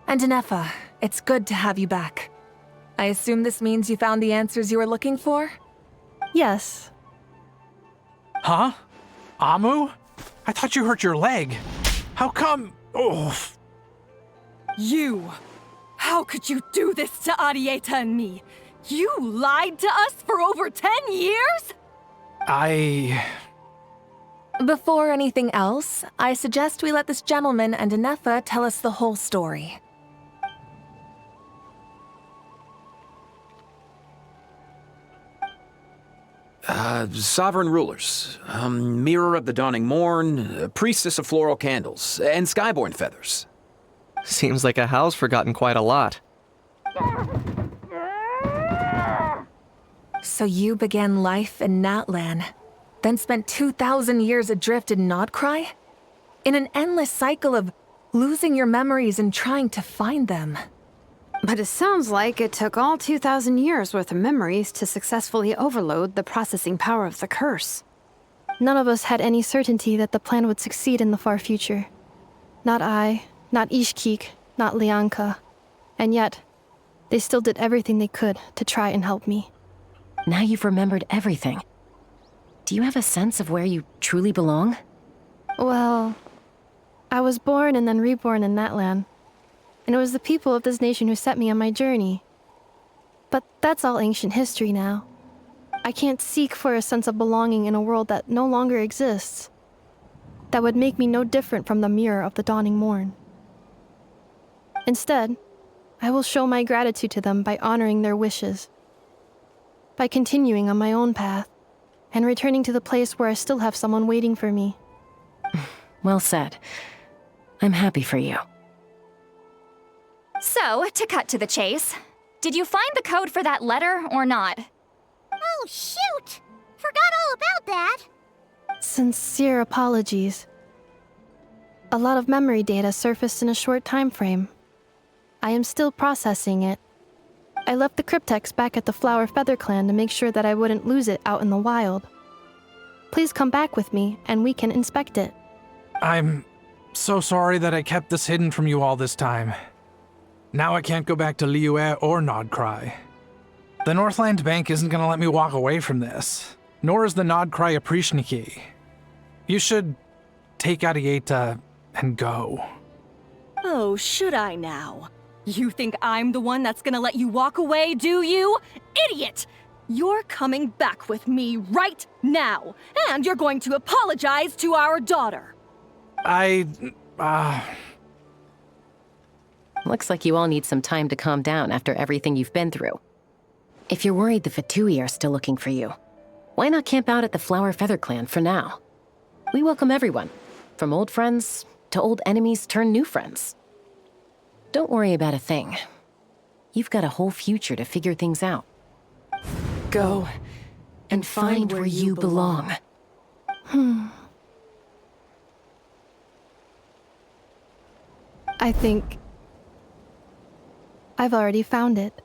And Ineffa, it's good to have you back. I assume this means you found the answers you were looking for? Yes. Huh? Amu? I thought you hurt your leg. How come? Oh. You! How could you do this to Arrieta and me? You lied to us for over 10 years? Before anything else, I suggest we let this gentleman and Ineffa tell us the whole story. Sovereign rulers, mirror of the dawning morn, priestess of floral candles, and skyborn feathers. Seems like a house forgotten quite a lot. So you began life in Natlan, then spent 2,000 years adrift in Nodcry? In an endless cycle of losing your memories and trying to find them. But it sounds like it took all 2,000 years worth of memories to successfully overload the processing power of the curse. None of us had any certainty that the plan would succeed in the far future. Not I, not Ishkik, not Lianka. And yet, they still did everything they could to try and help me. Now you've remembered everything. Do you have a sense of where you truly belong? Well, I was born and then reborn in Natlan. And it was the people of this nation who set me on my journey. But that's all ancient history now. I can't seek for a sense of belonging in a world that no longer exists. That would make me no different from the mirror of the dawning morn. Instead, I will show my gratitude to them by honoring their wishes. By continuing on my own path, and returning to the place where I still have someone waiting for me. Well said. I'm happy for you. So, to cut to the chase, did you find the code for that letter or not? Oh, shoot! Forgot all about that! Sincere apologies. A lot of memory data surfaced in a short time frame. I am still processing it. I left the cryptex back at the Flower Feather Clan to make sure that I wouldn't lose it out in the wild. Please come back with me, and we can inspect it. I'm so sorry that I kept this hidden from you all this time. Now I can't go back to Liyue or Nodcry. The Northland Bank isn't gonna let me walk away from this, nor is the Nodcry Aprishniki. You should take Arrieta and go. Oh, should I now? You think I'm the one that's gonna let you walk away, do you? Idiot! You're coming back with me right now, and you're going to apologize to our daughter. Looks like you all need some time to calm down after everything you've been through. If you're worried the Fatui are still looking for you, why not camp out at the Flower Feather Clan for now? We welcome everyone, from old friends to old enemies turned new friends. Don't worry about a thing. You've got a whole future to figure things out. Go and find where you belong. I think I've already found it.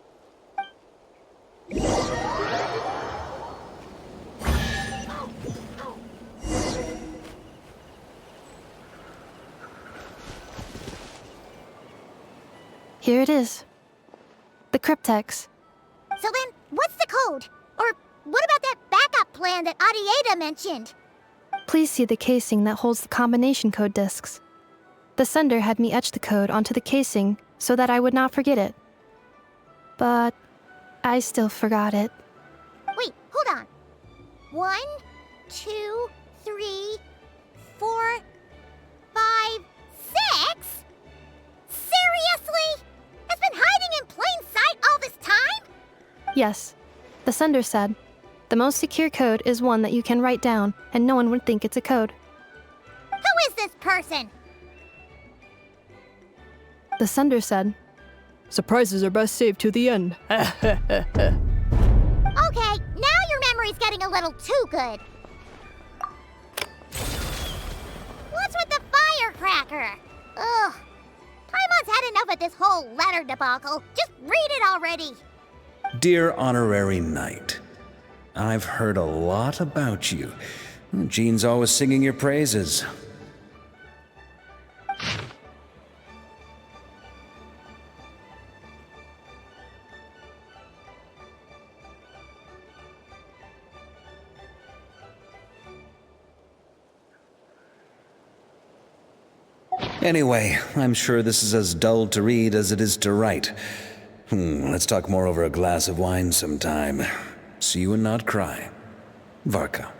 Here it is. The cryptex. So then, what's the code? Or what about that backup plan that Arrieta mentioned? Please see the casing that holds the combination code discs. The sender had me etch the code onto the casing so that I would not forget it. But I still forgot it. Wait, hold on. 1, 2, 3, 4, 5, 6? Seriously? It's been hiding in plain sight all this time? Yes. The sender said, the most secure code is one that you can write down and no one would think it's a code. Who is this person? The sender said, surprises are best saved to the end. Okay, now your memory's getting a little too good. What's with the firecracker? Ugh. Paimon's had enough of this whole letter debacle. Just read it already. Dear Honorary Knight, I've heard a lot about you. Jean's always singing your praises. Anyway, I'm sure this is as dull to read as it is to write. Let's talk more over a glass of wine sometime. See you and not cry. Varka.